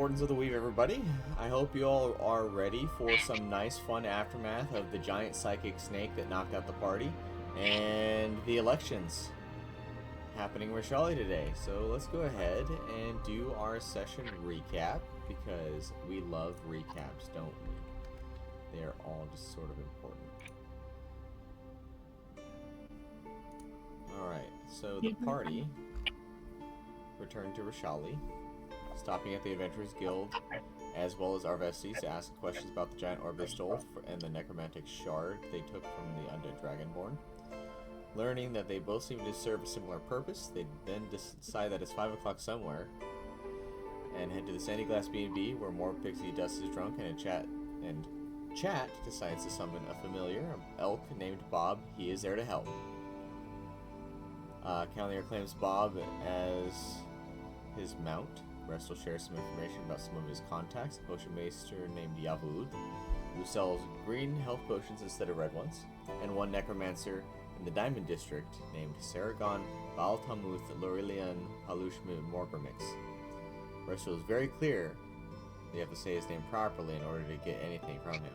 Wardens of the Weave, everybody. I hope you all are ready for some nice, fun aftermath of the giant psychic snake that knocked out the party and the elections happening in Rishali today. So let's go ahead and do our session recap, because we love recaps, don't we? They are all just sort of important. Alright, so the party returned to Rishali, stopping at the Adventurers Guild, as well as Arvestes, to ask questions about the giant orb they stole and the necromantic shard they took from the undead dragonborn. Learning that they both seem to serve a similar purpose, they then decide that it's 5 o'clock somewhere, and head to the Sandy Glass B&B, where more pixie dust is drunk, and Chat decides to summon a familiar, an elk named Bob. He is there to help. Cavalier claims Bob as his mount. Restal shares some information about some of his contacts. A Potionmaster named Yavud, who sells green health potions instead of red ones, and one necromancer in the Diamond District named Saragon Baltamuth Lorilian Halushmu Morgrimix. Restal is very clear they have to say his name properly in order to get anything from him.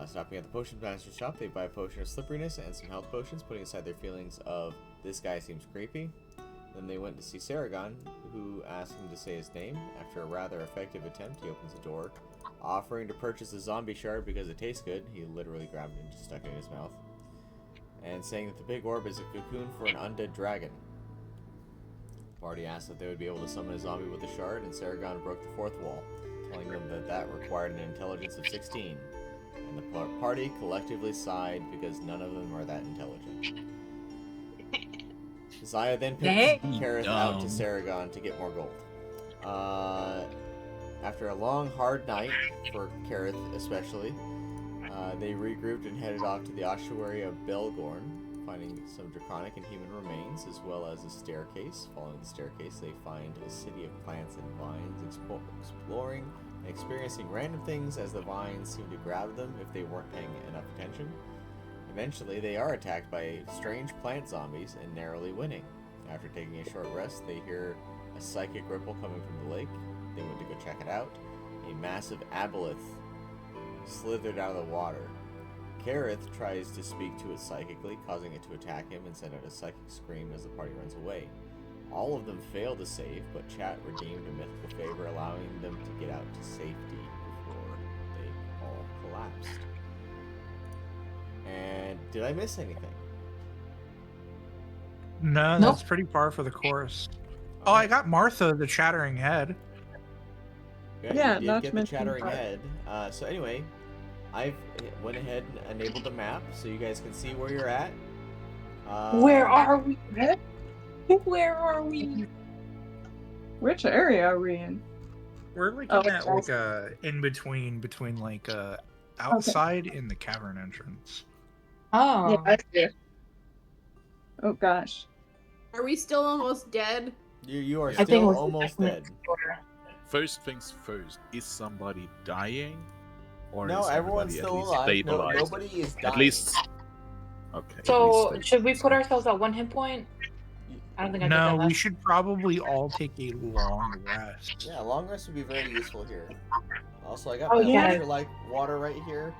Stopping at the Potionmaster shop, they buy a potion of slipperiness and some health potions, putting aside their feelings of, this guy seems creepy. Then they went to see Saragon, who asked him to say his name. After a rather effective attempt, he opens the door, offering to purchase the zombie shard because it tastes good. He literally grabbed it and just stuck it in his mouth. And saying that the big orb is a cocoon for an undead dragon. The party asked if they would be able to summon a zombie with the shard, and Saragon broke the fourth wall, telling them that that required an intelligence of 16. And the party collectively sighed because none of them are that intelligent. Zaya then picked Kaerith out to Saragon to get more gold. After a long, hard night, for Kaerith especially, they regrouped and headed off to the ossuary of Baelgorian, finding some draconic and human remains, as well as a staircase. Following the staircase, they find a city of plants and vines, exploring and experiencing random things as the vines seem to grab them if they weren't paying enough attention. Eventually, they are attacked by strange plant zombies and narrowly winning. After taking a short rest, they hear a psychic ripple coming from the lake. They went to go check it out. A massive aboleth slithered out of the water. Kaerith tries to speak to it psychically, causing it to attack him and send out a psychic scream as the party runs away. All of them fail to save, but Chat redeemed a mythical favor, allowing them to get out to safety before they all collapsed. And did I miss anything? No, that's pretty par for the course. Oh, I got Martha, the chattering head. Okay, Yeah, you not did to get the mention chattering part. head. So anyway, I've went ahead and enabled the map so you guys can see where you're at. Where are we? Where are we? Which area are we in? We're like Oh, in that okay. like in between like outside in the cavern entrance. Oh. Yeah, I see. Oh gosh. Are we still almost dead? You are I think it still was almost dead. First things first, is somebody dying? Or No, is everyone's everybody still at least alive. No, stabilized? nobody is dying. At least... Okay. So, should we put ourselves at 1 hit point? I don't think I did No, that we last. should probably all take a long rest. Yeah, long rest would be very useful here. Also, I got Oh, my yeah. electrolyte water right here.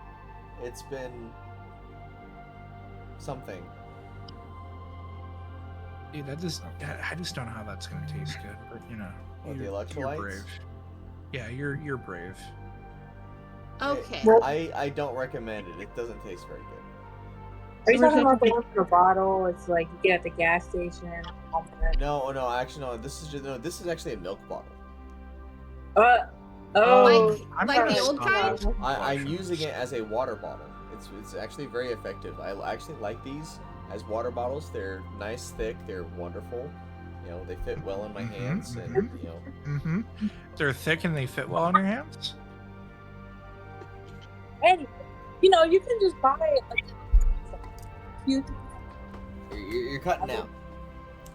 It's been something. Dude, I just don't know how that's gonna taste good, but you know, What, the you're electrolytes? brave. Yeah, you're brave. Okay. I don't recommend it. It doesn't taste very good. Are you talking about the one for the bottle? It's like you get at the gas station. No, actually no. This is actually a milk bottle. I'm like gonna the old stop. kind? I'm using it as a water bottle. It's actually very effective. I actually like these as water bottles. They're nice, thick. They're wonderful. You know, they fit well in my hands, and you know. Mm-hmm. They're thick and they fit well on your hands. And you know, you can just buy it. You're cutting out,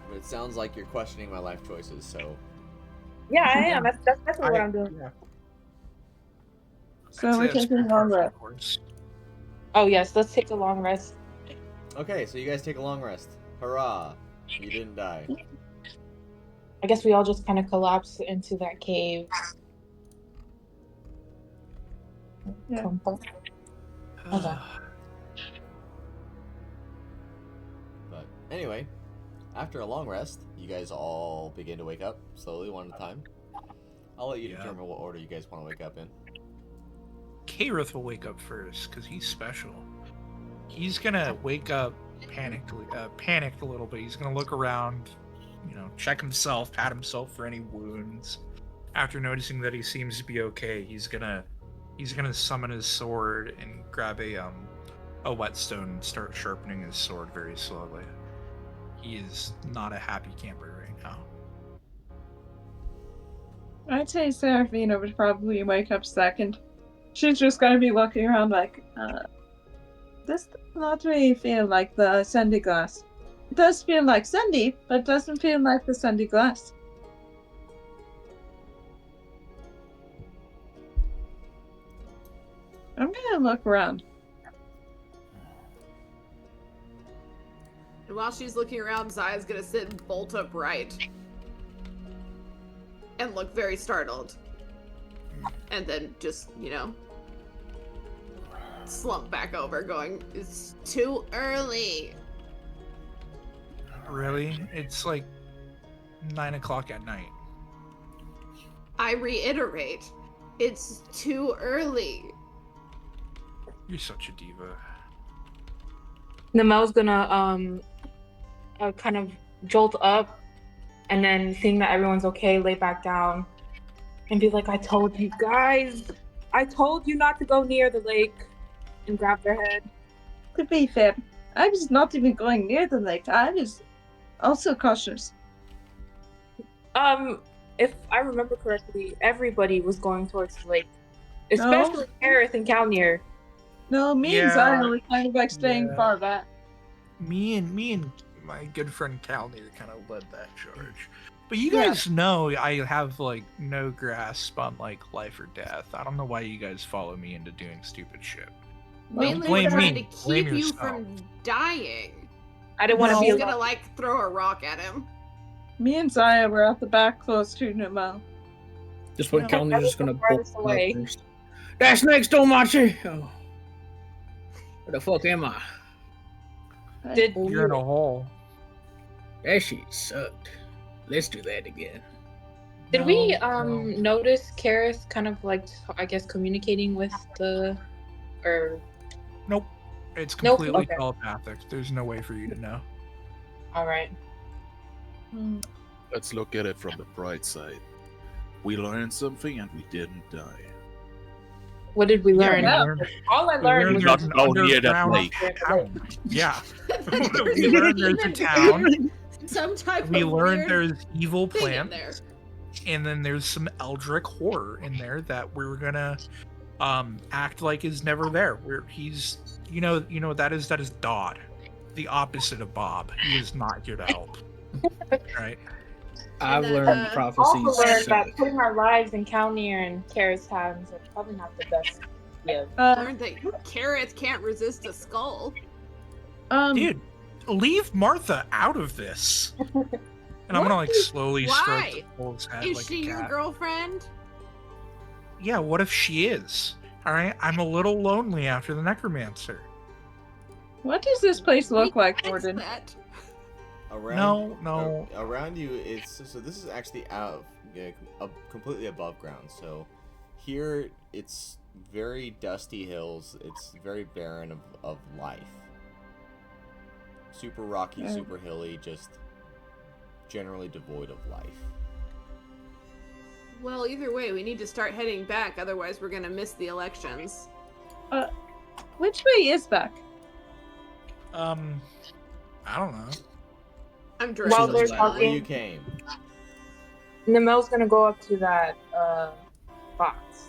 but it sounds like you're questioning my life choices. So. Yeah, I am. That's definitely what I'm doing. Yeah. So we're taking a long rest. Oh yes, let's take a long rest. Okay, so you guys take a long rest. Hurrah! You didn't die. I guess we all just kind of collapse into that cave. Yeah. Comfort. Okay. But anyway, after a long rest, you guys all begin to wake up slowly, one at a time. I'll let you determine what order you guys want to wake up in. Kaerith will wake up first because he's special. He's gonna wake up panicked a little bit. He's gonna look around, check himself, pat himself for any wounds. After noticing that he seems to be okay, he's gonna summon his sword and grab a whetstone and start sharpening his sword very slowly. He is not a happy camper right now. I'd say Seraphina would probably wake up second. She's just gonna be looking around like, this does not really feel like the Sandy glass. It does feel like Sandy, but it doesn't feel like the Sandy glass. I'm gonna look around. And while she's looking around, Zaya's gonna sit bolt upright. And look very startled. And then just, slump back over, going, it's too early. Really? It's like 9 o'clock at night. I reiterate, it's too early. You're such a diva. Namel's gonna kind of jolt up, and then seeing that everyone's okay, lay back down, and be like, I told you guys! I told you not to go near the lake, and grab their head. To be fair, I was not even going near the lake. I was also cautious. If I remember correctly, everybody was going towards the lake. Especially Kaerith and Kalnir. No, me and Zaya were kind of like staying far back. Me and my good friend Kalnir kind of led that charge. But you guys know I have no grasp on life or death. I don't know why you guys follow me into doing stupid shit. Mainly blame trying me. to Blame keep you yourself. from dying. I didn't want to be She's alone. gonna throw a rock at him. Me and Zaya were at the back close to Namel. Just when Kalnir's just gonna farthest bolt away. first. That's next, Domachi! Oh. Where the fuck am I? Did You're in a hole. That shit sucked. Let's do that again. Did we No. notice Kaerith kind of I guess communicating with or Nope. It's Nope, completely okay. telepathic. There's no way for you to know. all right. Let's look at it from the bright side. We learned something and we didn't die. What did we learn? Yeah. All I learned was Not there's an go near that underground lake. town. Yeah. We learned there's a town. Some type We of learned weird there's evil thing in plants. there. And then there's some eldritch horror in there that we're gonna act like is never there. Where he's what that is Dodd. The opposite of Bob. He is not here to help. Right? I've then, learned prophecies. also learned suck. that putting our lives in Kalnir and Kaerith's hands is probably not the best idea. Learned that Kaerith can't resist a skull. Dude, leave Martha out of this. And I'm gonna slowly stroke Why? the bull's head Is like she a your cat. girlfriend? Yeah, what if she is? Alright, I'm a little lonely after the necromancer. What does this place look like, Fix Gordon? that. Around, No. Around you, so this is actually completely above ground. So here it's very dusty hills. It's very barren of life. Super rocky, Yeah. super hilly, just generally devoid of life. Well, either way, we need to start heading back, otherwise we're gonna miss the elections. Which way is back? I don't know. I'm While directionally they're Where talking- you came. Namel's gonna go up to that box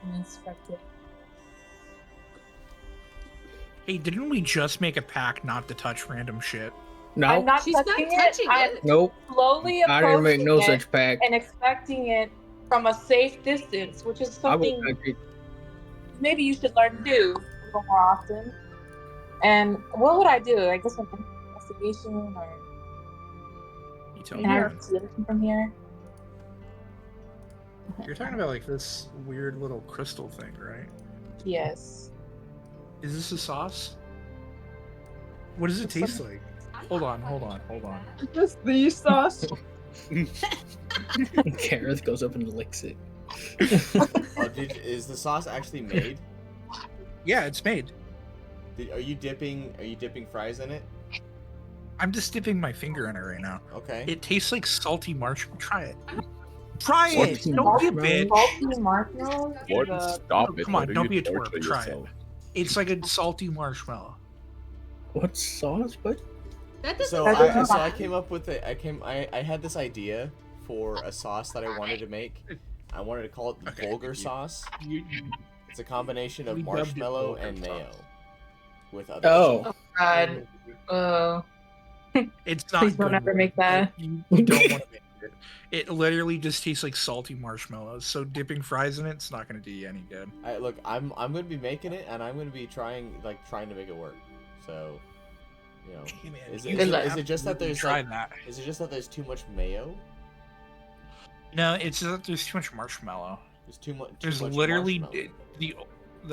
and inspect it. Hey, didn't we just make a pact not to touch random shit? I'm No, not She's not touching touching I'm it. nope. slowly I didn't make approaching no it such pact. and expecting it from a safe distance, which is I would something touch it. maybe you should learn to do a little more often. And what would I do? I guess an investigation or tell Can me. I when. see anything from here? You're talking about like this weird little crystal thing, right? Yes. Is this a sauce? What does it taste like? Hold on. Just the sauce. Kaerith goes up and licks it. Oh, is the sauce actually made? Yeah, it's made. Are you dipping fries in it? I'm just dipping my finger in it right now. Okay. It tastes like salty marshmallow. Try it. Try Salty it. Don't be a bitch. Salty marshmallows? Warden, stop it. Come on, Why do don't you be a torture twerp. Try it. yourself? It's like a salty marshmallow. What sauce? What? That doesn't So sound I bad. came up with I had this idea for a sauce that I wanted to make. I wanted to call it the Okay. vulgar sauce. It's a combination of We dubbed it marshmallow vulgar and mayo sauce. with other Oh. stuff. God. It's not Please don't good. ever make that. You don't want to make it. It literally just tastes like salty marshmallows. So dipping fries in it's not going to do you any good. Look, I'm gonna be making it, and I'm gonna be trying to make it work. So, you know, Hey, man, is you it just that there's tried like, that? is it just that there's too much mayo? No, it's just that there's too much marshmallow. There's too much. There's literally the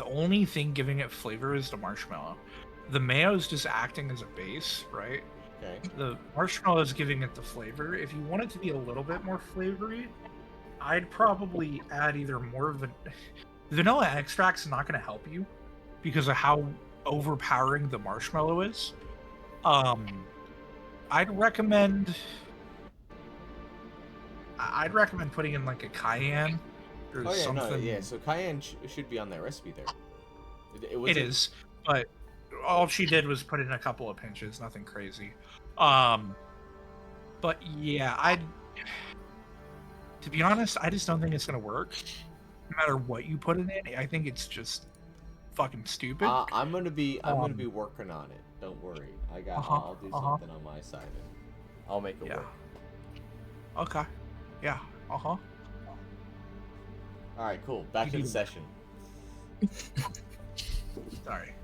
only thing giving it flavor is the marshmallow. The mayo is just acting as a base, right? Okay. The marshmallow is giving it the flavor. If you want it to be a little bit more flavory, I'd probably add either more of vanilla extract's not going to help you because of how overpowering the marshmallow is. I'd recommend putting in like a cayenne or Oh yeah, something. no, yeah. So cayenne should be on that recipe there. It is, but all she did was put in a couple of pinches, nothing crazy. But yeah, to be honest, I just don't think it's gonna work. No matter what you put in it, I think it's just fucking stupid. I'm gonna be working on it. Don't worry. I'll do something on my side and I'll make it work. Okay. Yeah. All right, cool. Back to the session. Sorry.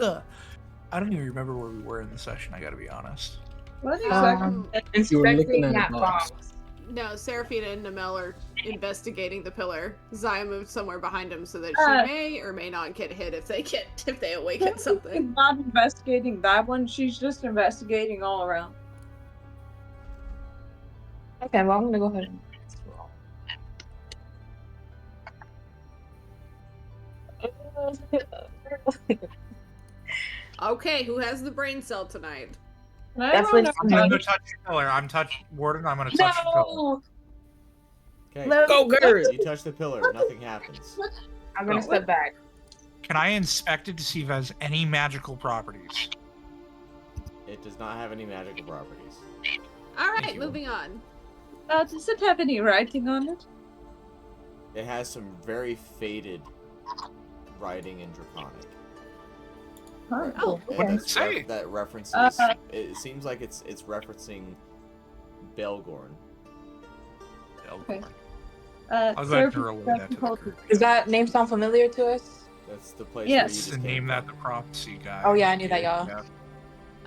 I don't even remember where we were in the session. I gotta be honest. What exactly? You were looking Inspecting at a that box. box. No, Seraphina and Namel are investigating the pillar. Zaya moved somewhere behind him so that Uh, she may or may not get hit if they awaken something. She's not investigating that one. She's just investigating all around. Okay, well, I'm gonna go ahead and Okay, who has the brain cell tonight? And Definitely I I'm don't gonna know. go touch the pillar. Warden, I'm gonna touch the pillar. No! Okay. Go, Kaerith! You touch the pillar, nothing happens. I'm gonna Oh. step back. Can I inspect it to see if it has any magical properties? It does not have any magical properties. All right, Thank you. moving on. Does it have any writing on it? It has some very faded writing in Draconic. Huh. Oh, What did it say? That references. It seems like it's referencing Baelgorian. Okay. I'll go ahead and relay that to the group. Does that name sound familiar to us? That's the place Yes. where you It's just the came name that from. the prophecy guy. Oh, yeah, I knew that, y'all. Yeah.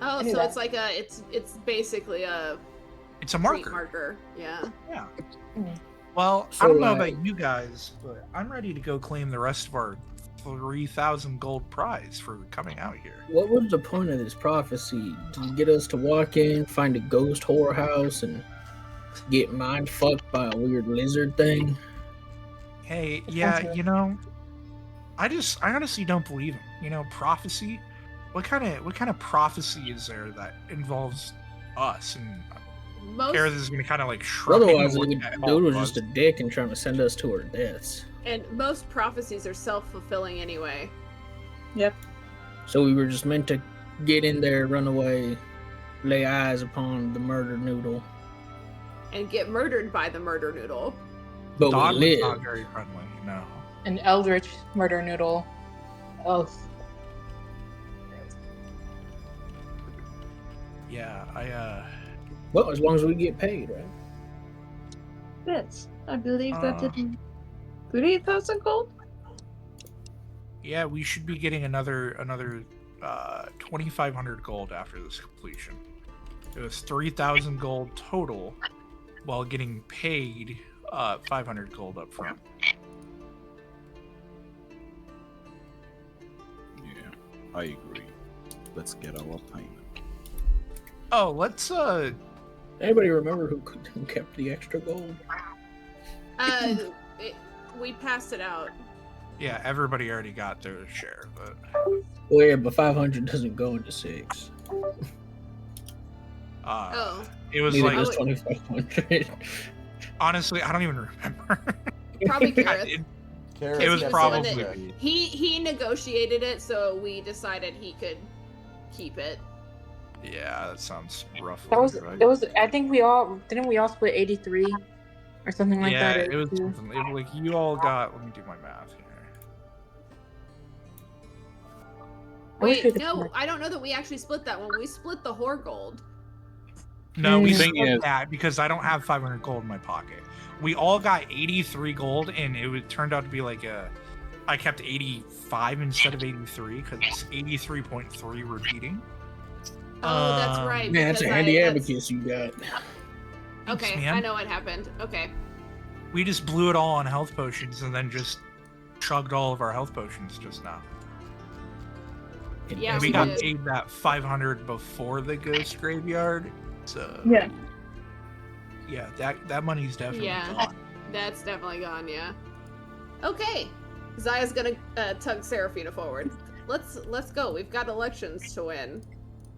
Oh, I knew so that. it's like it's basically a It's a street marker. marker. Yeah. Yeah. Hmm. Well, So, I don't know like- about you guys, but I'm ready to go claim the rest of our 3,000 gold prize for coming out here. What was the point of this prophecy? To get us to walk in, find a ghost whorehouse, and get mind fucked by a weird lizard thing? Hey, yeah, you know, I honestly don't believe him. You know, prophecy. What kind of prophecy is there that involves us? And Most Kaerith is gonna kind of like shrug. Otherwise, and the look at dude all was of just us. a dick and trying to send us to our deaths. and most prophecies are self-fulfilling anyway. Yep. So we were just meant to get in there, run away, lay eyes upon the murder noodle. And get murdered by the murder noodle. But Dog we was not lived. very friendly. No. An eldritch murder noodle. Oh. Yeah, Well, as long as we get paid, right? Yes. I believe that Uh. didn't. 3,000 gold? yeah, we should be getting another 2,500 gold after this completion. It was 3,000 gold total, while getting paid 500 gold up front. Yeah, I agree. Let's get our payment. Oh, let's Anybody remember who kept the extra gold? We passed it out. yeah, everybody already got their share, but Well, yeah, but 500 doesn't go into 6. Oh. it was Neither like does 2,500. honestly, I don't even remember. Probably Kaerith. Kaerith It was He kept the one probably- that- he negotiated it, so we decided he could keep it. Yeah, that sounds roughly That was right. it was I think we all split 83 or something like yeah, that. it was 82. something. It, like you all got. Let me do my math here. I wish we Wait, could no, split. I don't know that we actually split that one. We split the whore gold. No, we Mm. Thing split is- that because I don't have 500 gold in my pocket. We all got 83 gold, and turned out to be like I kept 85 instead of 83 because it's 83.3 repeating. Oh, that's right. Man, that's a because handy that's- abacus you got. Thanks, Okay, man. I know what happened. Okay. We just blew it all on health potions and then just chugged all of our health potions just now. Yeah, And we we got did. paid that 500 before the ghost graveyard. So Yeah. yeah, that money's definitely Yeah. gone. That's definitely gone, yeah. Okay. Zaya's gonna tug Seraphina forward. Let's go. We've got elections to win.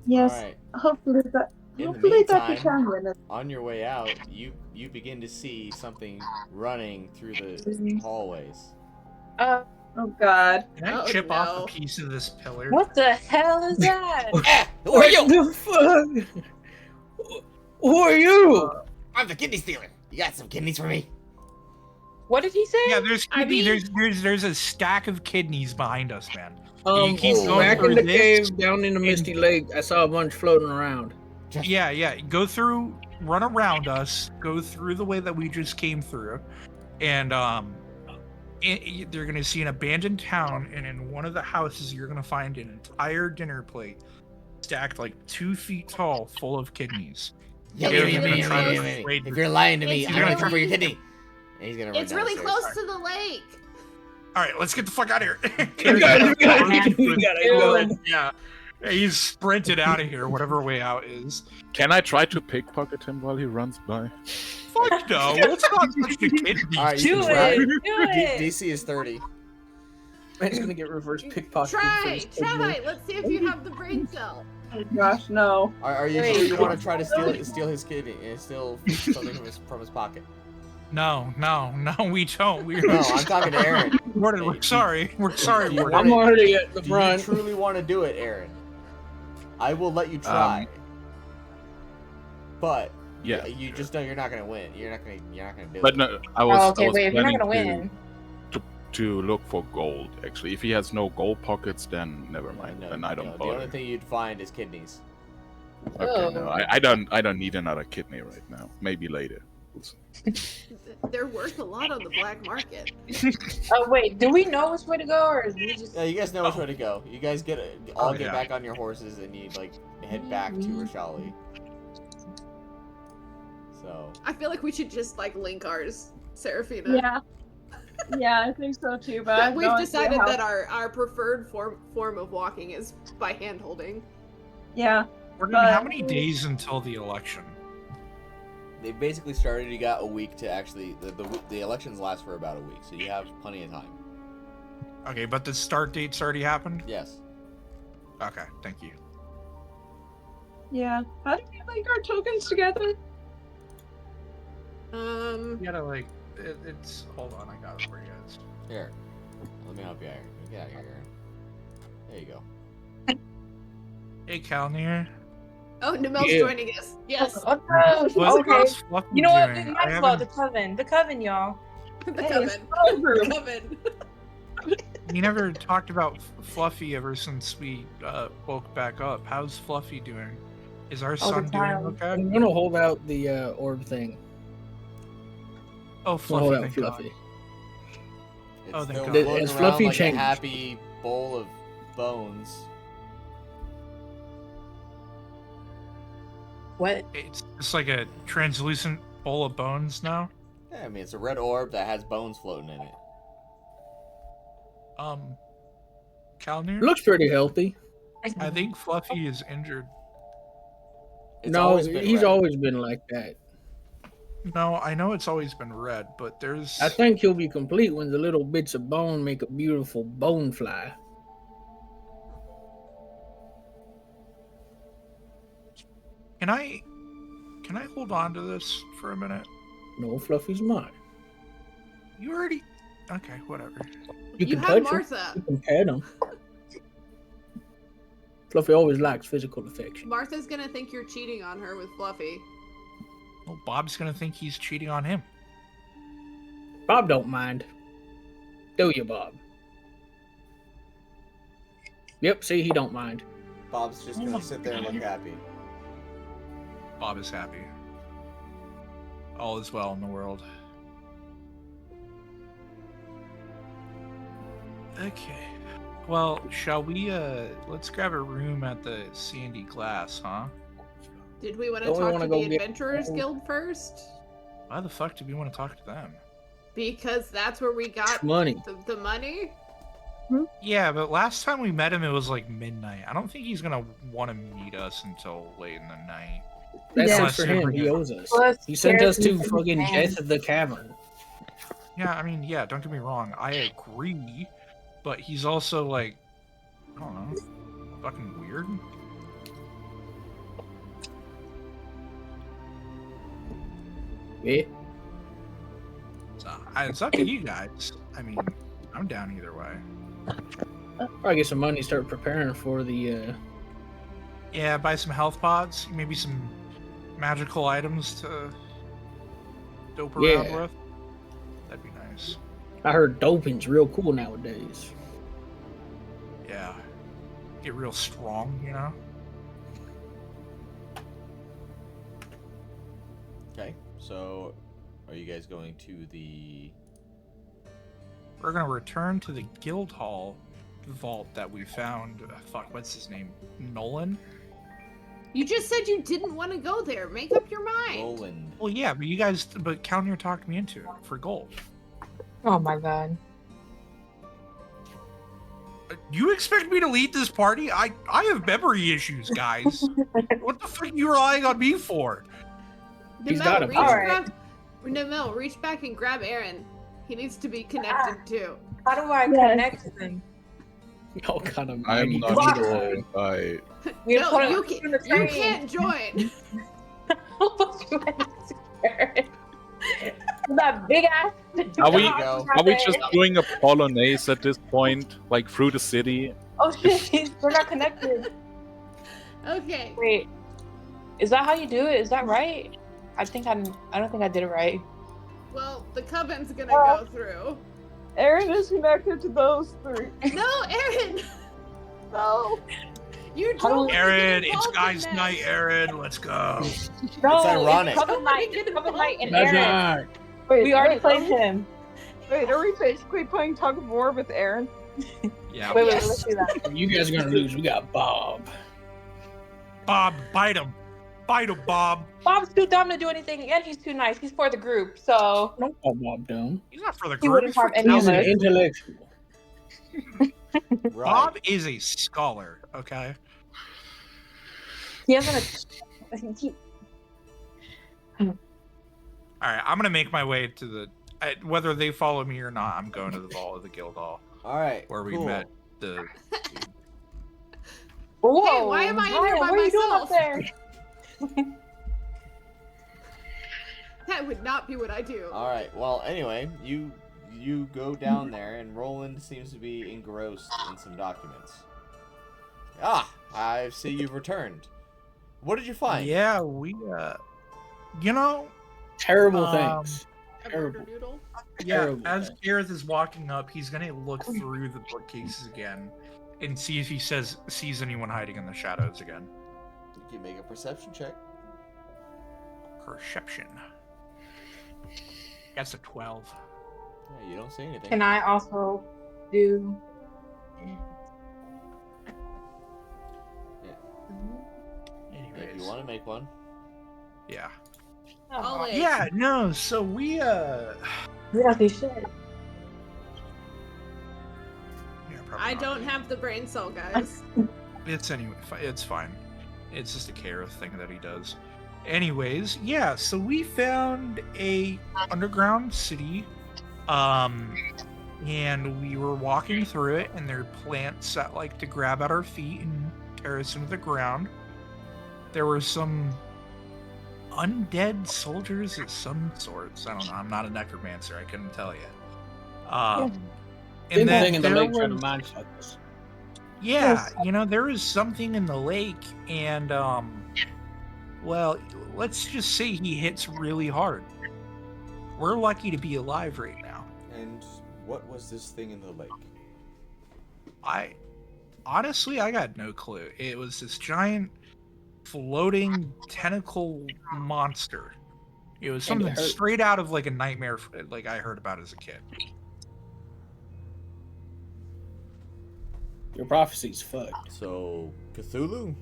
Yes. Alright. Hopefully that. In the Hopefully that we meantime- can win it. On your way out, you begin to see something running through the hallways. Uh, Oh God. Can I Oh, chip off no. a piece of this pillar? what the hell is that? Who are you? The fuck? Who are you? I'm the kidney stealer. You got some kidneys for me? What did he say? Yeah, there's I kidney, mean- there's a stack of kidneys behind us, man. You keep going back in through the this, cave, down in the Misty Lake, I saw a bunch floating around. Yeah, go through, run around us, go through the way that we just came through, and they're gonna see an abandoned town, and in one of the houses you're gonna find an entire dinner plate stacked like 2 feet tall, full of kidneys. Yeah, It's yeah, really yeah, close. yeah, yeah, yeah. If you're lying to me, It's I'm gonna really- come for your kidney. And he's gonna run It's really downstairs. close to the lake. All right, let's get the fuck out of here. We gotta go. Yeah, he's sprinted out of here, whatever way out is. Can I try to pickpocket him while he runs by? Fuck no, let's not touch the kidneys. Alright, Do you can it! try. Do it! DC is 30. I'm just gonna get reverse pickpocketed. Try. Let's see if you have the brain cell. Oh gosh, no. Are you Wait. sure you want to try to steal his kidney and steal something from his pocket? No, we don't. We're No, I'm talking to Aaron. Warden, we're sorry. We're sorry, Do you Warden. I'm already at the Do you front. truly want to do it, Aaron? I will let you try. But Yeah. you just know you're not gonna win. You're not gonna do But it. no, I was. Oh, okay, I was wait, if you're not planning gonna win. to look for gold. Actually, if he has no gold pockets, then never mind. No, then I don't no, the bother. only thing you'd find is kidneys. Okay, no, I don't need another kidney right now. Maybe later. We'll see. They're worth a lot on the black market. Oh wait, do we know which way to go, or is we just? Yeah, you guys know which way to go. You guys all get yeah. back on your horses and you head back to Rishali. So I feel like we should just link ours, Seraphina. Yeah. Yeah, I think so too. But I have We've no idea decided how- that our preferred form of walking is by hand holding. Yeah. Warden, how but- many days until the election? they basically started. You got a week to actually the elections last for about a week, so you have plenty of time. Okay, but the start date's already happened? Yes. Okay, thank you. Yeah. How do we link our tokens together? You gotta it's hold on, I got it for you guys. Here, let me help you, Aaron. Get out of here, Aaron. There you go. Hey, Kalnir. Oh, Nimel's Yeah. joining us. Yes, What the- What's okay. how's Fluffy You know what? doing? Might I as well. haven't- The coven, y'all. the Hey, coven. it's over. The coven. We never talked about Fluffy ever since we woke back up. How's Fluffy doing? Is our All the son doing time. okay? I'm gonna hold out the orb thing. Oh, I'll Fluffy, hold out thank Fluffy. God. It's Oh, thank still God. floating It's around Fluffy like changed. a happy bowl of bones. What? It's just like a translucent bowl of bones now. Yeah, I mean, it's a red orb that has bones floating in it. Kalnir? Looks pretty healthy. I think Fluffy is injured. It's No, always been he's red. always been like that. No, I know it's always been red, but there's... I think he'll be complete when the little bits of bone make a beautiful bone fly. Can I hold on to this for a minute? No, Fluffy's mine. You already... Okay, whatever. You can have touch him. Martha. You can pet him. Fluffy always likes physical affection. Martha's gonna think you're cheating on her with Fluffy. Well, Bob's gonna think he's cheating on him. Bob don't mind. Do you, Bob? Yep, see, he don't mind. Bob's just gonna sit there and look happy. Bob is happy. All is well in the world. Okay. Well, shall we, let's grab a room at the Sandy Glass, huh? Did we want to Don't we talk wanna to go the get- Adventurers Guild first? Why the fuck do we want to talk to them? Because that's where we got Money. the money? Yeah, but last time we met him, it was like midnight. I don't think he's gonna want to meet us until late in the night. That's Yeah. it for him. He owes us. Plus, He sent us to Kaerith fucking is Death of the Cavern. Yeah, I mean, yeah, don't get me wrong. I agree, but he's also like, I don't know, fucking weird. Yeah. So, it's up to you guys. I mean, I'm down either way. Probably get some money, start preparing for the Yeah, buy some health pods, maybe some magical items to dope around Yeah. with. That'd be nice. I heard doping's real cool nowadays. Yeah. Get real strong, you know? Okay, so are you guys going to the... We're gonna return to the guild hall vault that we found. Fuck, what's his name? Nolan? You just said you didn't want to go there. Make up your mind. Roland? Well, yeah, but Kalnir talked me into it for gold. Oh my god. You expect me to lead this party? I have memory issues, guys. What the fuck are you relying on me for? He's got a point. Namel, reach back and grab Erron. He needs to be connected too. How do I Yes. connect them? Y'all kind of I'm not Wow. sure if I. You No, put you, it on the you train. can't join. That big ass. Are we- go. Are we just doing a polonaise at this point, like through the city? Oh shit! We're not connected. Okay. Wait, is that how you do it? Is that right? I don't think I did it right. Well, the coven's gonna go through. Erron is connected to those three. No, Erron! No. You How do don't we- wanna get Aaron, it's involved in guys' this. night, Aaron. Let's go. No, It's ironic. Coven Night, Coven Night, and That's Erron. not. Wait, We already wait, played are we- him. Wait, are we basically playing tug of war with Erron? Yeah. Wait, Yes. let's do that. You guys are gonna lose. We got Bob. Bob, bite him. Bite him, Bob. Bob's too dumb to do anything, and he's too nice. He's for the group, so Don't call Bob dumb. He's not for the He group. wouldn't He's for harm any He's of an us. intellectual. Right. Bob is a scholar, okay? he hasn't. He, Alright, I'm gonna make my way to the... whether they follow me or not, I'm going to the vault of the guild hall, Alright, where we cool. met the... Whoa! why am I in here Ryan, by what are you doing myself? up there? That would not be what I do. Alright, well, anyway, you go down there, and Roland seems to be engrossed in some documents. Ah, I see you've returned. What did you find? Yeah, we, you know, Terrible Um, things. A Terrible. murder noodle? yeah, Terrible as thing. Kaerith is walking up, he's gonna look through the bookcases again and see if he sees anyone hiding in the shadows again. You can make a perception check. Perception. That's a 12. Yeah, you don't see anything. Can I also do? If Anyways. you want to make one. Yeah. Always. Yeah, no, so we, Yeah, they should. Yeah, probably I not. don't have the brain cell, guys. It's anyway, it's fine. It's just a Kaerith thing that he does. Anyways, yeah, so we found a underground city, and we were walking through it, and there are plants that like to grab at our feet and tear us into the ground. There were some undead soldiers of some sorts. I don't know. I'm not a necromancer. I couldn't tell you. And Didn't then thing in the there lake trying to was- mind fuck us. Yeah, Yes. you know, there was something in the lake, and well, let's just say he hits really hard. We're lucky to be alive right now. And what was this thing in the lake? I got no clue. It was this giant floating tentacle monster. It was And it something hurt. straight out of like a nightmare like I heard about as a kid. Your prophecy's fucked. So, Cthulhu?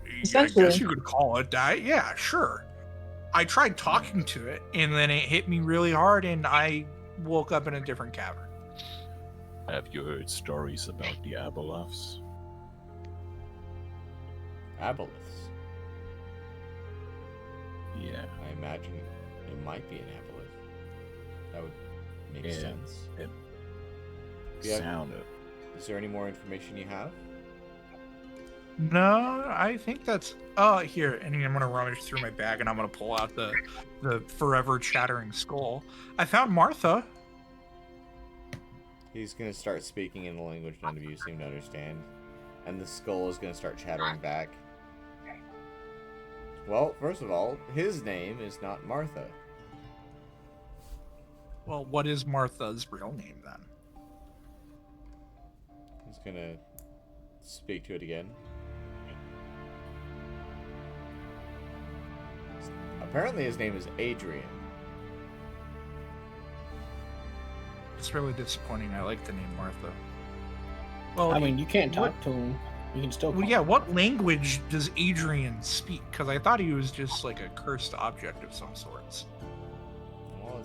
I Essentially. guess you could call it that. Yeah, sure. I tried talking to it, and then it hit me really hard, and I woke up in a different cavern. Have you heard stories about the Abeloths? Aboleths. Yeah. I imagine it might be an aboleth. That would make Yeah. sense. It Yeah. sounded. Is there any more information you have? No, I think that's... here, and I'm going to rummage through my bag, and I'm going to pull out the forever chattering skull. I found Martha. He's gonna start speaking in the language none of you seem to understand. And the skull is gonna start chattering back. Well, first of all, his name is not Martha. Well, what is Martha's real name, then? He's gonna speak to it again. Apparently his name is Adrian. It's really disappointing. I like the name Martha. Well, I mean, you can't what- talk to him. You can still. Well, call yeah, him. what language does Adrian speak? Because I thought he was just like a cursed object of some sorts. Well,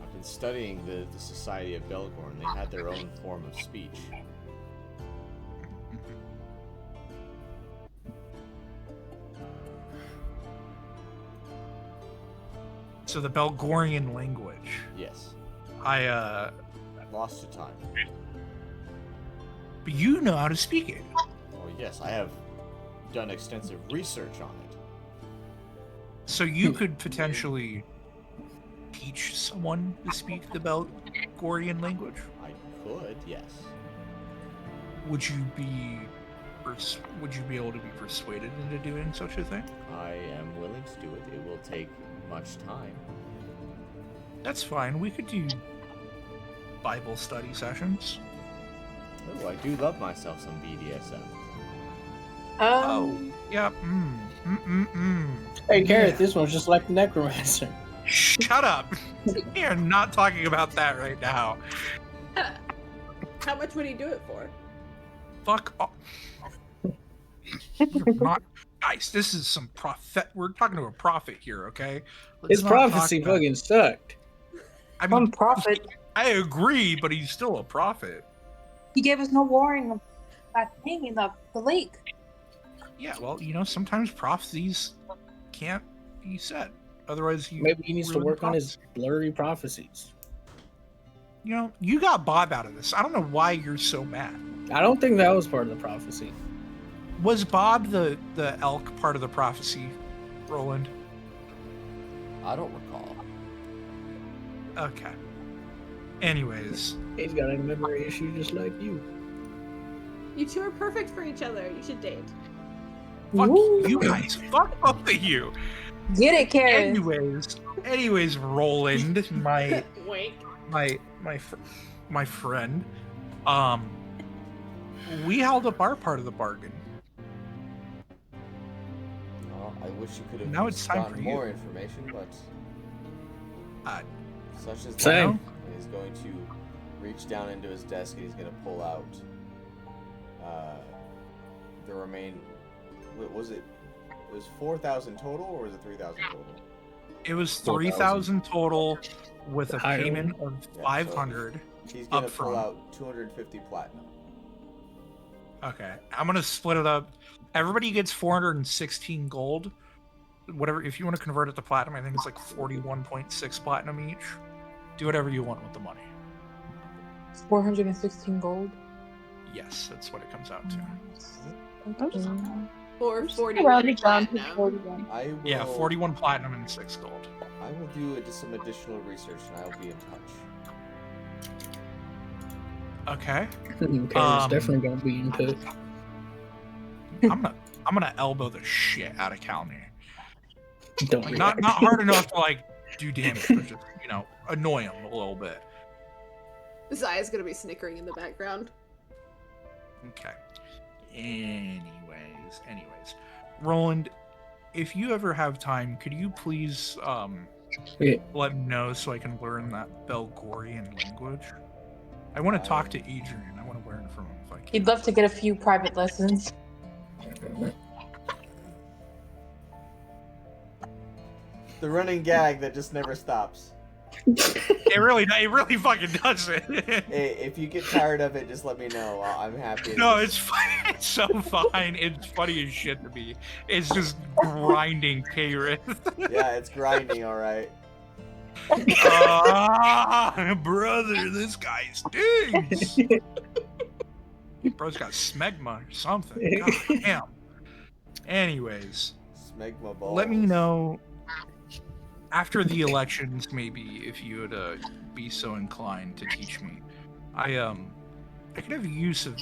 I've been studying the Society of Belgorn. They had their own form of speech. So the Baelgorian language. Yes. Lost to time. But you know how to speak it. Oh, yes, I have done extensive research on it. So you could potentially teach someone to speak the Baelgorian language. I could, yes. Would you be able to be persuaded into doing such a thing? I am willing to do it. It will take much time. That's fine. We could do Bible study sessions. Oh, I do love myself some BDSM. Yeah. Hey, Kaerith, Yeah. this one's just like the necromancer. Shut up. We are not talking about that right now. How much would he do it for? Fuck off. You're not, guys, this is some prophet. We're talking to a prophet here, okay? Let's His not prophecy talk about- fucking sucked. I One mean, prophet. I agree, but he's still a prophet. He gave us no warning of that thing in the lake. Yeah, well, you know, sometimes prophecies can't be said. Otherwise, you Maybe he needs to ruin the work on his prophecy. blurry prophecies. You know, you got Bob out of this. I don't know why you're so mad. I don't think that was part of the prophecy. Was Bob the elk part of the prophecy, Roland? I don't recall. Okay. Anyways, He's got a memory issue just like you. You two are perfect for each other. You should date. fuck Ooh. you guys. Fuck both of you. Get it, Karen. Anyways, Roland, my Wink. my friend, we held up our part of the bargain. Well, I wish you could have Now it's time gotten for you. more information, but such as Same. that, he's going to reach down into his desk and he's going to pull out the Was it? It was 4,000 total, or was it 3,000 total? It was 4,000. 3,000 total with a Higher payment of Yeah, 500. He's gonna Up pull front. out 250 platinum. Okay, I'm gonna split it up. Everybody gets 416 gold. Whatever, if you want to convert it to platinum, I think it's like 41.6 platinum each. Do whatever you want with the money. 416 gold. Yes, that's what it comes out to. Or 41 Round it down to platinum. 41. I will, Yeah, 41 platinum and 6 gold. I will do some additional research, and I'll be in touch. Okay, Karen's definitely gonna be in touch. I'm gonna elbow the shit out of Calnir. Don't Like, be not hard enough to like do damage, but just annoy him a little bit. Zaya's gonna be snickering in the background. Okay. Anyways, Roland, if you ever have time, could you please Yeah. let me know so I can learn that Baelgorian language? I want to talk to Adrian. I want to learn from him if I can. He'd love to get a few private lessons. The running gag that just never stops. It really fucking doesn't. Hey, if you get tired of it, just let me know. I'm happy. No, it's fine. It's so fine. It's funny as shit to me. It's just grinding Kaerith. Yeah, it's grinding, all right. Brother, this guy stinks. Bro's got smegma or something. God damn. Anyways, Smegma balls. let me know after the elections, maybe, if you would be so inclined to teach me. I could have use of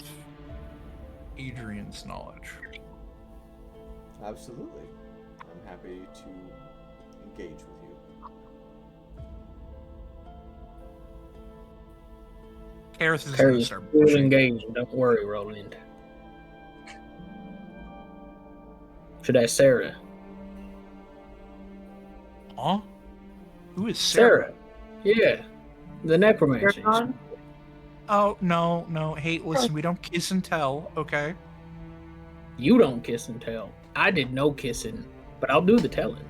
Adrian's knowledge. Absolutely. I'm happy to engage with you. Kaerith is going to Karen's start fully pushing. engaged. Don't worry, Roland. Should I Sarah? Huh? Who is Sarah? Yeah, the necromancer. Erron? Oh, no. Hey, listen, we don't kiss and tell, okay? You don't kiss and tell. I did no kissing, but I'll do the telling.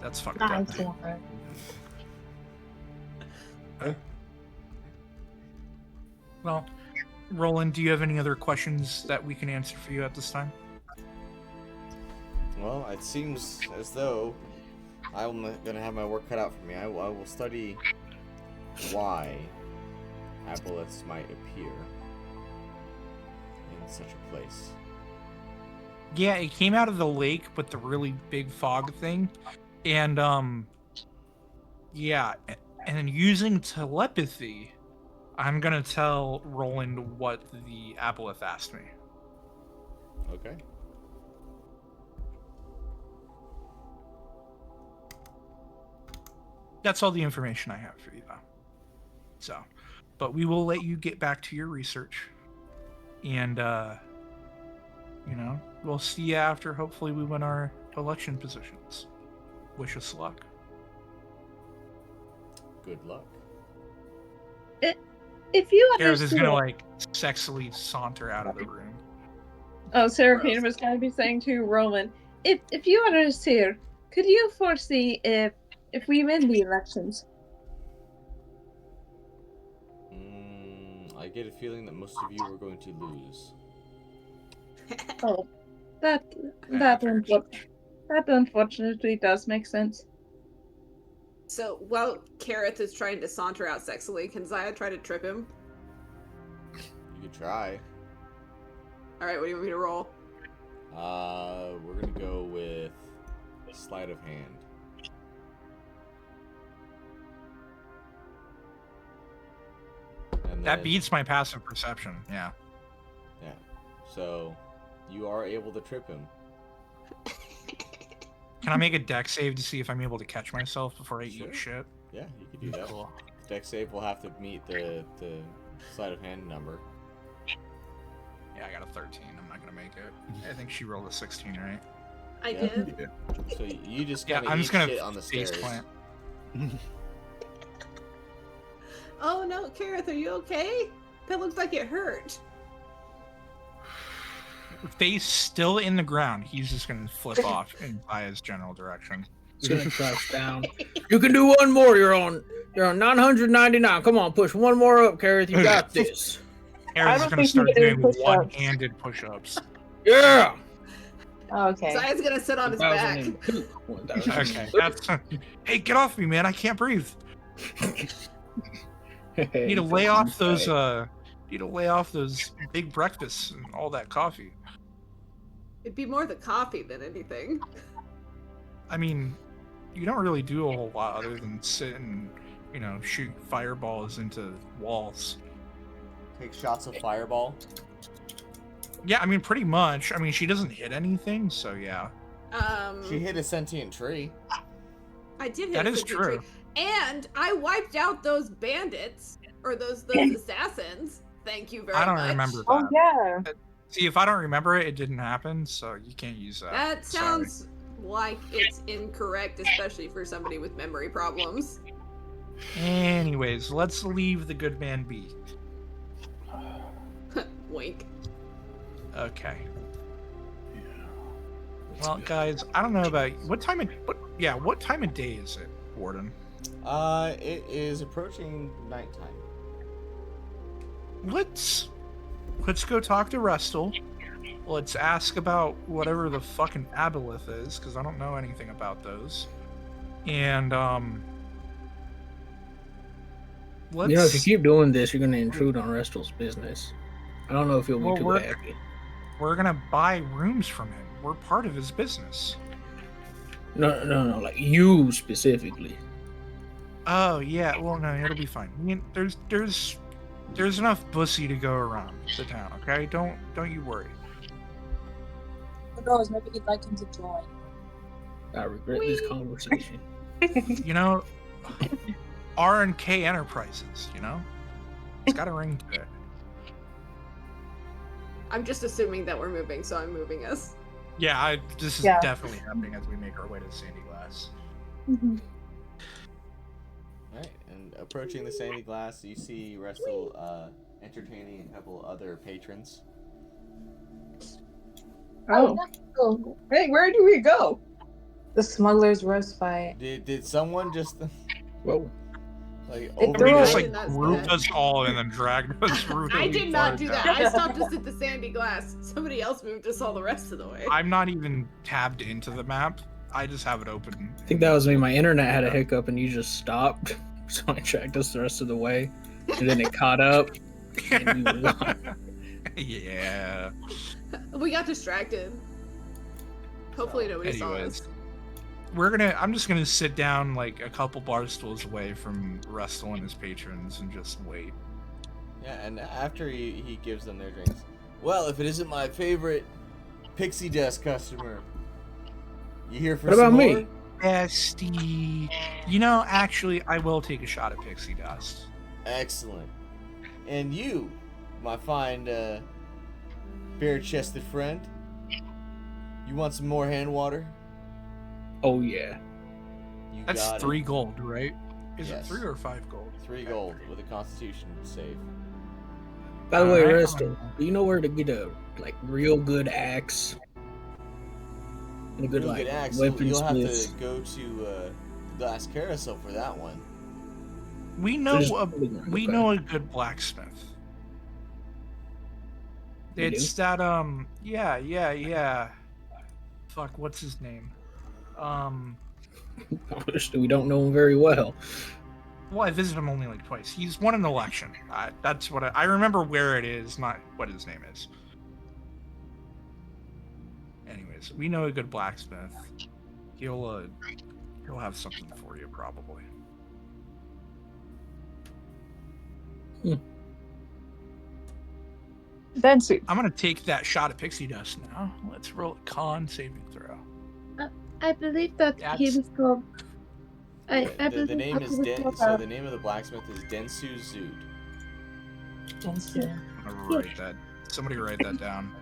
That's fucked up. Well, Roland, do you have any other questions that we can answer for you at this time? Well, it seems as though I'm gonna have my work cut out for me. I will study why aboleths might appear in such a place. Yeah, it came out of the lake with the really big fog thing. And, yeah, and then using telepathy, I'm gonna tell Roland what the aboleth asked me. Okay. That's all the information I have for you, though. So, but we will let you get back to your research. And, we'll see you after. Hopefully we win our election positions. Wish us luck. Good luck. If you Kaerith is understood... gonna, sexily saunter out of the room. Oh, Seraphina was going to be saying to Roland, if you understood, could you foresee if we win the elections? I get a feeling that most of you are going to lose. Oh, that unfortunately does make sense. So while Kaerith is trying to saunter out sexily, can Zaya try to trip him? You could try. Alright, what do you want me to roll? We're gonna go with sleight of hand. And That then- beats my passive perception, yeah. Yeah. So you are able to trip him. Can I make a deck save to see if I'm able to catch myself before I Sure. eat shit? Yeah, you can do that. Cool. Deck save will have to meet the sleight of hand number. Yeah, I got a 13. I'm not gonna make it. I think she rolled a 16, right? I Yeah. did. So you just Yeah, kinda I'm eat just gonna shit on the face stairs. plant. Oh no, Kaerith, are you okay? That looks like it hurt. face still in the ground, he's just gonna flip off in Zaya's general direction. He's gonna crouch down. You can do one more. You're on 999. Come on, push one more up, Kaerith. You got this. Kaerith's don't gonna think start he can do doing push-ups. one-handed push-ups. Yeah. Okay. Zaya's gonna sit on his back. 1002. Okay, that's. Hey, get off me, man! I can't breathe. You need to lay off those. Need to lay off those big breakfasts and all that coffee. It'd be more the coffee than anything. I mean, you don't really do a whole lot other than sit and, shoot fireballs into walls. Take shots of fireball. Yeah, I mean, pretty much. I mean, she doesn't hit anything, so yeah. She hit a sentient tree. I did hit That a is sentient true. tree. And I wiped out those bandits or those assassins. Thank you very much. I don't remember that. Oh yeah. See, if I don't remember it, it didn't happen, so you can't use that. That Sorry. sounds like it's incorrect, especially for somebody with memory problems. Anyways, let's leave the good man be. Wink. Okay. Well, guys, I don't know about what time of day is it, Warden? It is approaching nighttime. Let's go talk to Restal. Let's ask about whatever the fucking aboleth is, because I don't know anything about those. And let's. if you keep doing this, you're gonna intrude on Restal's business. I don't know if he'll be Well, too we're- happy. We're gonna buy rooms from him. We're part of his business. No, like you specifically. Oh yeah, well no, it'll be fine. I mean, there's enough pussy to go around the town. Okay, don't you worry. Who knows? Maybe he'd like him to join. I regret this conversation. R&K Enterprises. It's got a ring to it. I'm just assuming that we're moving, so I'm moving us. Yeah, this is Yeah. definitely happening as we make our way to Sandy Glass. Mhm. Alright, and approaching the Sandy Glass, you see Restal entertaining a couple other patrons. Oh, Oh, hey, where do we go? The smuggler's roast fight. Did someone just Whoa. We threw just I like did not see grouped that. us all and then dragged us really I did far not do down. that. I stopped us at the sandy glass. Somebody else moved us all the rest of the way. I'm not even tabbed into the map. I just have it open. I think that was me. My internet had a hiccup and you just stopped. So I tracked us the rest of the way. And then it caught up. And we were gone. Yeah. We got distracted. Hopefully nobody saw Anyways. us. I'm just gonna sit down like a couple bar stools away from Restal and his patrons and just wait. Yeah, and after he gives them their drinks. Well, if it isn't my favorite pixie dust customer, you here for What some about me? more? Bestie. Actually, I will take a shot at pixie dust. Excellent. And you, my fine bare-chested friend, you want some more hand water? Oh, yeah. You That's got 3 it. gold, right? Is Yes. it 3 or 5 gold? 3 gold with a constitution save. By the way, Alright. Restal, do you know where to get a real good axe? And a good Really good axe. weapon You'll have smith. to go to the glass carousel for that one. We know Just- we okay. know a good blacksmith. We do? It's that yeah. Fuck, what's his name? We don't know him very well. Well, I visited him only like twice. He's won an election. That's what I remember where it is, not what his name is. Anyways, we know a good blacksmith. He'll have something for you probably. Fancy. I'm gonna take that shot of pixie dust now. Let's roll a con saving throw. I believe that he That's- was called. I the believe name that is he was Den. called, So the name of the blacksmith is Densu Zood. I'm gonna write that. Somebody write that down.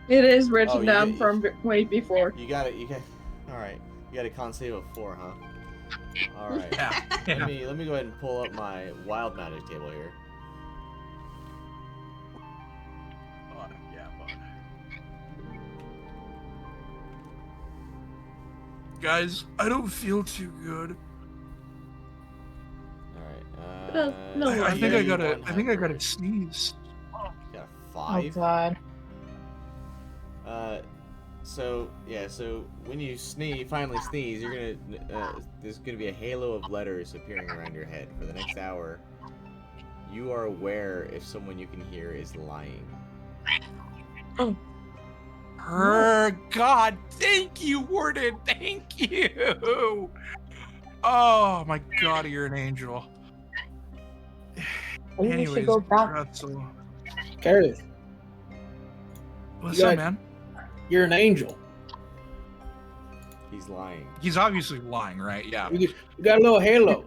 It is written Oh, down from way before. You got it. You got. All right. You got a con save of 4, huh? All right. Yeah. Let me go ahead and pull up my wild magic table here. Guys, I don't feel too good. Alright, No, I think I gotta. one I think I hyper. gotta sneeze. Got a Oh 5. god. So when you finally sneeze, you're gonna there's gonna be a halo of letters appearing around your head for the next hour. You are aware if someone you can hear is lying. God, thank you, Warden. Thank you. Oh my God, you're an angel. Maybe we Anyways, should go back. Russell. Kaerith, What's You up, got- man? you're an angel. He's lying. He's obviously lying, right? Yeah. You got a little halo.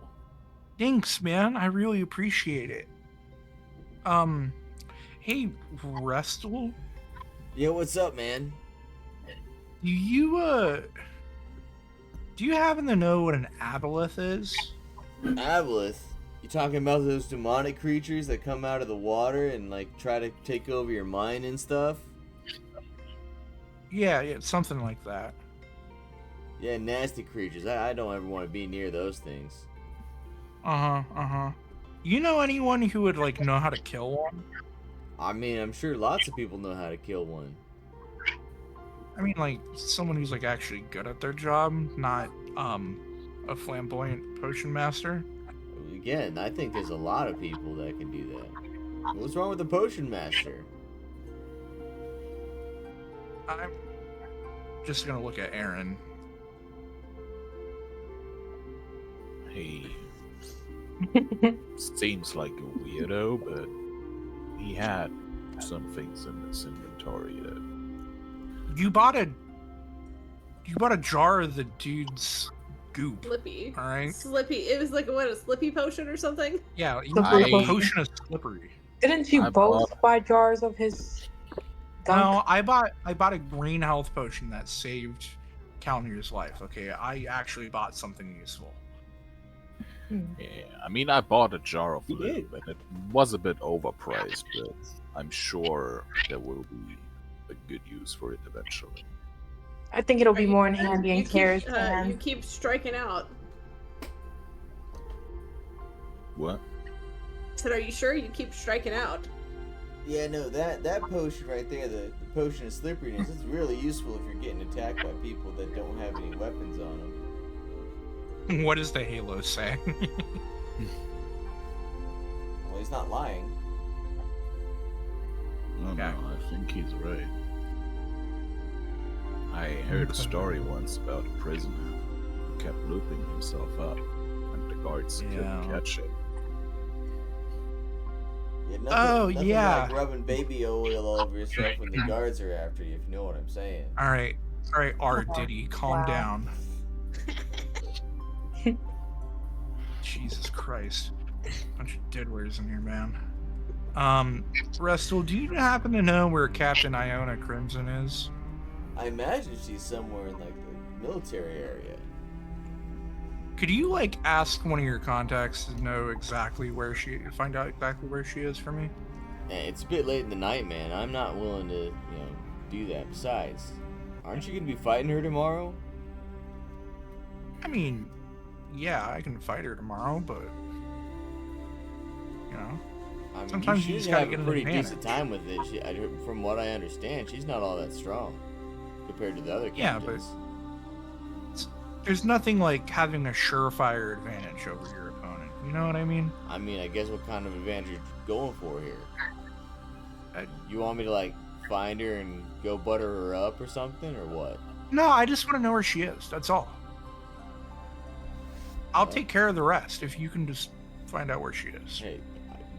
Thanks, man. I really appreciate it. Hey, Restal, Yo, what's up, man? do you happen to know what an aboleth is? Aboleth? You talking about those demonic creatures that come out of the water and like try to take over your mind and stuff? Yeah, something like that. Yeah, nasty creatures. I don't ever want to be near those things. Uh-huh. You know anyone who would like know how to kill one? I mean, I'm sure lots of people know how to kill one. I mean, like someone who's like actually good at their job, not a flamboyant potion master. Again, I think there's a lot of people that can do that. What's wrong with the potion master? I'm just gonna look at Erron. He seems like a weirdo, but he had some things in his inventory that You bought a jar of the dude's goop. Slippy. All right. Slippy. It was like a slippy potion or something? Yeah, you Slippery bought a potion. potion of slippery. Didn't you I both bought- buy jars of his gunk? No, I bought a green health potion that saved Calnir's life. Okay, I actually bought something useful. Yeah, I mean, I bought a jar of You did. lube, and it was a bit overpriced, but I'm sure there will be a good use for it eventually. I think it'll be more in handy in you Kaerith's keep, hands. you keep striking out. What? I said, are you sure you keep striking out? Yeah, no, that potion right there, the potion of slipperiness, is really useful if you're getting attacked by people that don't have any weapons on them. What does the halo say? Well, he's not lying. I don't Okay. know, I think he's right. I heard a story once about a prisoner who kept looping himself up, and the guards Yeah. couldn't catch him. Yeah, nothing yeah. like rubbing baby oil all over yourself when the guards are after you, if you know what I'm saying. All right, Art Diddy, calm Wow. down. Jesus Christ, bunch of deadwares in here, man. Restal, do you happen to know where Captain Iona Crimson is? I imagine she's somewhere in like the military area. Could you like ask one of your contacts to know exactly find out exactly where she is for me? It's a bit late in the night, man. I'm not willing to, do that. Besides, aren't you gonna be fighting her tomorrow? I mean, yeah, I can fight her tomorrow, but I mean, Sometimes you you just should gotta have get a an pretty advantage. decent time with it. From what I understand, she's not all that strong compared to the other Yeah, but- captains. there's nothing like having a surefire advantage over your opponent. You know what I mean? I mean, I guess what kind of advantage are you going for here? I- You want me to like find her and go butter her up or something, or what? No, I just want to know where she is. That's all. I'll take care of the rest if you can just find out where she is. Hey,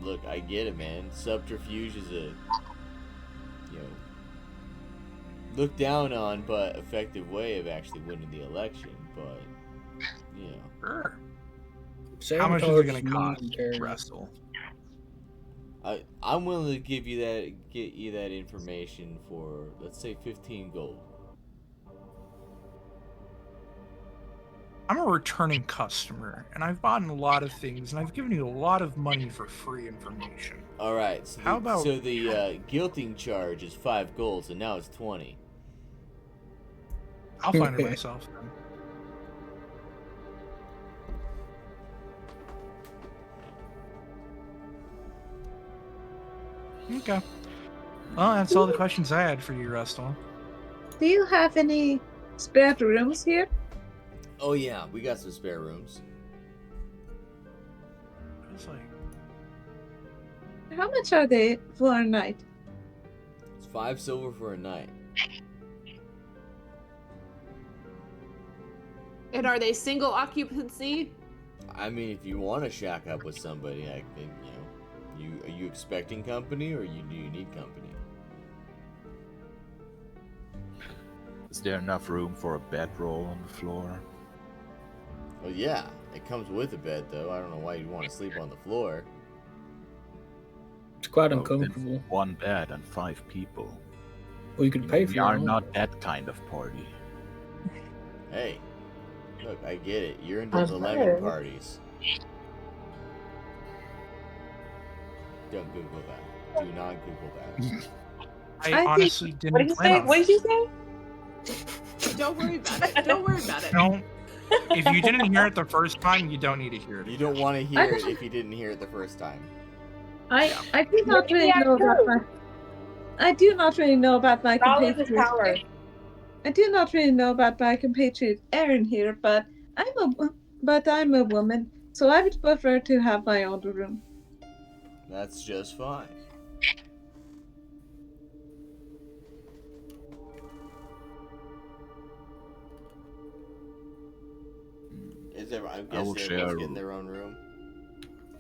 look, I get it, man. Subterfuge is a, looked down on but effective way of actually winning the election. But, Sure. How much is it going to cost, Kaerith. Restal? I'm willing to get you that information for, let's say, 15 gold. I'm a returning customer, and I've bought a lot of things, and I've given you a lot of money for free information. All right. So How about- the guilting charge is 5 gold, so now it's 20. I'll find her myself then. Okay. Well, that's all the questions I had for you, Restal. Do you have any spare rooms here? Oh yeah, we got some spare rooms. It's like, How much are they for a night? It's 5 silver for a night. And are they single occupancy? I mean, if you want to shack up with somebody, I think are you expecting company or do you need company? Is there enough room for a bedroll on the floor? Well, yeah, it comes with a bed though. I don't know why you'd want to sleep on the floor. It's quite Well, then uncomfortable. 1 bed and 5 people. Well, you could pay for We your are own. not that kind of party. Hey, look, I get it. You're into I've the lemon heard. parties. Don't Google that. Do not Google that. I think- honestly What didn't did you plan say? on What it. did you say? Don't worry about it. Don't worry about it. Don't. If you didn't hear it the first time, you don't need to hear it. You don't want to hear it if you didn't hear it the first time. I do not really Maybe I know about do. my. I do not really know about my Knowledge is compatriots. power. I do not really know about my compatriot Erron here, but I'm a woman, so I would prefer to have my own room. That's just fine. Is there? I'm I will guessing share everyone's a getting room. their own room.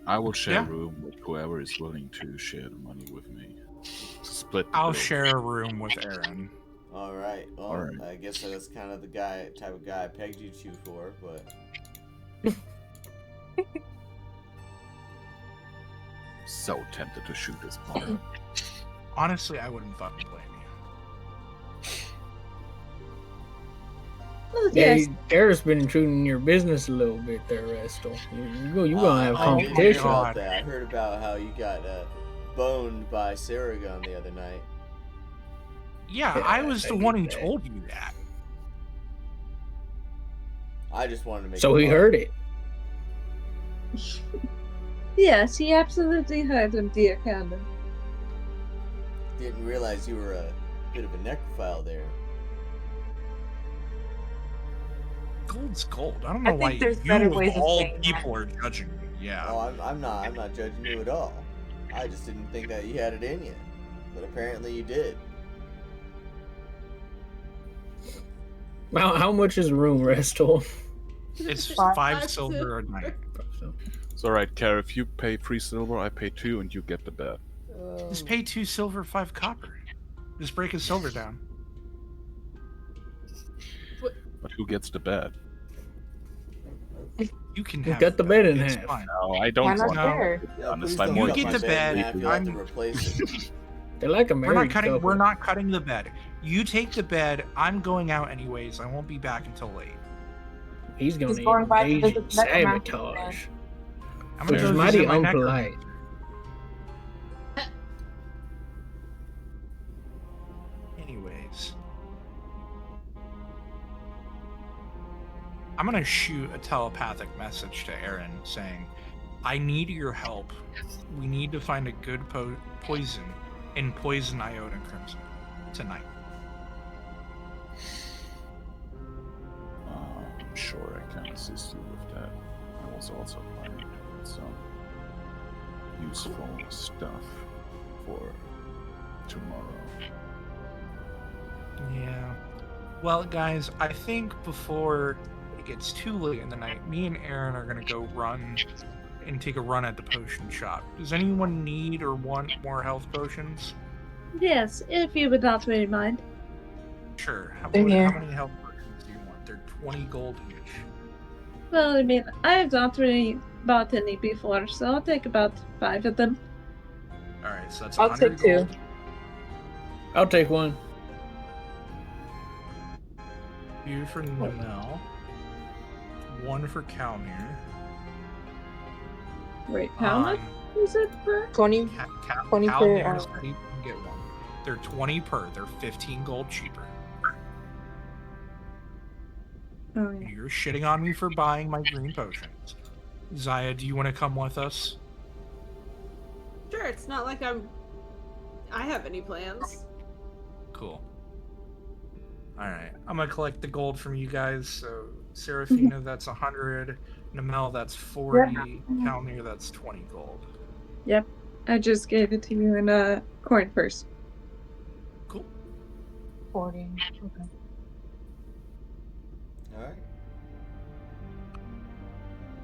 I will share Yeah. a room with whoever is willing to share the money with me. Split the I'll bill. share a room with Erron. All right. Well, All right. I guess that's kind of the type of guy I pegged you two for, but So tempted to shoot this bomb. Honestly, I wouldn't fucking blame you. Well, Yeah, yes, Garrett's been intruding your business a little bit there, Restal. You gonna have I heard competition. about that. I heard about how you got boned by Saragon the other night. Yeah, Yeah, I was the I one who get that. told you that. I just wanted to make. So he heard it. yes, he absolutely heard him, dear Camden. Didn't realize you were a bit of a necrophile there. Gold's gold. I don't know think why there's you better of ways of all saying that. people are judging me. Yeah. Oh, I'm not judging you at all. I just didn't think that you had it in you, but apparently you did. How much is a room, Restal? It's Five 5 silver a night. It's alright, Care. If you pay 3 silver, I pay 2, and you get the bed. Just pay 2 silver, 5 copper. Just break his silver down. But who gets the bed? You can You have cut the bed in It's half. fine. No, I Why don't not want fair? to be Yeah, honest. please I'm don't more You cut get my the bed, in half, you'll have to I'm- replace it. They're like a We're married not cutting. couple. We're not cutting the bed. You take the bed. I'm going out anyways. I won't be back until late. He's gonna He's going by to engage visit in the necromancer sabotage. I'm Which gonna is go mighty visit my unpolite. necromancer. Anyways, I'm gonna shoot a telepathic message to Erron saying, "I need your help. We need to find a good poison and poison Iota Crimson tonight." I'm sure I can assist you with that. I was also planning to get some useful stuff for tomorrow. Yeah. Well, guys, I think before it gets too late in the night, me and Erron are gonna go run and take a run at the potion shop. Does anyone need or want more health potions? Yes, if you would not really mind. Sure. How Same here. many health potions do you want? They're 20 gold each. Well, I mean, I have not really bought any before, so I'll take about 5 of them. All right, so that's I'll 100 take 2. gold. I'll take one. 2 for Nell. 1 for Calmere. Wait, how much is it per? 20. 20 per, Calmere said he can get 1. They're 20 per. They're 15 gold cheaper. Oh, yeah. You're shitting on me for buying my green potions. Zaya, do you want to come with us? Sure, it's not like I'm I have any plans. Cool. All right, I'm gonna collect the gold from you guys. So Serafina, that's 100. Namel, that's 40. Kalnir, that's 20 gold. Yep. I just gave it to you in a coin purse. Cool. 40. Okay. Alright.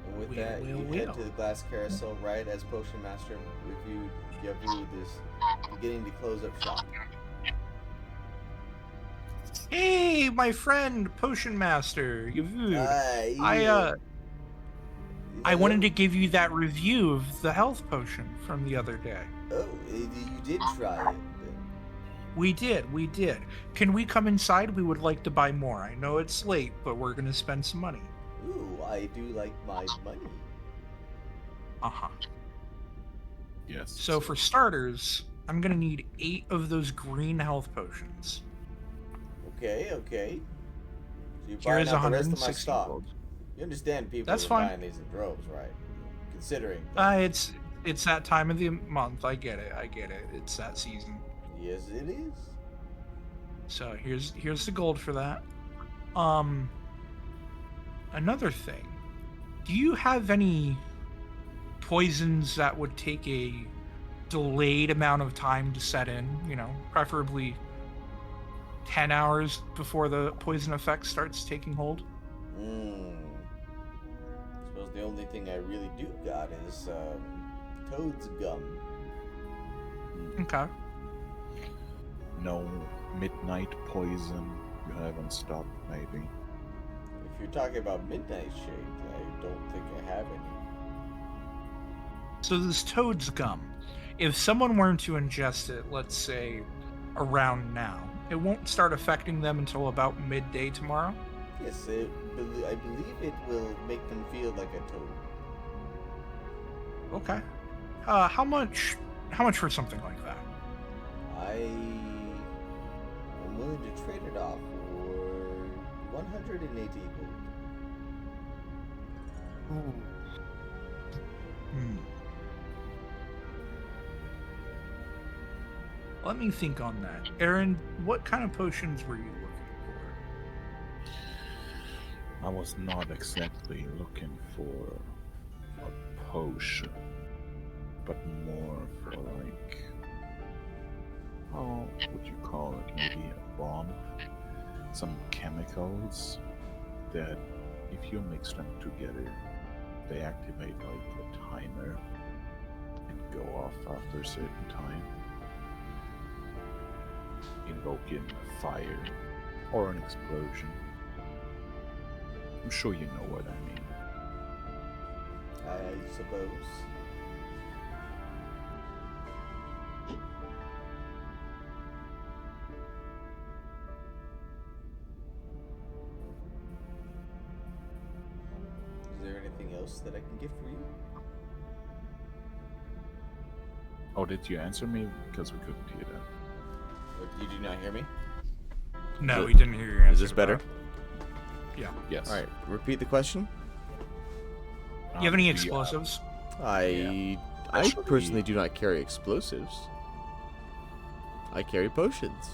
And with Wheel, that, wheel, you wheel. head to the glass carousel right as Potionmaster Yavud is beginning to close up shop. Hey, my friend, Potionmaster Yavud. I hello? wanted to give you that review of the health potion from the other day. Oh, you did try it. We did. Can we come inside? We would like to buy more. I know it's late, but we're gonna spend some money. Ooh, I do like my money. Uh-huh. Yes. So for starters, I'm gonna need 8 of those green health potions. Okay. So you're Here buying is out the rest of my 160 stock. gold. You understand people That's are fine. buying these in droves, right? Considering. that- It's that time of the month. I get it. It's that season. Yes, it is. So here's the gold for that. Another thing. Do you have any poisons that would take a delayed amount of time to set in? You know, preferably 10 hours before the poison effect starts taking hold? I suppose the only thing I really do got is Toad's gum. Okay. No midnight poison you haven't stopped, maybe. If you're talking about Midnight Shade, I don't think I have any. So this Toad's gum, if someone were to ingest it, let's say around now, it won't start affecting them until about midday tomorrow? Yes, I believe it will make them feel like a toad. Okay. How much for something like that? I am willing to trade it off for 180 gold. Ooh. Let me think on that. Erron, what kind of potions were you looking for? I was not exactly looking for a potion, but more for like, how would you call it? Maybe a bomb? Some chemicals that, if you mix them together, they activate like a timer and go off after a certain time, invoking a fire or an explosion. I'm sure you know what I mean. I suppose. Is there anything else that I can get for you? Oh, did you answer me? Because we couldn't hear that. You do not hear me? No, Is we didn't hear your answer. Is this better? Yeah. Yes. Alright, repeat the question. You have any do explosives? I Actually- personally do not carry explosives. I carry potions.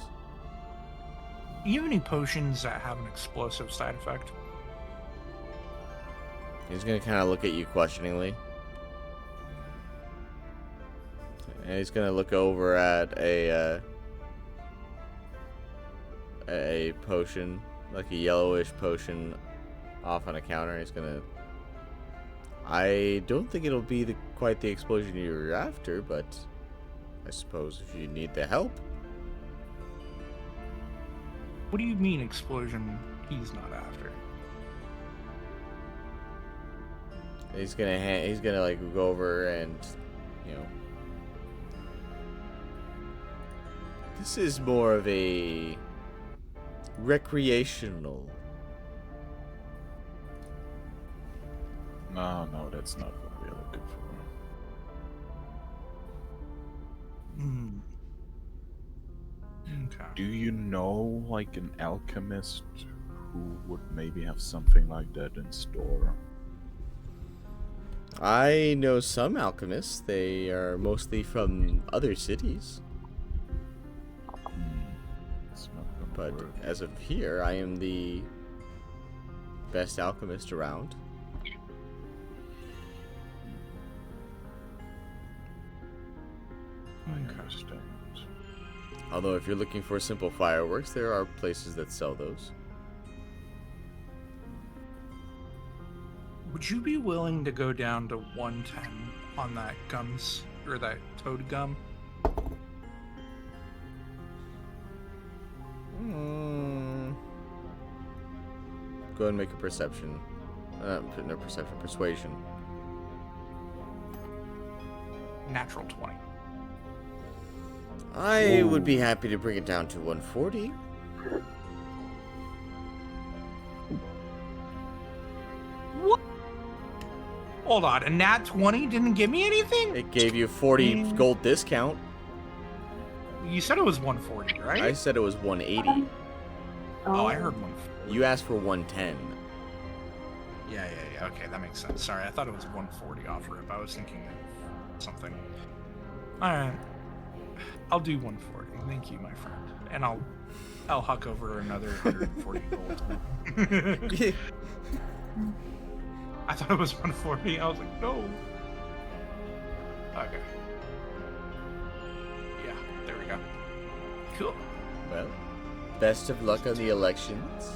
Do you have any potions that have an explosive side effect? He's gonna kind of look at you questioningly. And he's gonna look over at a potion, like a yellowish potion off on a counter. He's gonna... I don't think it'll be quite the explosion you're after, but I suppose if you need the help. What do you mean explosion he's not after? He's gonna like go over and, you know, this is more of a recreational. No, that's not what we're looking for. Okay. Do you know, like, an alchemist who would maybe have something like that in store? I know some alchemists. They are mostly from other cities. But as of here, I am the best alchemist around. I understand. Although if you're looking for simple fireworks, there are places that sell those. Would you be willing to go down to 110 on that gums or that toad gum? Go ahead and make a perception. No, persuasion. Natural 20. I would be happy to bring it down to 140. What? Hold on, a nat 20 didn't give me anything? It gave you 40 gold discount. You said it was 140, right? I said it was 180. Oh, I heard 140. You asked for 110. Yeah. Okay, that makes sense. Sorry, I thought it was 140 off rip. I was thinking of something. Alright. I'll do 140. Thank you, my friend. And I'll huck over another 140 gold. I thought it was 140. I was like, no. Okay. Yeah, there we go. Cool. Well, best of luck on the elections.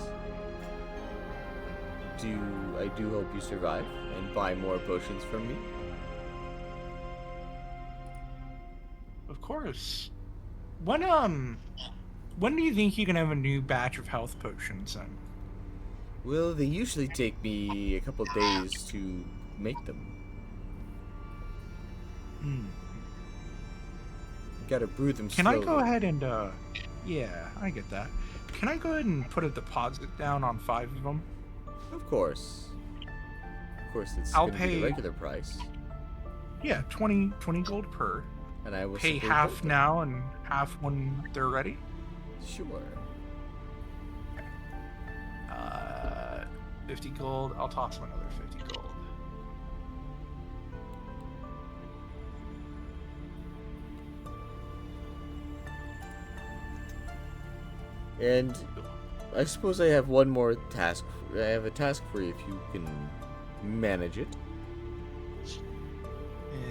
I do hope you survive and buy more potions from me. Of course. When do you think you can have a new batch of health potions then? Well, they usually take me a couple days to make them. Gotta brew them Can slowly. I go ahead and yeah, I get that. Can I go ahead and put a deposit down on 5 of them? Of course. Of course, it's I'll gonna be pay- the regular price. Yeah, 20 gold per. And I will Pay simply half hold them. now and half when they're ready. Sure. 50 gold. I'll toss him another 50 gold. And I suppose I have one more task. I have a task for you if you can manage it.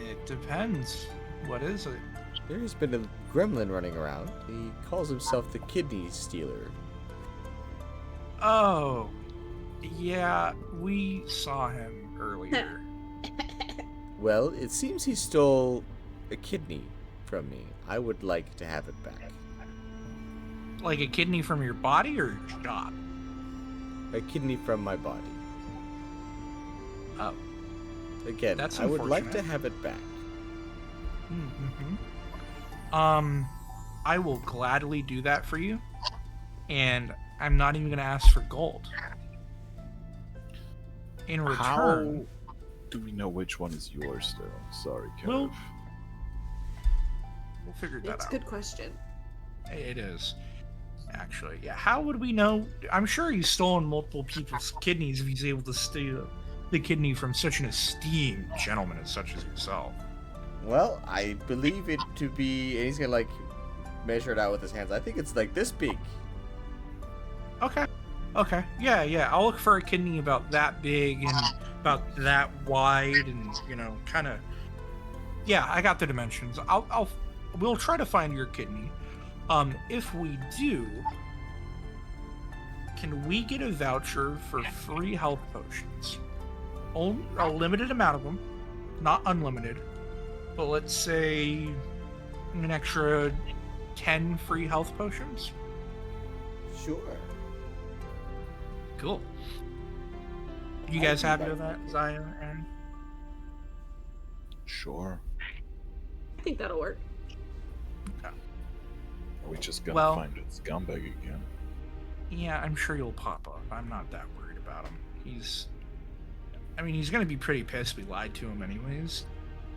It depends. What is it? There has been a gremlin running around. He calls himself the Kidney Stealer. Oh, yeah, we saw him earlier. Well, it seems he stole a kidney from me. I would like to have it back. Like a kidney from your body or your shop? A kidney from my body. Oh. Again, That's I would like to unfortunate. have it back. I will gladly do that for you, and I'm not even going to ask for gold. In return, How do we know which one is yours, though? Sorry, Well, Kaerith. we'll figure that It's a out. good question. It is. Actually, yeah. How would we know? I'm sure he's stolen multiple people's kidneys if he's able to steal the kidney from such an esteemed gentleman as such as yourself. Well, I believe it to be, and he's gonna like measure it out with his hands. I think it's like this big. Okay. Yeah. I'll look for a kidney about that big and about that wide, and kind of. Yeah, I got the dimensions. We'll try to find your kidney. If we do, can we get a voucher for free health potions? Only a limited amount of them, not unlimited. But let's say an extra 10 free health potions. Sure. Cool. You guys happy with that, Zaya, Aaron? Sure. I think that'll work. Are we just gonna Well- find a scumbag again? Yeah, I'm sure you'll pop up. I'm not that worried about him. He's gonna be pretty pissed we lied to him anyways.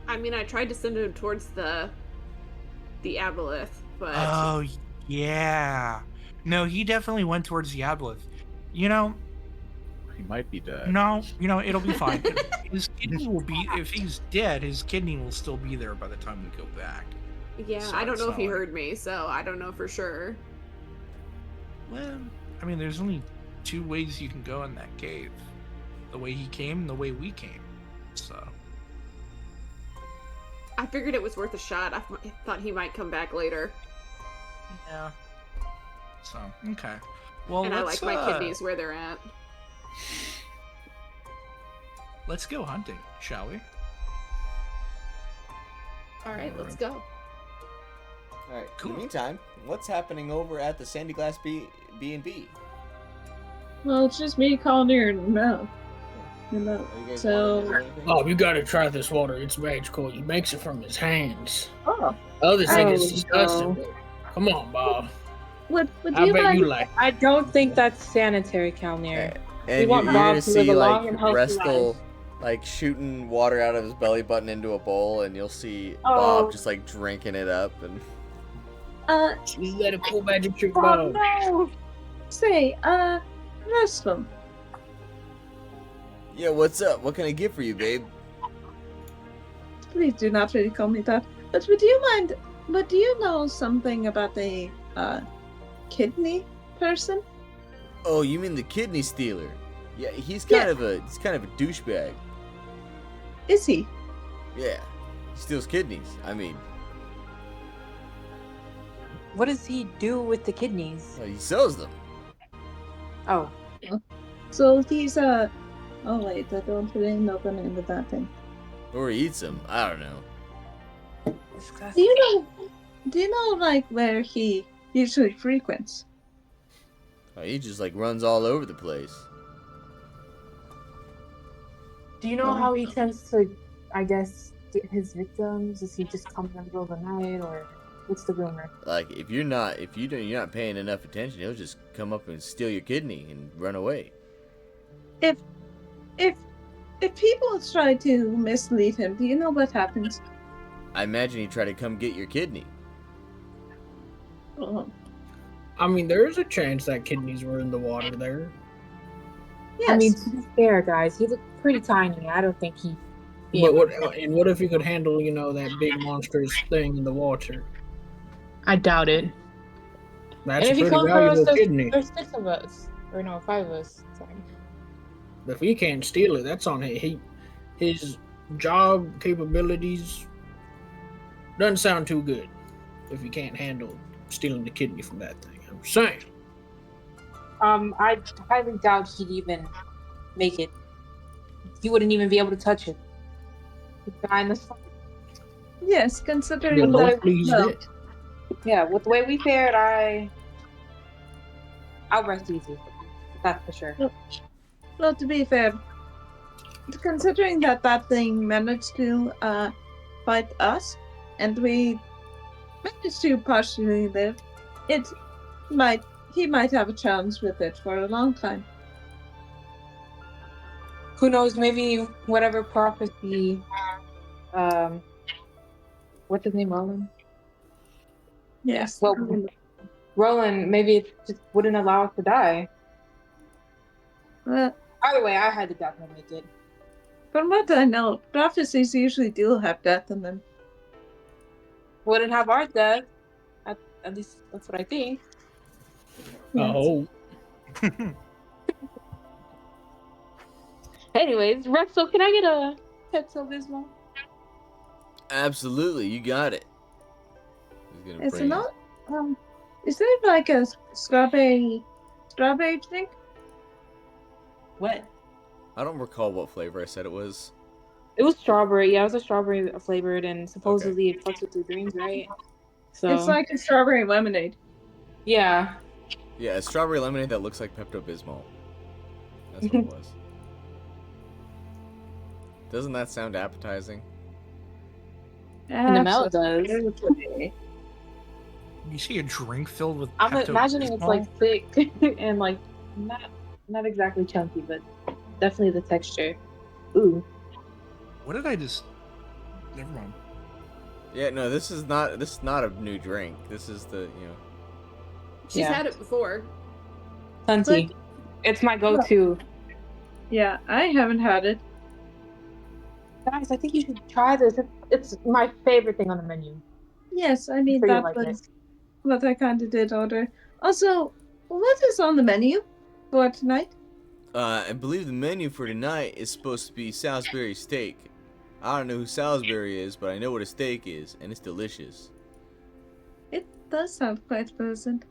I mean, I tried to send him towards the aboleth, but Oh, yeah. No, he definitely went towards the aboleth. He might be dead. No, it'll be fine. His kidney will be, if he's dead, his kidney will still be there by the time we go back. yeah, So I don't it's know if not he like- heard me, so I don't know for sure. Well, I mean, there's only 2 ways you can go in that cave. The way he came and the way we came. So. I figured it was worth a shot. I thought he might come back later. Yeah. So, okay. Well, And I like my kidneys where they're at. Let's go hunting, shall we? Alright, let's go. Alright, Cool. in the meantime, what's happening over at the Sandy Glass B&B? Well, it's just me calling her no. You know, Are you guys so wanting to do anything? Oh, you gotta try this water. It's magical. He makes it from his hands. oh, Others think it's Oh, disgusting. no. But come on, Bob. would I you bet mind? you like. I don't think that's sanitary, Calnir. And want you're Bob gonna to see live a long like and healthy Restal life. like shooting water out of his belly button into a bowl, and you'll see Oh. Bob just like drinking it up. And You let it pull magic trick, Oh Bob. no! Say, Restal. yeah, what's up? What can I get for you, babe? Please do not really call me that. But would you mind? But do you know something about the kidney person? Oh, you mean the kidney stealer? Yeah, he's Yeah. kind of a douchebag. Is he? Yeah, he steals kidneys. I mean, What does he do with the kidneys? well, he sells them. Oh, So he's oh wait, I don't really know the name of that thing. Or he eats them. I don't know. Do you know like where he usually frequents? Oh, he just like runs all over the place. Do you know how he tends to, I guess, get his victims? Does he just come in the middle of the night, or what's the rumor? Like you're not paying enough attention, he'll just come up and steal your kidney and run away. If people try to mislead him, do you know what happens? I imagine he'd try to come get your kidney. Oh, I mean, there's a chance that kidneys were in the water there. yes. I mean, to be fair, guys, he looked pretty tiny. I don't think he'd be But able what? to- And what if he could handle, that big monstrous thing in the water? I doubt it. That's And a if he pretty comes for us, valuable kidney. there's 6 of us. Or no, 5 of us. Sorry. If he can't steal it, that's on him. His job capabilities doesn't sound too good if he can't handle stealing the kidney from that thing. I'm saying. I highly doubt he'd even make it. He wouldn't even be able to touch it. He's behind the front. Yes, considering But that. hopefully he's Well, dead. Yeah, with the way we fared, I'll rest easy. That's for sure. well, to be fair, considering that thing managed to fight us, and we managed to partially live, he might have a challenge with it for a long time. Who knows? Maybe whatever prophecy. What's his name, Roland? Yes. Well, Roland, maybe it just wouldn't allow us to die. Well, Either way, I had to definitely make it. from what I know, prophecies usually do have death in them. Wouldn't have our death. At least that's what I think. Oh, Anyways, Restal, can I get a Pepto-Bismol? Absolutely, you got it. He's gonna It's bring not. Is there like a strawberry drink? What? I don't recall what flavor I said it was. It was strawberry. Yeah, it was a strawberry flavored, and supposedly it fucks with your dreams, right? So It's like a strawberry lemonade. yeah. Yeah, a strawberry lemonade that looks like Pepto-Bismol. That's what it was. Doesn't that sound appetizing? In the mouth, it does. Absolutely. You see a drink filled with I'm imagining it's like Pepto-Bismol? thick and like not exactly chunky, but definitely the texture. Ooh. What did I just... Never mind. Yeah, no, this is not a new drink. This is the, She's Yeah. had it before. Tunty. It's my go-to. Yeah, I haven't had it. Guys, I think you should try this. It's my favorite thing on the menu. Yes, I mean Sure you that like was what I kind of did order. Also, What is on the menu for tonight? I believe the menu for tonight is supposed to be Salisbury steak. I don't know who Salisbury is, but I know what a steak is, and it's delicious. It does sound quite pleasant.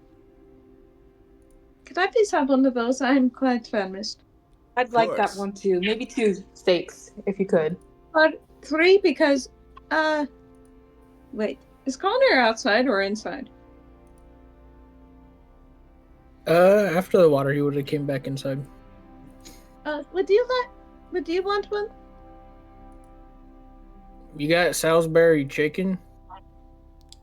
Could I please have one of those? I'm quite famished. I'd like that one too. Maybe 2 steaks, if you could. Or 3 because, wait, is Connor outside or inside? After the water, he would have came back inside. Would you want one? You got Salisbury chicken?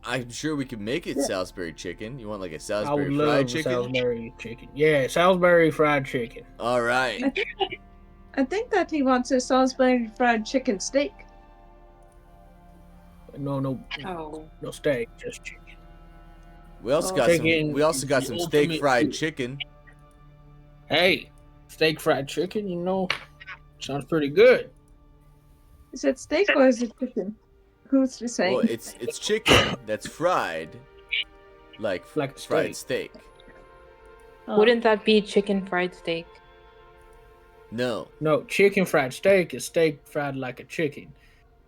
I'm sure we can make it Salisbury chicken. You want like a I Salisbury would fried love chicken? Salisbury chicken. Yeah, Salisbury fried chicken. All right. I think that he wants a Salisbury fried chicken steak. No steak, just chicken. We also got Chicken is some the steak ultimate fried food. chicken. Hey, steak fried chicken, sounds pretty good. Is it steak or is it chicken? Who's to say? Well, it's chicken that's fried like Like a fried steak. Oh. Wouldn't that be chicken fried steak? No. No, chicken fried steak is steak fried like a chicken.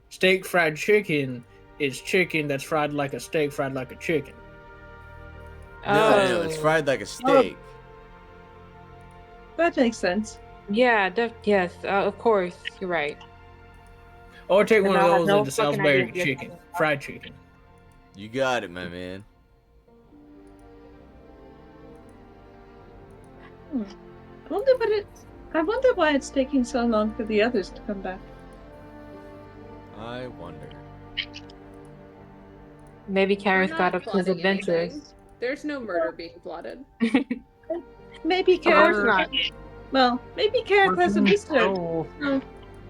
Steak fried chicken is chicken that's fried like a steak fried like a chicken. No, it's fried like a steak. That makes sense. Yeah, yes, of course, you're right. Or take one I of have those no into fucking Salisbury idea. chicken, fried chicken. You got it, my man. I wonder why it's taking so long for the others to come back. I wonder. Maybe We're Kaerith not got up to his plotting adventures. anything. There's no murder being plotted. Maybe Of course Kaerith. not. Well, maybe Kaerith has a visitor. Oh, No,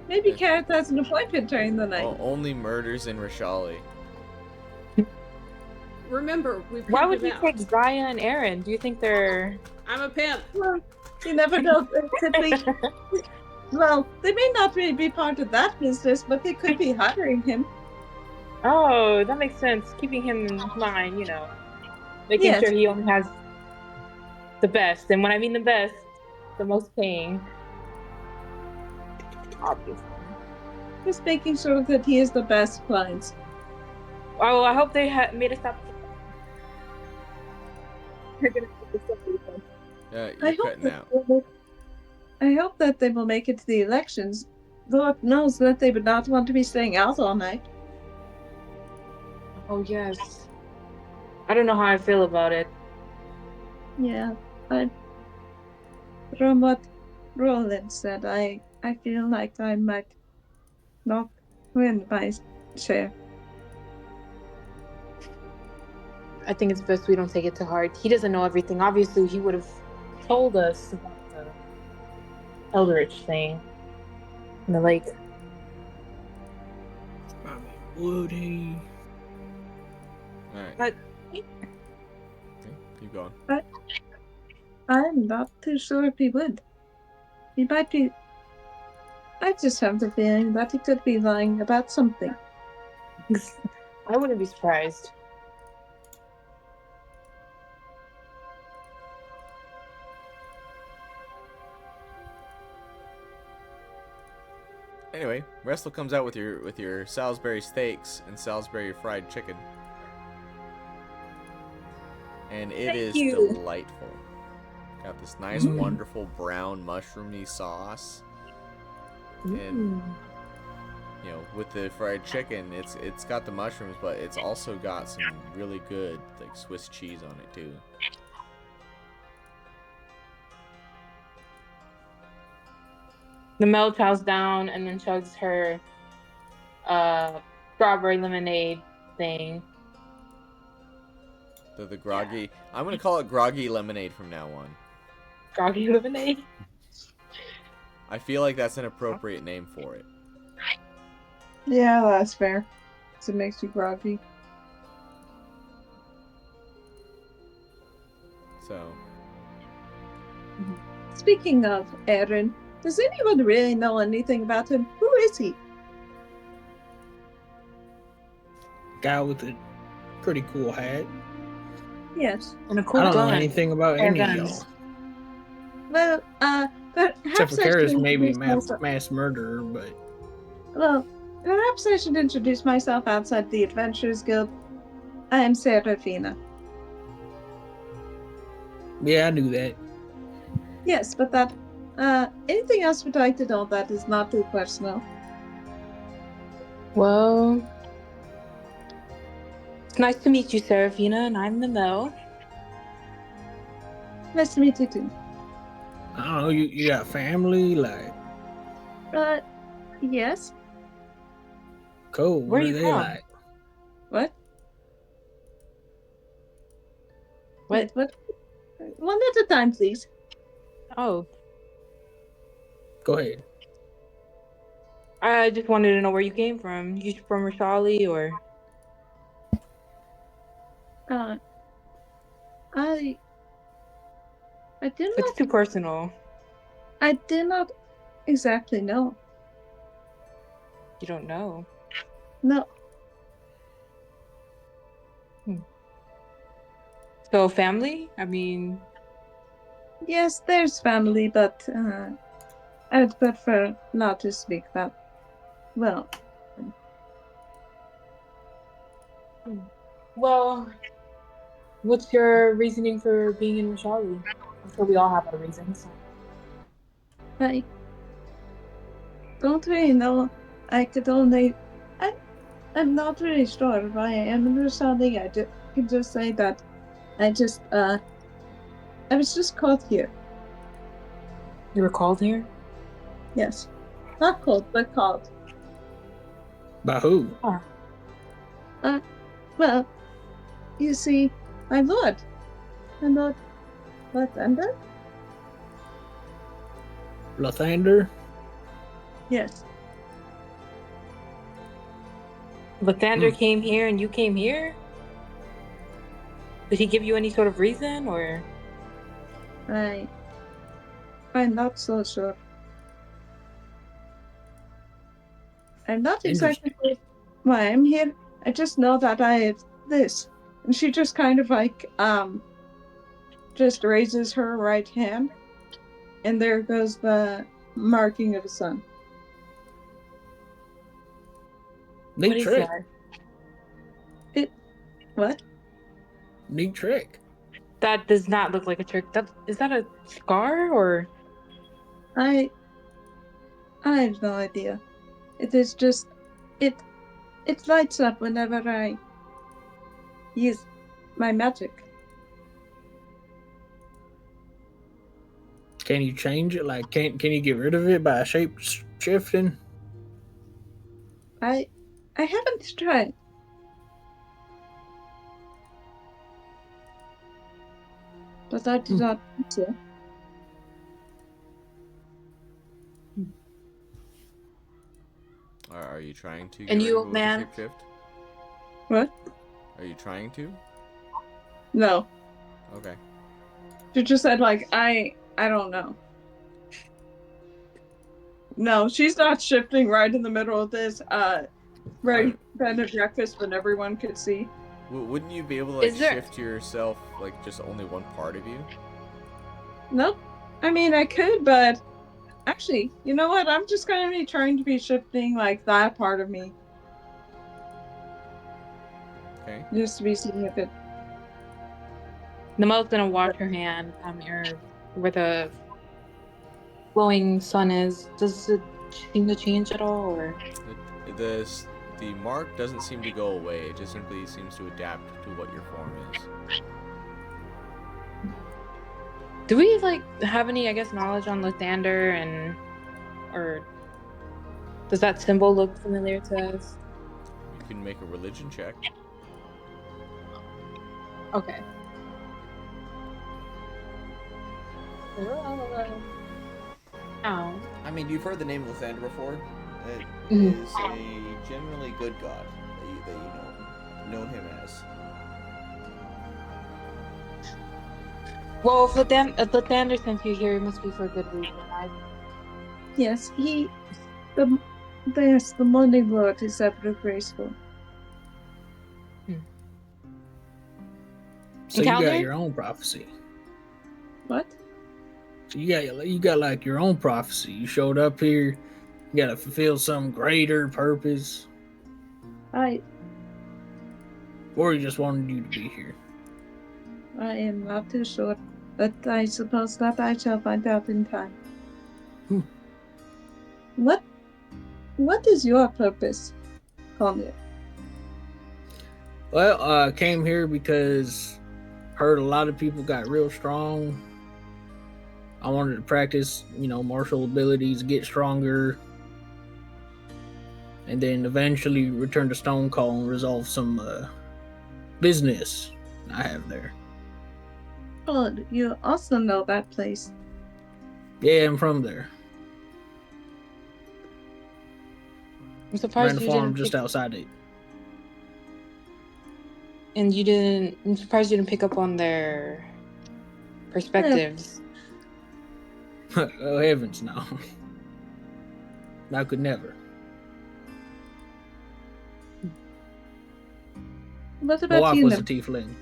maybe Kaerith has an appointment during the night. Only murders in Rishali. Remember, we Why pimped would him he out. take Zaya and Erron? Do you think they're... I'm a pimp. Well, you never know. It could be. Well, they may not really be part of that business, but they could be hiring him. Oh, that makes sense. Keeping him in mind, making Yes. sure he only has the best. And when I mean the best, the most paying. Obviously. Just making sure that he is the best clients. Oh, I hope they made us stop. They're gonna make this so really fun. You're cutting out. I hope that they will make it to the elections. Lord knows that they would not want to be staying out all night. Oh, yes. I don't know how I feel about it. Yeah, from what Roland said, I feel like I might not win my share. I think it's best we don't take it to heart. He doesn't know everything. Obviously, he would have told us about the Eldritch thing in the lake. I mean, would he? Alright. But Keep going. I'm not too sure if he would. He might be. I just have the feeling that he could be lying about something. I wouldn't be surprised. Anyway, Restal comes out with your Salisbury steaks and Salisbury fried chicken. And it Thank is you. delightful. Got this nice, wonderful brown mushroomy sauce. And with the fried chicken, it's got the mushrooms, but it's also got some really good like Swiss cheese on it too. The Mel chows down and then chugs her strawberry lemonade thing. The groggy. I'm gonna call it groggy lemonade from now on. Groggy lemonade? I feel like that's an appropriate name for it. Yeah, that's fair. 'Cause it makes you groggy. So Speaking of Erron, does anyone really know anything about him? Who is he? Guy with a pretty cool hat. Yes. And a I cool don't know gun. anything about Pair of any of guns. y'all. Well, Except perhaps for I should Karis, maybe introduce myself. mass murderer, but Well, perhaps I should introduce myself outside the Adventurers Guild. I am Serafina. yeah, I knew that. Yes, but that, anything else you'd like to know that is not too personal? Well, it's nice to meet you, Serafina, and I'm the Mel. Nice to meet you too. I don't know. You got family, like Yes. cool. Where What are are you they from? like? What? What? Wait, what? One at a time, please. Oh, Go ahead. I just wanted to know where you came from. You from Rishali or? I did It's not. too personal. I did not exactly know. You don't know. No. So family? I mean, Yes, there's family, but I'd prefer not to speak that. Well, well, what's your reasoning for being in Rishali? I'm sure we all have our reasons. I don't really know. I could only. I'm not really sure why I am in Rishali. I can just say that I was just caught here. You were called here? Yes. Not caught, but caught. By who? Well, you see, my lord. Lathander? Lathander? Yes. Lathander came here and you came here? Did he give you any sort of reason or? I'm not so sure. I'm not Interesting. exactly sure why I'm here. I just know that I have this. And she just kind of like, just raises her right hand. And there goes the marking of a sun. Neat What is trick. that? What? Neat trick. That does not look like a trick. Is that a scar or? I have no idea. It is just, it lights up whenever I use my magic. Can you change it? Like, can you get rid of it by shape shifting? I haven't tried. But I did not want to. Are you trying to get And rid you, of it old with the man? shapeshift? What? Are you trying to? No. Okay. She just said like I don't know. No, she's not shifting right in the middle of this right bed of breakfast when everyone could see. Wouldn't you be able to Is there- shift yourself just only one part of you? Nope. I mean I could, but actually, you know what? I'm just gonna be trying to be shifting like that part of me. Okay. Just to be seeing if it Namel's gonna watch her hand, where the glowing sun is. Does it seem to change at all, or? The mark doesn't seem to go away. It just simply seems to adapt to what your form is. Do we have any, knowledge on Lathander or does that symbol look familiar to us? You can make a religion check. Okay. Oh. I mean, you've heard the name of Lathander before. It Mhm. is a generally good god that you know him as. Well, if Lathander sent you here, it must be for a good reason. yes, the morning lord is ever graceful. So you got Calendar? your own prophecy. What? So you got like your own prophecy. You showed up here. You got to fulfill some greater purpose, I or you just wanted you to be here. am not too sure, but I suppose that I shall find out in time. What is your purpose, Collier? Well, I came here because heard a lot of people got real strong. I wanted to practice, martial abilities, get stronger, and then eventually return to Stone Call and resolve some business I have there. Good. You also know that place. Yeah, I'm from there. I'm Ran surprised the you farm didn't just pick, outside it. and you didn't. I'm surprised you didn't pick up on their perspectives. Oh heavens, no! I could never. What My about wife you? was a tiefling.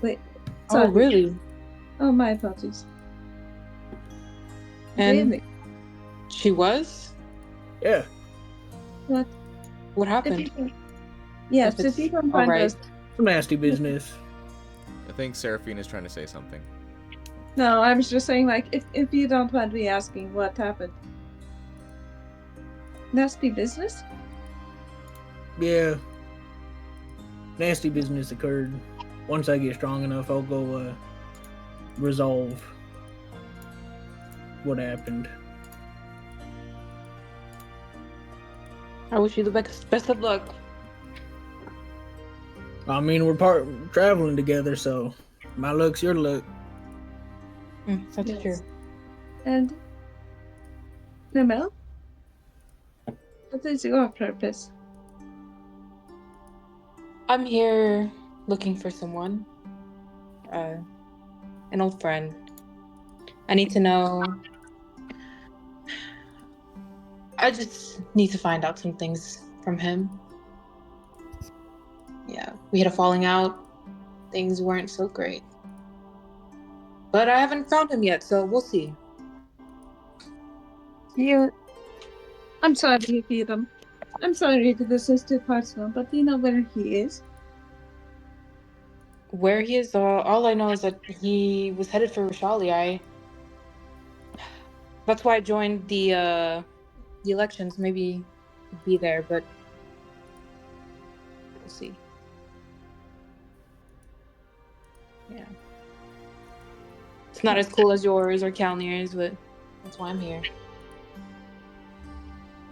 Wait. Oh, Sorry. really? Oh, my apologies. And Really? she was? Yeah. What? What If happened? you can... Yes, If if you it's can find alright. us... Some nasty business. I think Seraphine is trying to say something. No, I was just saying, like, if you don't mind me asking what happened. Nasty business? Yeah. Nasty business occurred. Once I get strong enough, I'll go resolve what happened. I wish you the best of luck. I mean, we're traveling together, so my luck's your luck. That's Yes. true. And... Namel? What is your purpose? I'm here looking for someone. An old friend. I need to know. I just need to find out some things from him. Yeah, we had a falling out. Things weren't so great. But I haven't found him yet, so we'll see. I'm sorry, Peter. I'm sorry if this is too personal, but do you know where he is? Where he is, all I know is that he was headed for Rishali. That's why I joined the elections. Maybe he'd be there, but we'll see. Yeah. It's not as cool as yours or Calnir's, but that's why I'm here.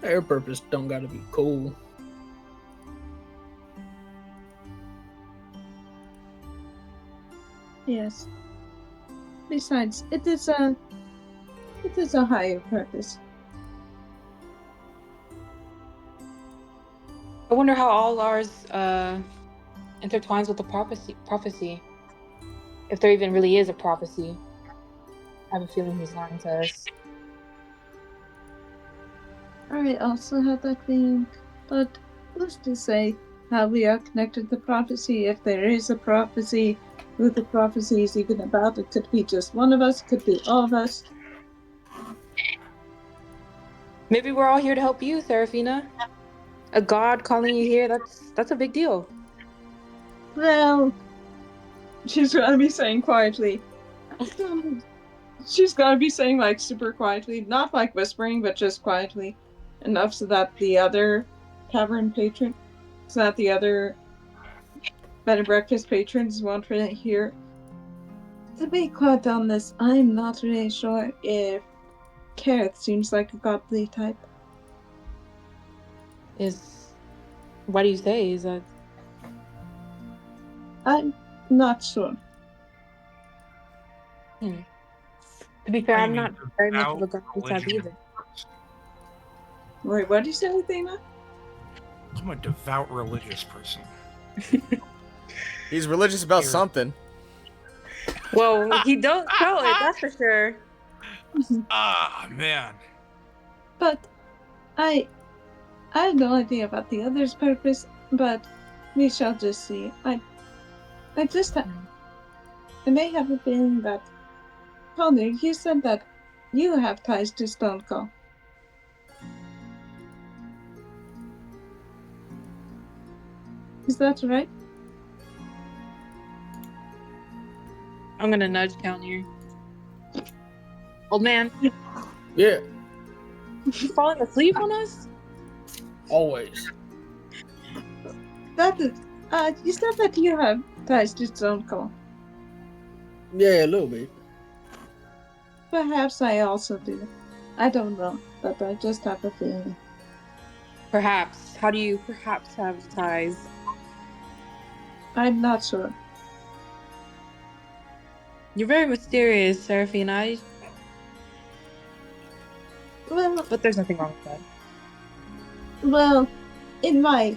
Their purpose don't gotta be cool. Yes. Besides, it is a higher purpose. I wonder how all ours intertwines with the prophecy. If there even really is a prophecy. I have a feeling he's lying to us. I also had that feeling, but who's to say how we are connected to prophecy? If there is a prophecy, who the prophecy is even about? It could be just one of us, could be all of us. Maybe we're all here to help you, Seraphina. A god calling you here, that's a big deal. Well, she's gonna be saying quietly. She's gonna be saying like super quietly, not like whispering, but just quietly. Enough so that the other tavern patron, so that the other bed and breakfast patrons won't really hear. To be quite honest, I'm not really sure if Kaerith seems like a godly type. Why do you say? Is that... I'm not sure. To be fair, I I'm mean, not very much of a devout godly type religion. either. Wait, what did you say, Athena? I'm a devout religious person. He's religious about Here. something. Well, he don't show it, that's for sure. Ah, man. But I have no idea about the other's purpose, but we shall just see. I may have a feeling that... Tony, you said that you have ties to Stone Cold. Is that right? I'm gonna nudge down here. Old man, Yeah, you falling asleep on us? always. That is... you said that you have ties to Stone Cold. Yeah, a little bit. Perhaps I also do. I don't know, but I just have a feeling. Perhaps. How do you perhaps have ties? I'm not sure. You're very mysterious, Seraphina. Well, But there's nothing wrong with that. well, in my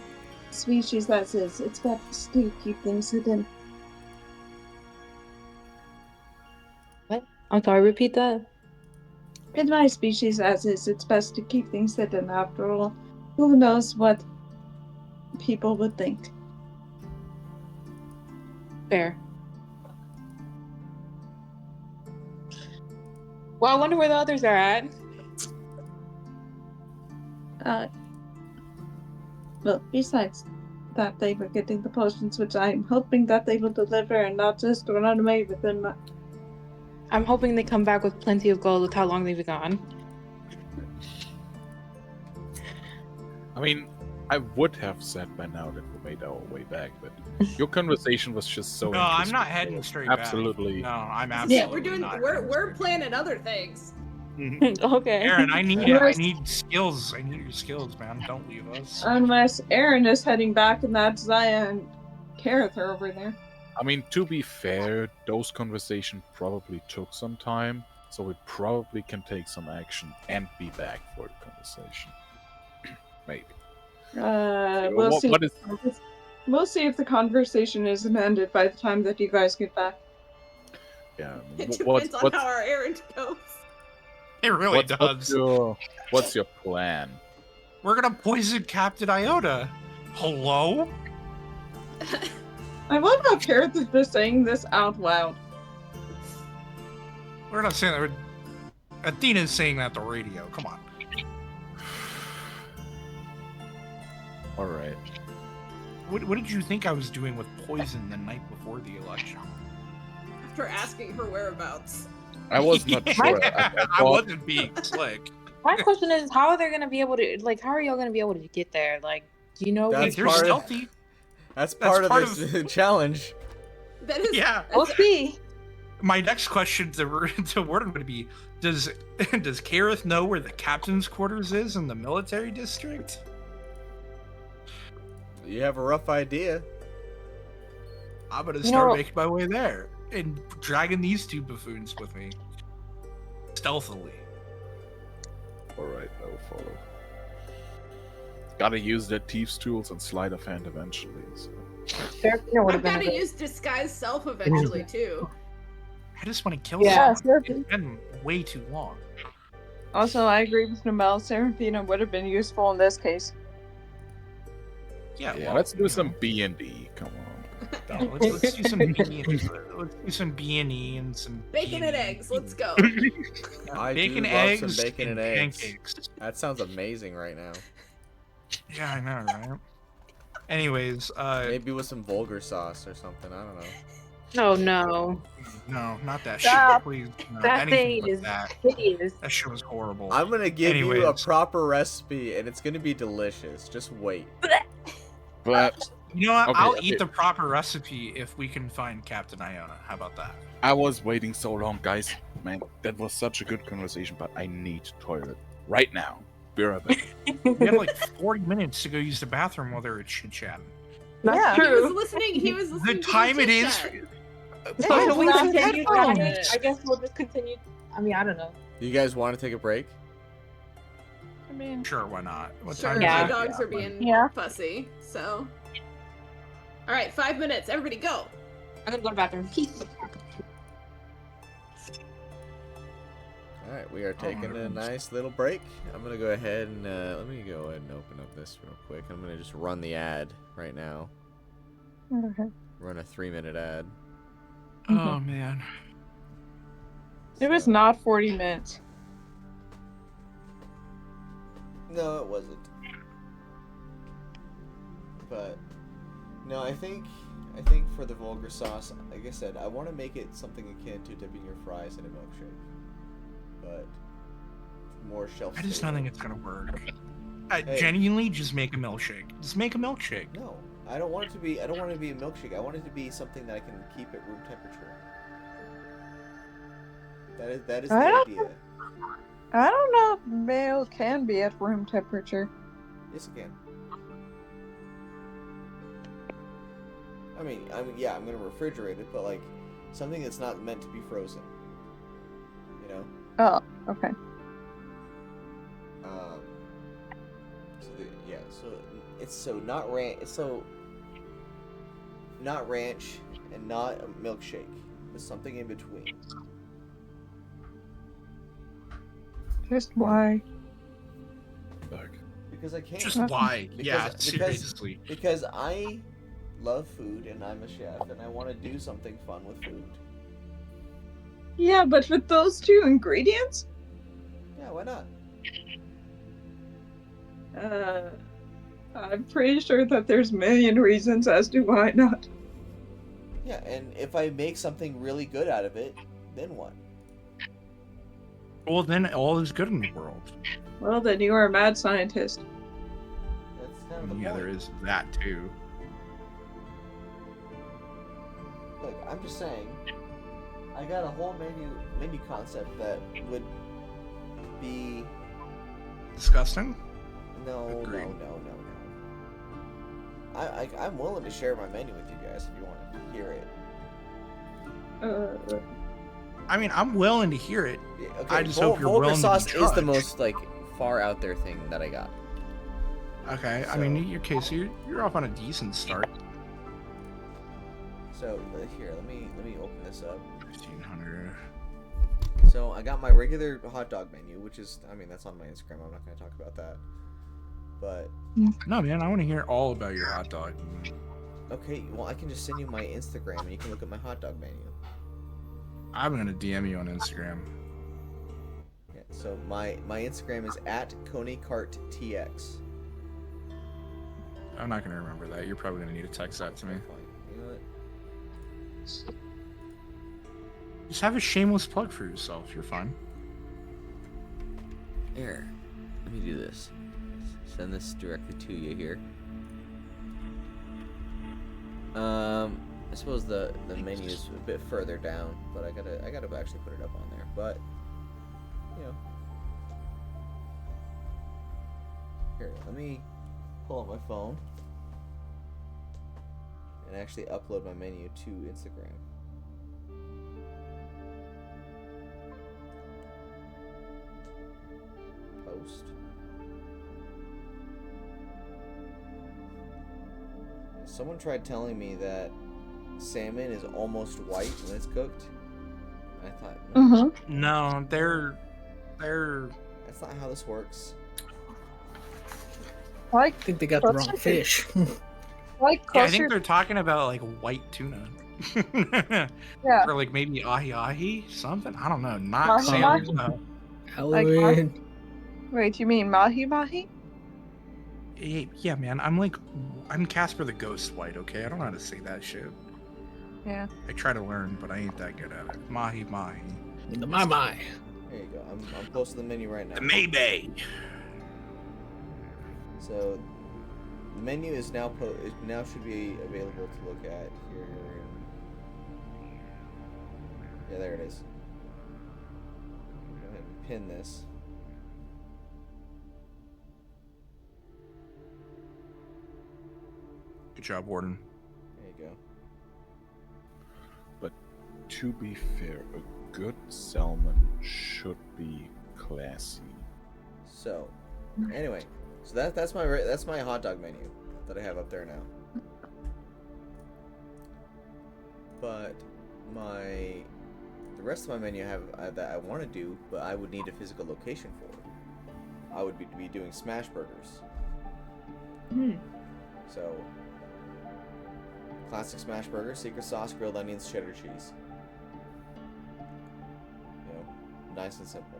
species as is, it's best to keep things hidden. What? I'm sorry, repeat that. In my species as is, it's best to keep things hidden. After all, who knows what people would think. Fair. Well, I wonder where the others are at. Well, besides that, they were getting the potions, which I'm hoping that they will deliver and not just run away with them. I'm hoping they come back with plenty of gold with how long they've been gone. I mean, I would have said by now that we made our way back, but your conversation was just so. No, I'm interesting. not heading straight Absolutely. back. No, I'm absolutely. Yeah, we're doing. not We're heading we're straight planning other things. back. Okay. Erron, I need Unless- I need skills. I need your skills, man. Don't leave us. Unless Erron is heading back and that's Zaya and Kaerith are over there. I mean, to be fair, those conversations probably took some time, so we probably can take some action and be back for the conversation. Maybe. We'll see. What is? We'll see if the conversation isn't ended by the time that you guys get back. Yeah. It What's depends on how our errand goes. It really does. What's your plan? We're gonna poison Captain Iota. Hello? I love how Kaerith is just saying this out loud. We're not saying that. Athena's saying that on the radio. Come on. All right. What did you think I was doing with poison the night before the election? After asking her whereabouts. I was not sure. I wasn't being slick. My question is, how are they gonna be able to? Like, how are y'all gonna be able to get there? Like, do you know? That's They're part of- stealthy. That's part part of this challenge. That is. Yeah. We'll see. My next question to Warden would be: Does Kaerith know where the captain's quarters is in the military district? You have a rough idea. I'm gonna You start know- making my way there and dragging these two buffoons with me, stealthily. All right, I'll follow. Gotta use their thieves' tools and sleight of hand eventually. So. Seraphina would I've have been. got a to good- use disguise self eventually too. I just want to kill Yeah. someone. It's been way too long. Also, I agree with Namel. Seraphina would have been useful in this case. Yeah. Yeah, well, let's do you some know, B&D. Come on. let's do some B&E. Let's do some B&E and some Bacon and B&E. eggs. Let's go. I Bacon, do love eggs, some bacon and eggs. pancakes. That sounds amazing right now. Yeah, I know, right? Anyways, Maybe with some vulgar sauce or something. I don't know. No, no. no, not that Stop. shit, please. No, That anything thing but is that. hideous. That shit was horrible. I'm gonna give you a Anyways. proper recipe, and it's gonna be delicious. Just wait. But You know what? Okay, I'll okay. eat the proper recipe if we can find Captain Iona. How about that? I was waiting so long, guys. Man, that was such a good conversation, but I need toilet right now. Be right back. We have like 40 minutes to go use the bathroom while they're chit-chatting. That's Yeah. He was true. listening. He was listening. The to time it is. chit-chat. So do we Well, continue? headphones. I guess we'll just continue. I mean, I don't know. You guys want to take a break? I mean, Sure, why not? What Sure, time Yeah. my is it? dogs are being Yeah. fussy. So. All right, 5 minutes. Everybody go. I'm gonna go to the bathroom. Peace. Alright, we are taking a nice little break. I'm gonna go ahead and let me go ahead and open up this real quick. I'm gonna just run the ad right now. run a 3-minute ad. Oh man. It was So- not 40 minutes. No, it wasn't. But no, I think for the vulgar sauce, like I said, I want to make it something akin to dipping your fries in a milkshake, but more shelf. I just don't think it's gonna work. Hey. Genuinely, just make a milkshake. Just make a milkshake. No, I don't want it to be. I don't want it to be a milkshake. I want it to be something that I can keep at room temperature. That is the I don't- idea. I don't know if mayo can be at room temperature. Yes, it can. I mean, yeah, I'm gonna refrigerate it, but like something that's not meant to be frozen. You know. Oh, okay. So not ranch. So not ranch and not a milkshake. There's something in between. Just why? Like, Because I can't. Just why? Yeah, Because- seriously. Because I love food and I'm a chef and I want to do something fun with food. Yeah, but with those two ingredients? Yeah, why not? I'm pretty sure that there's a million reasons as to why not. Yeah, and if I make something really good out of it, then what? Well, then all is good in the world. Well, then you are a mad scientist. That's kind of the Yeah, point. there is that too. Look, I'm just saying, I got a whole menu concept that would be Disgusting? no. I'm willing to share my menu with you guys if you want to hear it. I mean, I'm willing to hear it. Yeah, okay, I just hope you're willing to be sauce is the judged. most like far out there thing that I got. Okay, I So- mean, okay, so you're off on a decent start. So here, let me open this up. 1500. So I got my regular hot dog menu, which is, I mean, that's on my Instagram. I'm not going to talk about that. But No, man, I want to hear all about your hot dog. okay, well, I can just send you my Instagram and you can look at my hot dog menu. I'm gonna DM you on Instagram. Yeah, so my Instagram is @ConeyCartTX. I'm not gonna remember that. You're probably gonna need to text that to me. Fine. You know what? Just have a shameless plug for yourself. You're fine. Here, let me do this. Send this directly to you here. I suppose the menu is a bit further down, but I gotta actually put it up on there. But you know, here, let me pull up my phone and actually upload my menu to Instagram. Post. Someone tried telling me that salmon is almost white when it's cooked. I thought, no, Mm-hmm. No, they're. that's not how this works. Like, I think they got the wrong fish. like Yeah, I closer. think they're talking about like white tuna. Yeah. Or like maybe ahi ahi something. I don't know. Not Mahi salmon. mahi? No. Halloween. Wait, you mean mahi mahi? Yeah, man. I'm Casper the Ghost White. Okay, I don't know how to say that shit. Yeah. I try to learn, but I ain't that good at it. Mahi mahi. In the my. There you go. I'm close to the menu right now. The Maybay. So the menu is now should be available to look at here. Yeah, there it is. Go ahead and pin this. Good job, Warden. There you go. but to be fair, a good salmon should be classy. So, anyway, so that's my hot dog menu that I have up there now. But the rest of my menu that I want to do, but I would need a physical location for. I would be doing smash burgers. Hmm. So Classic smash burger, secret sauce, grilled onions, cheddar cheese. You know, nice and simple.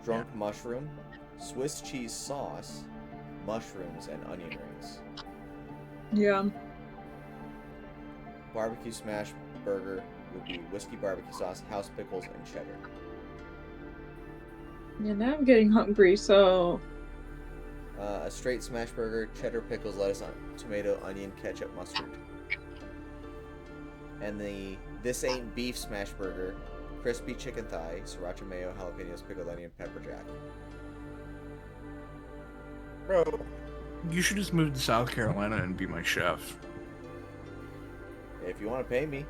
Drunk mushroom, Swiss cheese sauce, mushrooms, and onion rings. Yeah. Barbecue smash burger would be whiskey barbecue sauce, house pickles, and cheddar. Yeah, now I'm getting hungry, so... A straight smash burger, cheddar, pickles, lettuce, tomato, onion, ketchup, mustard. And the This Ain't Beef smash burger, crispy chicken thigh, sriracha mayo, jalapenos, pickled onion, pepper jack. Bro, you should just move to South Carolina and be my chef. If you want to pay me,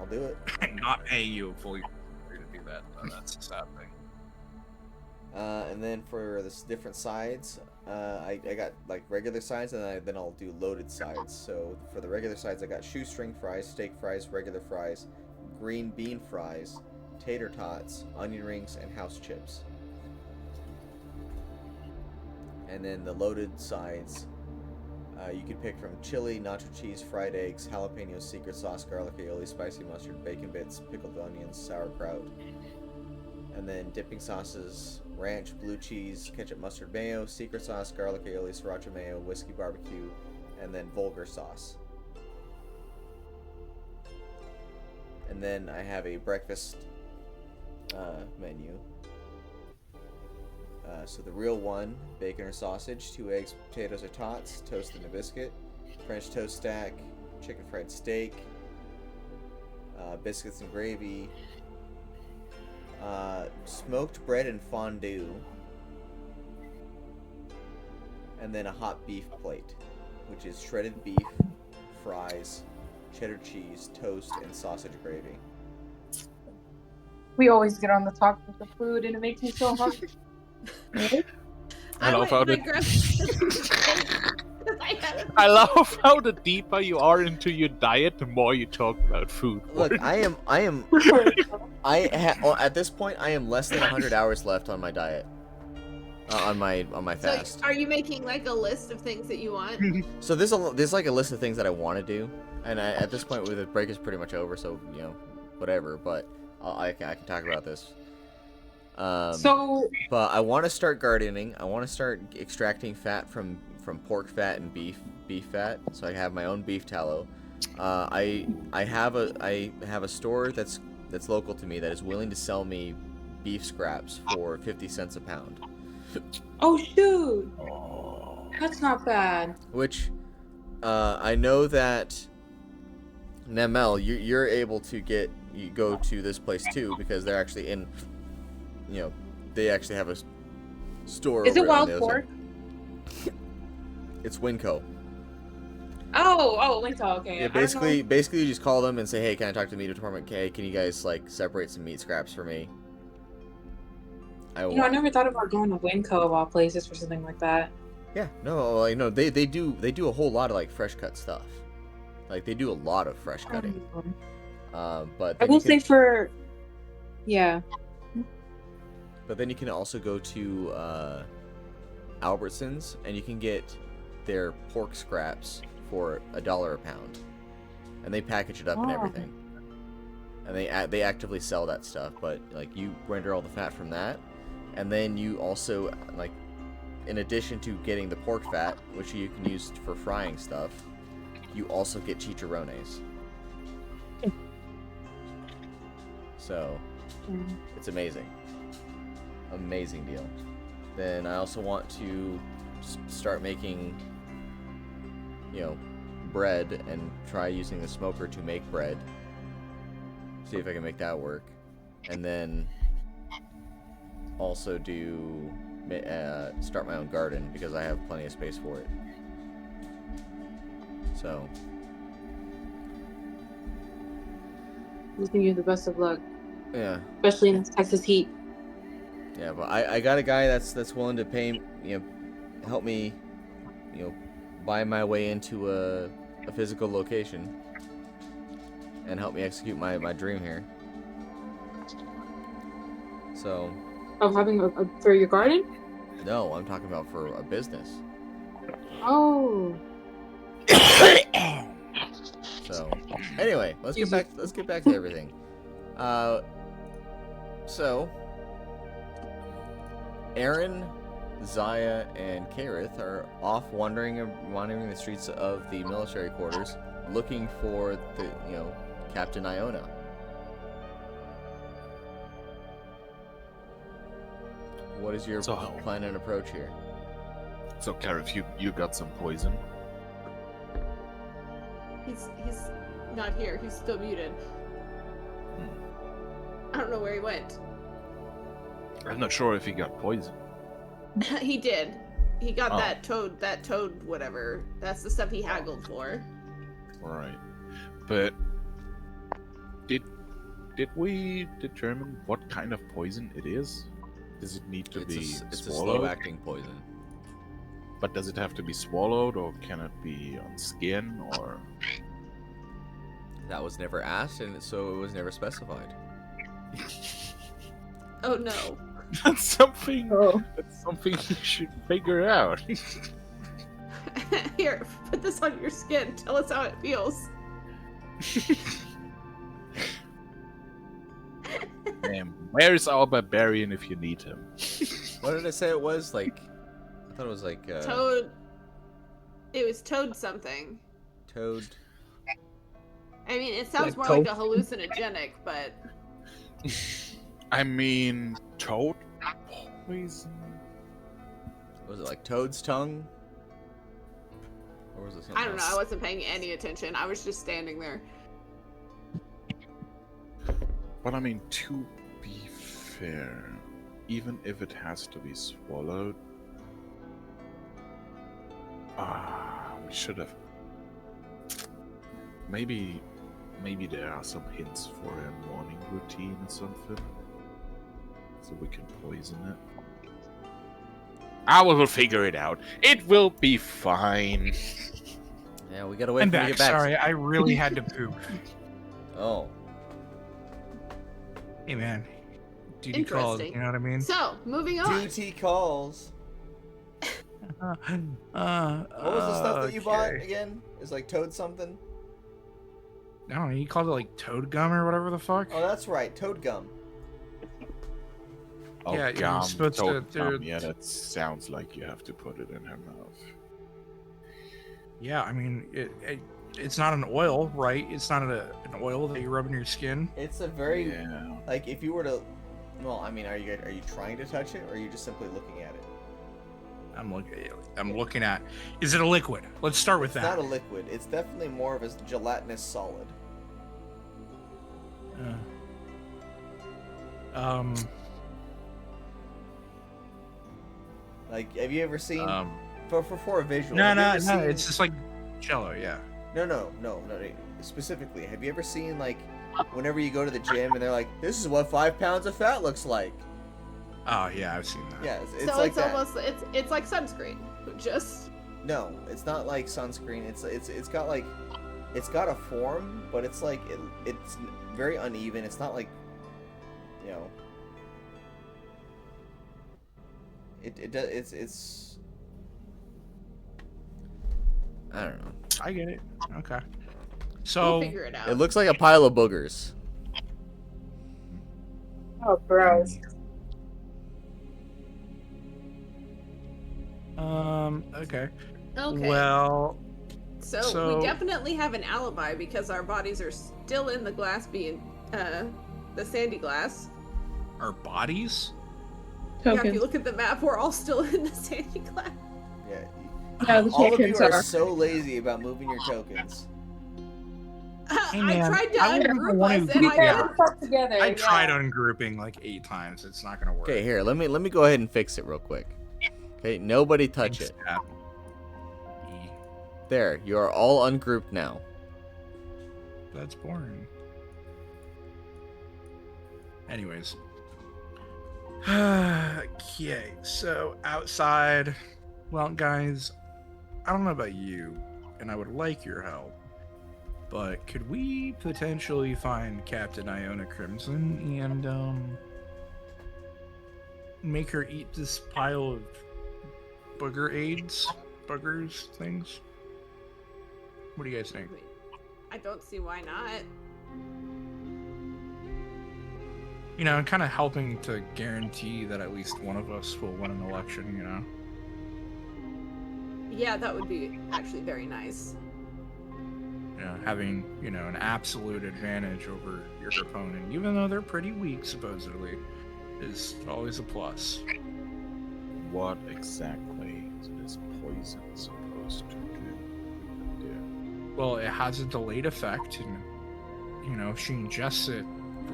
I'll do it. Not pay you fully to do that. That's a sad thing. And then for the different sides, I got like regular sides, and then I'll do loaded sides. So for the regular sides, I got shoestring fries, steak fries, regular fries, green bean fries, tater tots, onion rings, and house chips. And then the loaded sides, you can pick from chili, nacho cheese, fried eggs, jalapenos, secret sauce, garlic aioli, spicy mustard, bacon bits, pickled onions, sauerkraut. And then dipping sauces, ranch, blue cheese, ketchup, mustard, mayo, secret sauce, garlic aioli, sriracha mayo, whiskey barbecue, and then vulgar sauce. And then I have a breakfast menu. So the real one, bacon or sausage, 2 eggs, potatoes or tots, toast and a biscuit, French toast stack, chicken fried steak, biscuits and gravy, smoked bread and fondue, and then a hot beef plate, which is shredded beef, fries, cheddar cheese, toast, and sausage gravy. We always get on the topic of the food, and it makes me so hungry. I love how I love how the deeper you are into your diet, the more you talk about food. Look, at this point, I am less than 100 hours left on my diet. On my fast. So are you making like a list of things that you want? So there's like a list of things that I want to do, and at this point, the break is pretty much over, so you know, whatever. But I can talk about this. But I want to start gardening. I want to start extracting fat from pork fat and beef fat, so I have my own beef tallow. I have a store that's local to me that is willing to sell me beef scraps for 50 cents a pound. Oh shoot! That's not bad. Which I know that Nemel, you're able to go to this place too, because they're actually in. You know, they actually have a store. Is it wild pork? It's Winco. Oh, Winco. Okay. Yeah, basically, you just call them and say, "Hey, can I talk to the meat department? Okay, can you guys like separate some meat scraps for me?" I never thought about going to Winco of all places for something like that. Yeah, no, they do a whole lot of like fresh cut stuff. Like they do a lot of fresh cutting. But I will say yeah. But then you can also go to Albertsons, and you can get their pork scraps for $1 a pound, and they package it up and everything. And they actively sell that stuff. But like you render all the fat from that, and then you also like, in addition to getting the pork fat, which you can use for frying stuff, you also get chicharrones. So it's amazing. Amazing deal. Then I also want to start making, bread, and try using the smoker to make bread. See if I can make that work. And then also start my own garden, because I have plenty of space for it. So wishing you the best of luck. Yeah. Especially in this Texas heat. Yeah, but I got a guy that's willing to pay, help me, buy my way into a physical location and help me execute my dream here. So. Of having for your garden? No, I'm talking about for a business. Oh. So, anyway, let's get back to everything. So, Erron, Zaya, and Kaerith are off wandering the streets of the military quarters, looking for Captain Iona. What is your plan and approach here? So, Kaerith, you got some poison? He's not here. He's still muted. I don't know where he went. I'm not sure if he got poison. He did. He got that toad whatever. That's the stuff he haggled for. Right. But did we determine what kind of poison it is? Does it need to be swallowed? It's a slow-acting poison. But does it have to be swallowed, or can it be on skin, or... That was never asked, and so it was never specified. Oh no. That's something you should figure out. Here, put this on your skin. Tell us how it feels. Where's our barbarian if you need him? What did I say it was? I thought it was Toad. It was Toad something. Toad. I mean, it sounds more toad? like a hallucinogenic, but... I mean, toad poison? Was it like Toad's tongue? Or was it something I don't know. else? I wasn't paying any attention. I was just standing there. But I mean, to be fair, even if it has to be swallowed, we should have. Maybe there are some hints for a morning routine or something, so we can poison it. I will figure it out. It will be fine. Yeah, we gotta wait I'm for you to back. get back. Sorry, I really had to poop. Oh. Hey man, duty called. You know what I mean? So, moving on. Duty calls. What was the stuff that you bought again? It's like Toad something? I don't know. You called it like toad gum or whatever the fuck. Oh, that's right. Toad gum. Oh, Yeah, you're gum, supposed to toad do- gum. Yeah, that sounds like you have to put it in her mouth. Yeah, I mean, it's not an oil, right? It's not an oil that you rub in your skin. It's a very Yeah. like if you were to. Well, I mean, are you trying to touch it, or are you just simply looking at it? I'm looking at. Is it a liquid? Let's start with It's that. not a liquid. It's definitely more of a gelatinous solid. Like, have you ever seen for a visual? No, have you no, ever no. seen- It's just like Jello, yeah. No. Specifically, have you ever seen like whenever you go to the gym and they're like, "This is what 5 pounds of fat looks like." Oh yeah, I've seen that. Yeah, it's So like it's that. almost it's like sunscreen. Just No, it's not like sunscreen. It's got like it's got a form, but it's like it's very uneven. It's not like, you know. It's I don't know. I get it. Okay. we'll So figure it out. It looks like a pile of boogers. Oh, gross. okay. Okay. Well, So we definitely have an alibi because our bodies are still in the glass being the sandy glass. our bodies? Yeah, if Tokens. you look at the map, we're all still in the sandy glass. Yeah. Yeah, the All of you tokens are are. so lazy about moving your tokens. Hey, I man, tried to I wouldn't ungroup want us to and group I you. couldn't. Stuck together. I yeah. tried ungrouping like 8 times. It's not gonna work. Okay, here, let me go ahead and fix it real quick. Okay, nobody touch it. Stab. There, you are all ungrouped now. That's boring. Anyways. Okay, so outside. Well, guys, I don't know about you, and I would like your help, but could we potentially find Captain Iona Crimson and, make her eat this pile of boogers things? What do you guys think? I don't see why not. You know, and kind of helping to guarantee that at least one of us will win an election, you know? Yeah, that would be actually very nice. You know, having, you know, an absolute advantage over your opponent, even though they're pretty weak, supposedly, is always a plus. What exactly is this poison supposed to do? Well, it has a delayed effect, and, you know, if she ingests it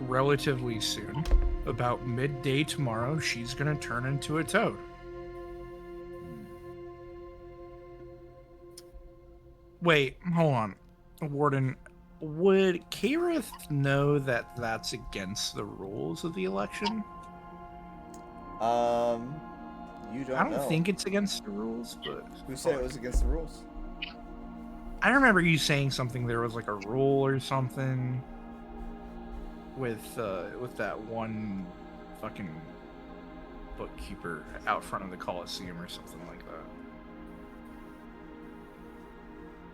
relatively soon, about midday tomorrow, she's gonna turn into a toad. Wait, hold on. Warden, would Kaerith know that that's against the rules of the election? You don't know. I don't think it's against the rules, but... Who said it was against the rules? I remember you saying something, there was like a rule or something with that one fucking bookkeeper out front of the Coliseum or something like that.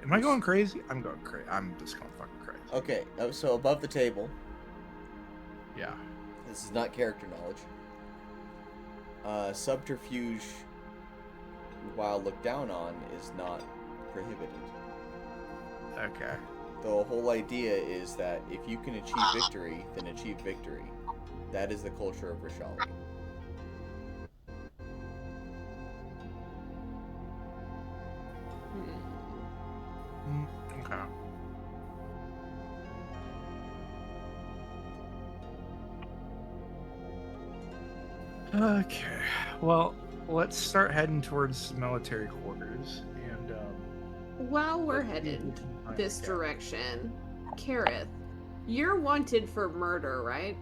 Am I going crazy? I'm going crazy. I'm just going fucking crazy. Okay, so above the table, Yeah. this is not character knowledge. Subterfuge, while looked down on, is not prohibited. Okay. The whole idea is that if you can achieve victory, then achieve victory. That is the culture of Rishali. Okay. Okay. Well, let's start heading towards military quarters, and While we're headed this direction, Kaerith, you're wanted for murder, right?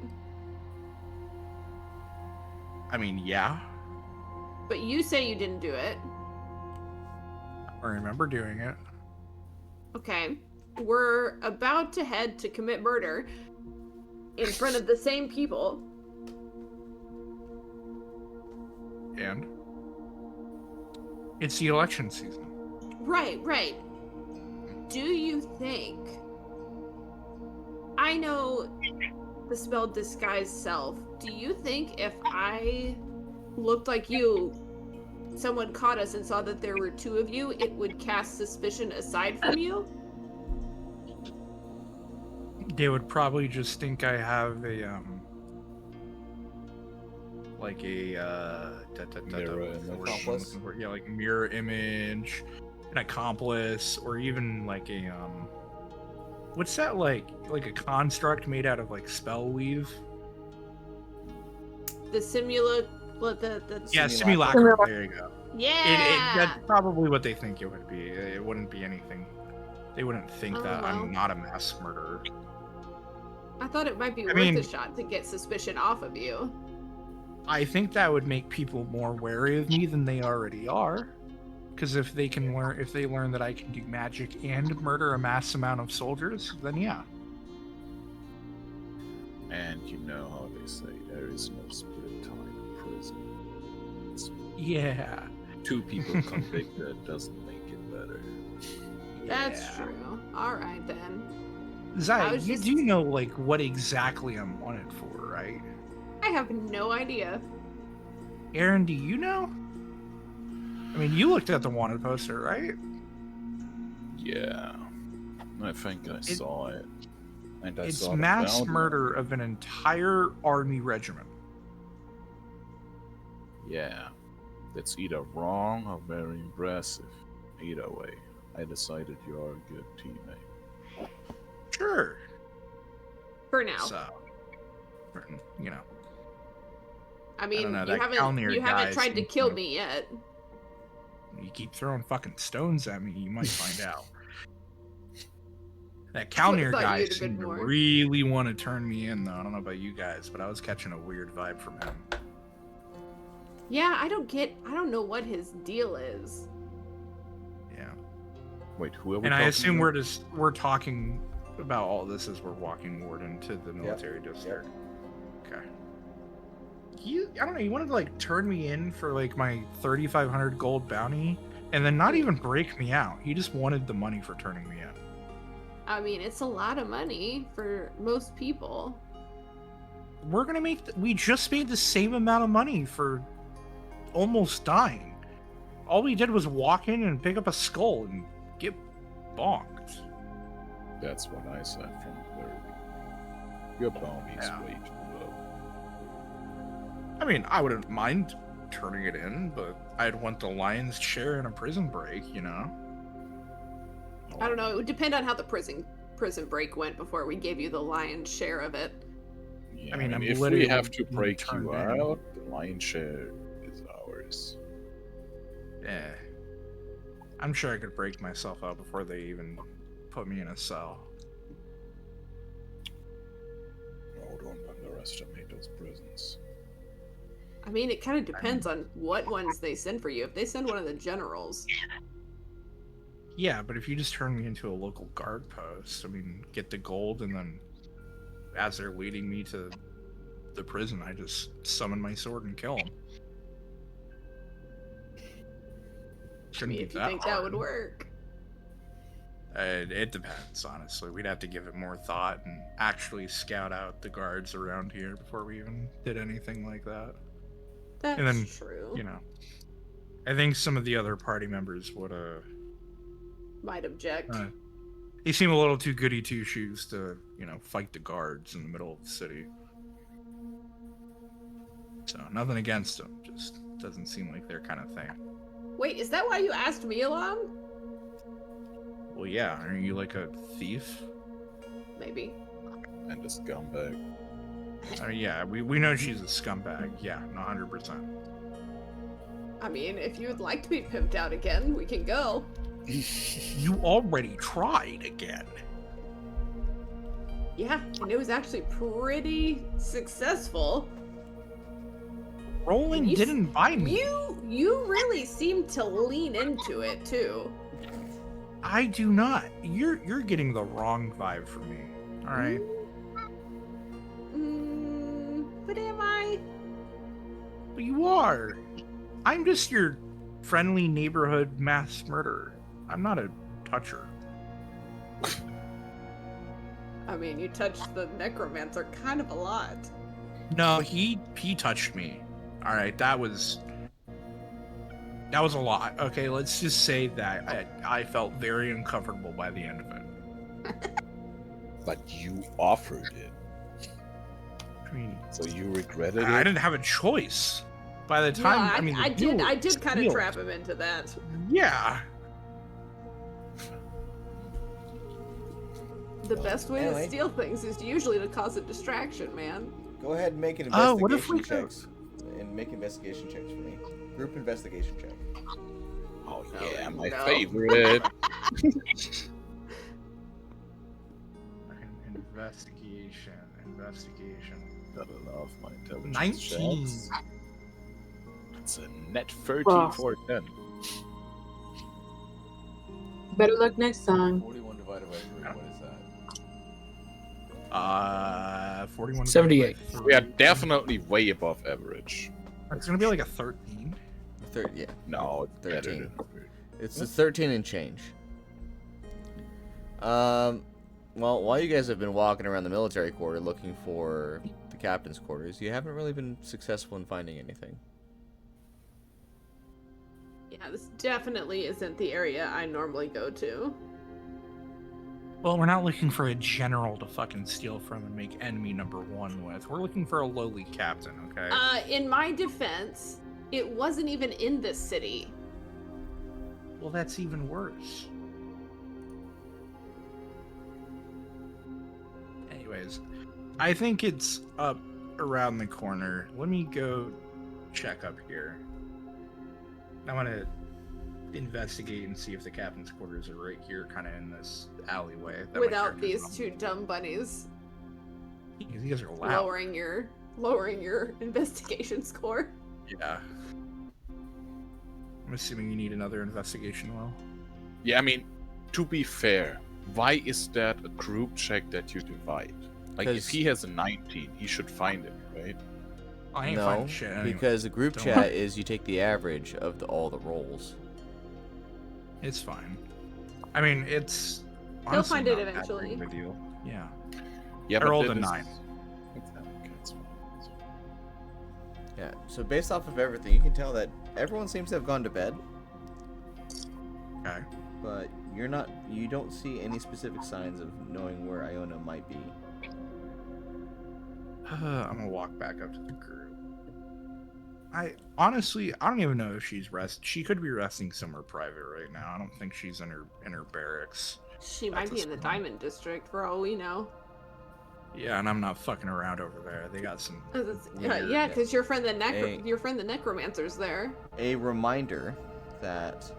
I mean, yeah, But you say you didn't do it. I remember doing it. Okay. We're about to head to commit murder in front of the same people. And it's the election season. Right. Do you think... I know the spell Disguise Self. Do you think if I looked like you, someone caught us and saw that there were two of you, it would cast suspicion aside from you? They would probably just think I have a like a Mirror image. Accomplice? yeah, like mirror image, an accomplice, or even like a what's that, like a construct made out of like spell weave? The Yeah, Simulacrum. simulacrum. There you go. Yeah. That's probably what they think it would be. It wouldn't be anything. They wouldn't think Oh, that well. I'm not a mass murderer. I thought it might be worth mean- a shot to get suspicion off of you. I think that would make people more wary of me than they already are. Because if they learn that I can do magic and murder a mass amount of soldiers, then yeah. And you know how they say there is no split time in prison. It's Yeah. two people convicted doesn't make it better. That's Yeah. true. Alright then. Zaya, I was you just- do know like what exactly I'm wanted for, right? I have no idea. Erron, do you know? I mean, you looked at the wanted poster, right? Yeah, I think I saw it. And I It's saw the mass bounty. murder of an entire army regiment. Yeah, that's either wrong or very impressive. Either way, I decided you're a good teammate. Sure. For now. So, you know, I mean, don't know, you that haven't Kalnir guy tried to seems kill like- me yet. you keep throwing fucking stones at me, you might find out. That I would've Kalnir thought guy you'd have seemed been to more. really want to turn me in, though. I don't know about you guys, but I was catching a weird vibe from him. Yeah, I don't know what his deal is. Yeah. Wait, who are we And I talking assume about? we're talking about all this as we're walking Warden to the military district. Okay. I don't know, you wanted to like turn me in for like my 3,500 gold bounty and then not even break me out. He just wanted the money for turning me in. I mean, it's a lot of money for most people. We're gonna make. We just made the same amount of money for almost dying. All we did was walk in and pick up a skull and get bonked. That's what I said from the very beginning. Your bounty's Yeah. way too low. I mean, I wouldn't mind turning it in, but I'd want the lion's share in a prison break, you know? I don't know. It would depend on how the prison break went before we gave you the lion's share of it. Yeah, I mean, I'm if we literally have to being break turned you in. out, the lion's share is ours. Yeah. I'm sure I could break myself out before they even put me in a cell. No, don't underestimate those prisons. I mean, it kind of depends on what ones they send for you. If they send one of the generals, Yeah, but if you just turn me into a local guard post, I mean, get the gold, and then as they're leading me to the prison, I just summon my sword and kill them. I Shouldn't mean, be if you that think hard. that would work. It depends, honestly. We'd have to give it more thought and actually scout out the guards around here before we even did anything like that. That's And then, true. You know, I think some of the other party members would, Might object. they seem a little too goody two shoes to, you know, fight the guards in the middle of the city. So, nothing against them, just doesn't seem like their kind of thing. Wait, is that why you asked me along? Well, yeah, aren't you like a thief? Maybe. And a scumbag. I mean, yeah, we know she's a scumbag. Yeah, 100%. I mean, if you would like to be pimped out again, we can go. You already tried again. Yeah, and it was actually pretty successful. Roland You s- didn't buy me. You really seem to lean into it too. I do not. You're getting the wrong vibe from me. All right. But am I? But you are. I'm just your friendly neighborhood mass murderer. I'm not a toucher. I mean, you touched the necromancer kind of a lot. No, he touched me. All right, that was a lot. Okay, let's just say that I felt very uncomfortable by the end of it. But you offered it, I mean, so you regretted I it? didn't have a choice. By the time, Yeah, I mean, the I deal did was kind of sealed. trap him into that. Yeah. The best way Anyway. to steal things is usually to cause a distraction, man. Go ahead and make an Oh, what if investigation we go- checks. And make investigation checks for me. Group investigation check. Oh yeah, my no. favorite. Investigation. Gotta love my intelligence 19. checks. It's a net 13 Wow. for 10. Better luck next time. 41 divided by 3, what is that? 41. 78. We are definitely way above average. It's gonna be like a 13. Yeah. No, it's better 13. than average. It's a 13 and change. Well, while you guys have been walking around the military quarter looking for the captain's quarters, you haven't really been successful in finding anything. Yeah, this definitely isn't the area I normally go to. Well, we're not looking for a general to fucking steal from and make enemy number 1 with. We're looking for a lowly captain, okay? In my defense, it wasn't even in this city. Well, that's even worse. Anyways, I think it's up around the corner. Let me go check up here. I want to investigate and see if the captain's quarters are right here, kind of in this alleyway. That my Without character's these two dumb bunnies on. You guys are loud. lowering your investigation score. Yeah. I'm assuming you need another investigation, Will. Yeah, I mean, to be fair, why is that a group check that you divide? Like, if 'Cause- he has a 19, he should find it, right? I ain't No, finding shit anyway. because the group Don't- chat is you take the average of all the rolls. It's fine. I mean, it's He'll find it not that eventually. big of a deal. Yeah. Yeah, I rolled a then 9. Okay, that's fine. Yeah, so based off of everything, you can tell that everyone seems to have gone to bed, Okay. but you don't see any specific signs of knowing where Iona might be. I'm gonna walk back up to the group. I don't even know if she's She could be resting somewhere private right now. I don't think she's in her barracks. She might be in the Diamond District for all we know. Yeah, and I'm not fucking around over there. They got some. Yeah, because your friend the necromancer's there. A reminder that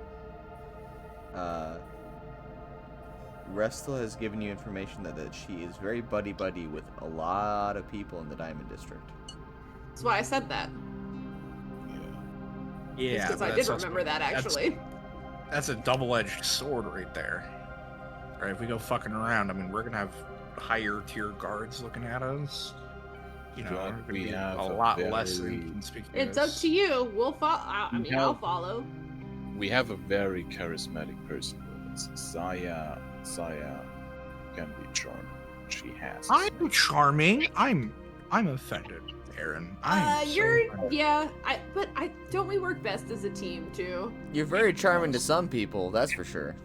Restal has given you information that she is very buddy-buddy with a lot of people in the Diamond District. That's why I said that. Yeah, because I did remember that actually. That's a double-edged sword right there. Right, if we go fucking around, I mean, we're gonna have higher tier guards looking at us. You know, But we're gonna we be have a a lot very- less inconspicuous. It's up to you. We'll follow. I'll follow. We have a very charismatic person with us. Zaya can be charming. She has. I'm charming. I'm offended, Erron. Don't we work best as a team too? You're very charming to some people, that's for sure.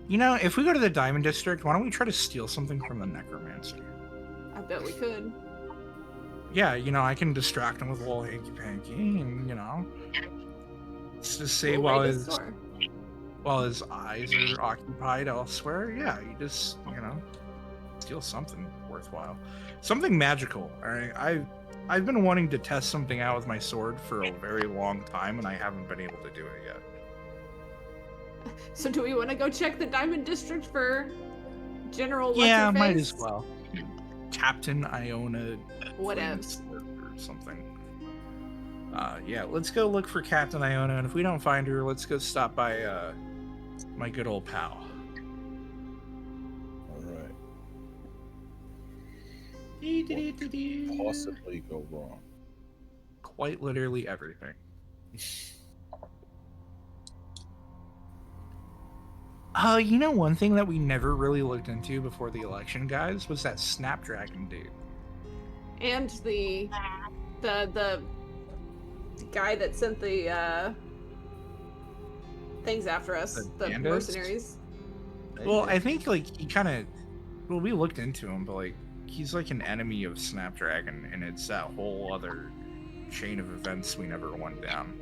You know, if we go to the Diamond District, why don't we try to steal something from the necromancer? I bet we could. Yeah, you know, I can distract him with a little hanky-panky, and, you know, let's just say We'll raid his store. while his eyes are occupied elsewhere, yeah, you just, you know, steal something worthwhile. Something magical, all right? I've been wanting to test something out with my sword for a very long time, and I haven't been able to do it yet. So do we want to go check the Diamond District for General Yeah, What's-Her-Face? might as well. Captain Iona Whatevs. or something. Yeah, let's go look for Captain Iona, and if we don't find her, let's go stop by my good old pal. Alright. What could possibly go wrong? Quite literally everything. You know, one thing that we never really looked into before the election, guys, was that Snapdragon dude. And the guy that sent the things after us, The the bandits? mercenaries. Well, I think, like, he kind of... Well, we looked into him, but, like, he's, like, an enemy of Snapdragon, and it's that whole other chain of events we never went down.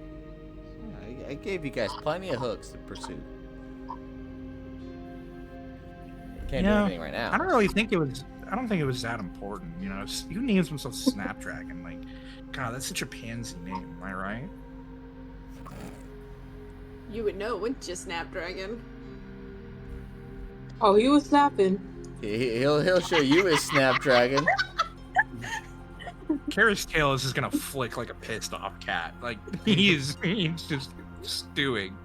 I gave you guys plenty of hooks to pursue. Can't do anything right now. I don't really think it was... I don't think it was that important, you know? Who names himself Snapdragon? Like, God, that's such a pansy name, am I right? You would know, wouldn't you, Snapdragon? Oh, he was snapping. He'll show you his Snapdragon. Kaerith's tail is just gonna flick like a pissed off cat. Like, he's just stewing.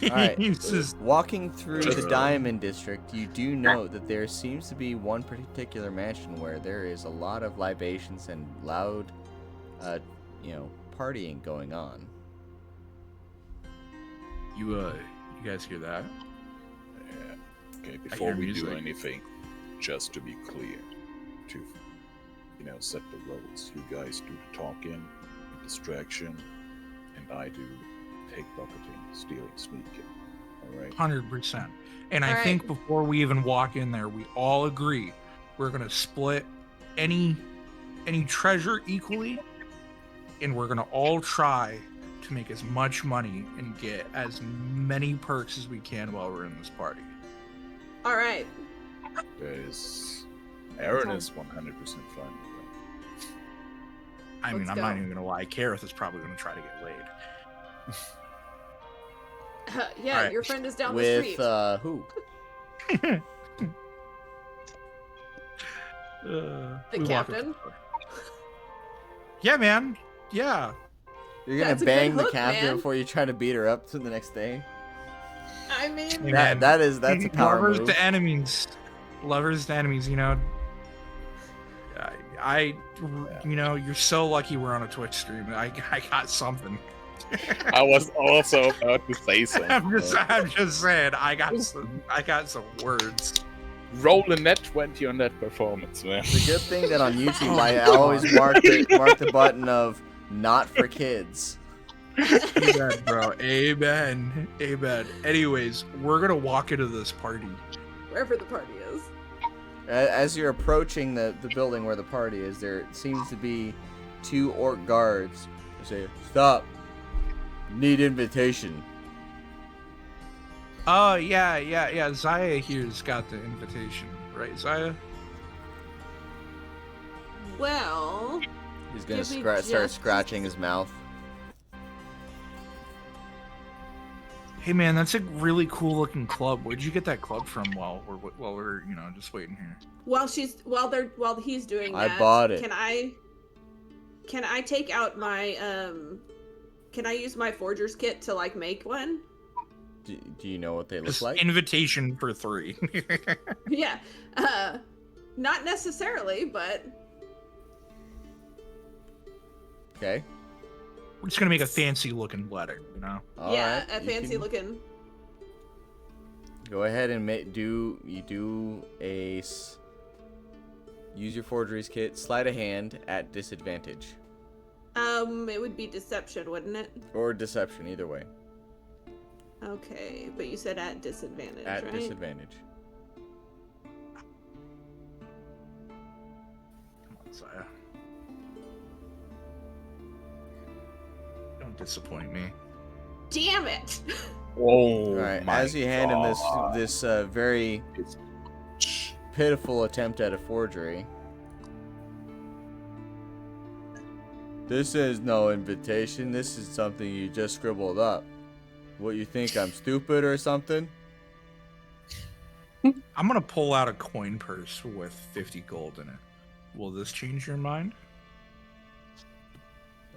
Alright, He's just... walking through the Diamond District, you do note that there seems to be one particular mansion where there is a lot of libations and loud, partying going on. You guys hear that? Yeah. Okay, I before hear we do music. anything, just to be clear, to set the roles. You guys do the talking, distraction, and I do pickpocketing, stealing, sneaking. Alright? 100%. And I Alright. think before we even walk in there, we all agree we're gonna split any treasure equally, and we're gonna all try to make as much money and get as many perks as we can while we're in this party. All right. Erron is 100% fine with that. I mean, Let's I'm go. not even gonna lie. Kaerith is probably gonna try to get laid. Yeah, Alright. your friend is down the With, street. who? The We walk up to captain? door. Yeah, man. Yeah. You're gonna That's a bang good the hook, captain man. before you try to beat her up to the next day? I mean, Hey, man. That's a power Lovers move. to enemies. Lovers to enemies, you know. You know, you're so lucky we're on a Twitch stream. I got something. I was also about to say something. I'm just saying. I got some words. Roll a net 20 on that performance, man. It's a good thing that on YouTube I always mark the button of not for kids. Amen, bro. Amen. Amen. Anyways, we're gonna walk into this party. Wherever the party is. As you're approaching the building where the party is, there seems to be 2 orc guards. They say, "Stop. Need invitation." Oh, yeah. Zaya here's got the invitation, right, Zaya? Well, He's gonna give me start just- scratching his mouth. Hey, man, that's a really cool looking club. Where'd you get that club from? While we're just waiting here. while he's doing that, I bought it. Can I take out my can I use my forger's kit to like make one? Do you know what they look Just like? invitation for 3. Yeah. Not necessarily, but Okay. We're just gonna make a fancy looking letter, you know? yeah, Alright, a you fancy can looking. Go ahead and use your forgeries kit. Sleight of hand at disadvantage. It would be deception, wouldn't it? Or deception, either way. Okay, but you said at disadvantage, At right? disadvantage. Come on, Zaya. Don't disappoint me. Damn it! Oh, Alright, my as you hand him God. this very pitiful attempt at a forgery. This is no invitation. This is something you just scribbled up. What, you think I'm stupid or something? I'm gonna pull out a coin purse with 50 gold in it. Will this change your mind?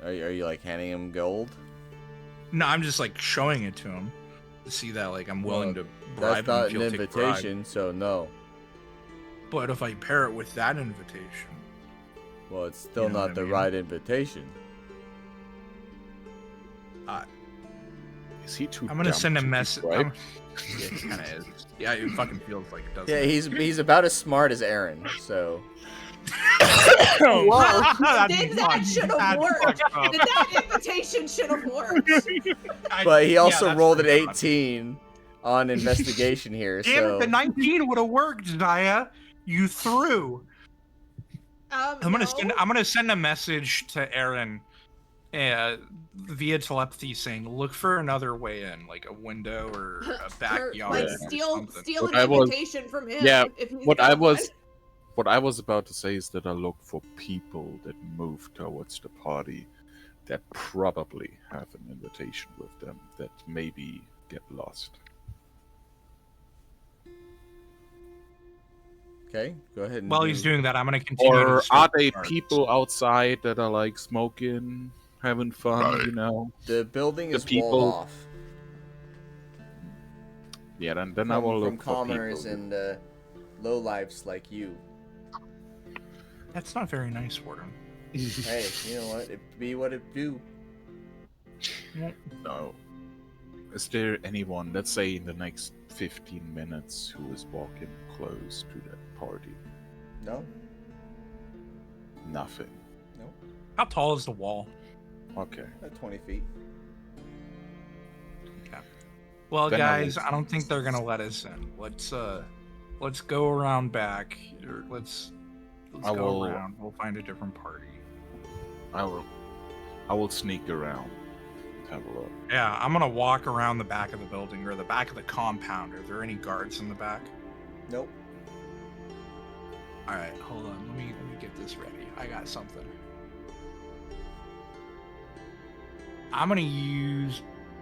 Are you like handing him gold? No, I'm just like showing it to him to see that like I'm willing to bribe That's not him an if he'll take bribe. invitation, so no. But if I pair it with that invitation, Well, it's still You know what not I the mean? right invitation. Is he too I'm gonna dumb send a to message. describe? Yeah, it kind of is. Yeah, it fucking feels like it does. Yeah, he's about as smart as Erron, so Well, That'd then be that fun. should have That'd be worked. fucked up. Then that invitation should have worked. but he also that's rolled an pretty fun. 18 on investigation here, Damn so it, the 19 would have worked, Zaya. You threw. I'm gonna send a message to Erron via telepathy saying, look for another way in, like a window or a backyard. Like or steal something. an What I was- invitation from him. Yeah, if he's What got I one. was about to say is that I look for people that move towards the party that probably have an invitation with them that maybe get lost. okay, go ahead and While he's doing that, I'm gonna continue. to Or search are they cards. people outside that are like smoking, having fun, you know? the building the is people- walled off Yeah, then I will from look for commoners people. and lowlifes like you. That's not very nice for him. Hey, you know what? It be what it do. No. Is there anyone, let's say in the next 15 minutes, who is walking close to that party? No? Nothing. No? How tall is the wall? Okay. About 20 feet. Well, Then I guys, will- I don't think they're gonna let us in. Let's go around back. Or let's I go will- around. We'll find a different party. I will sneak around and have a look. Yeah, I'm gonna walk around the back of the building or the back of the compound. Are there any guards in the back? Nope. All right, hold on. Let me get this ready. I got something. I'm gonna use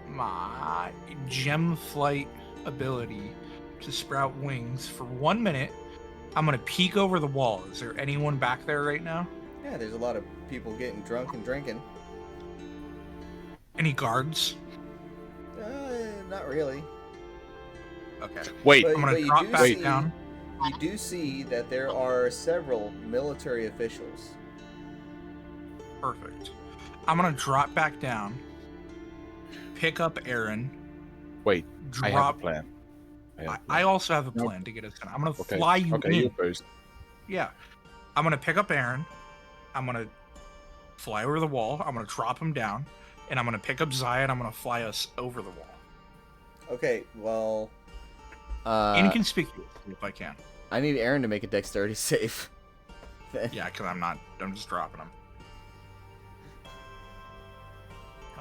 my gem flight ability to sprout wings for 1 minute. I'm gonna peek over the wall. Is there anyone back there right now? Yeah, there's a lot of people getting drunk and drinking. Any guards? Not really. Okay. Wait, But- I'm gonna you drop do back see- down. You do see that there are several military officials. Perfect. I'm gonna drop back down. pick up Erron. Wait, I have a Drop. plan. I also have a Nope. plan to get us in. I'm gonna Okay. fly you Okay, in. you first. Yeah. I'm gonna pick up Erron. I'm gonna fly over the wall. I'm gonna drop him down, and I'm gonna pick up Zaya, and I'm gonna fly us over the wall. Okay, well, Inconspicuous, if I can. I need Erron to make a dexterity save. Yeah, because I'm just dropping him.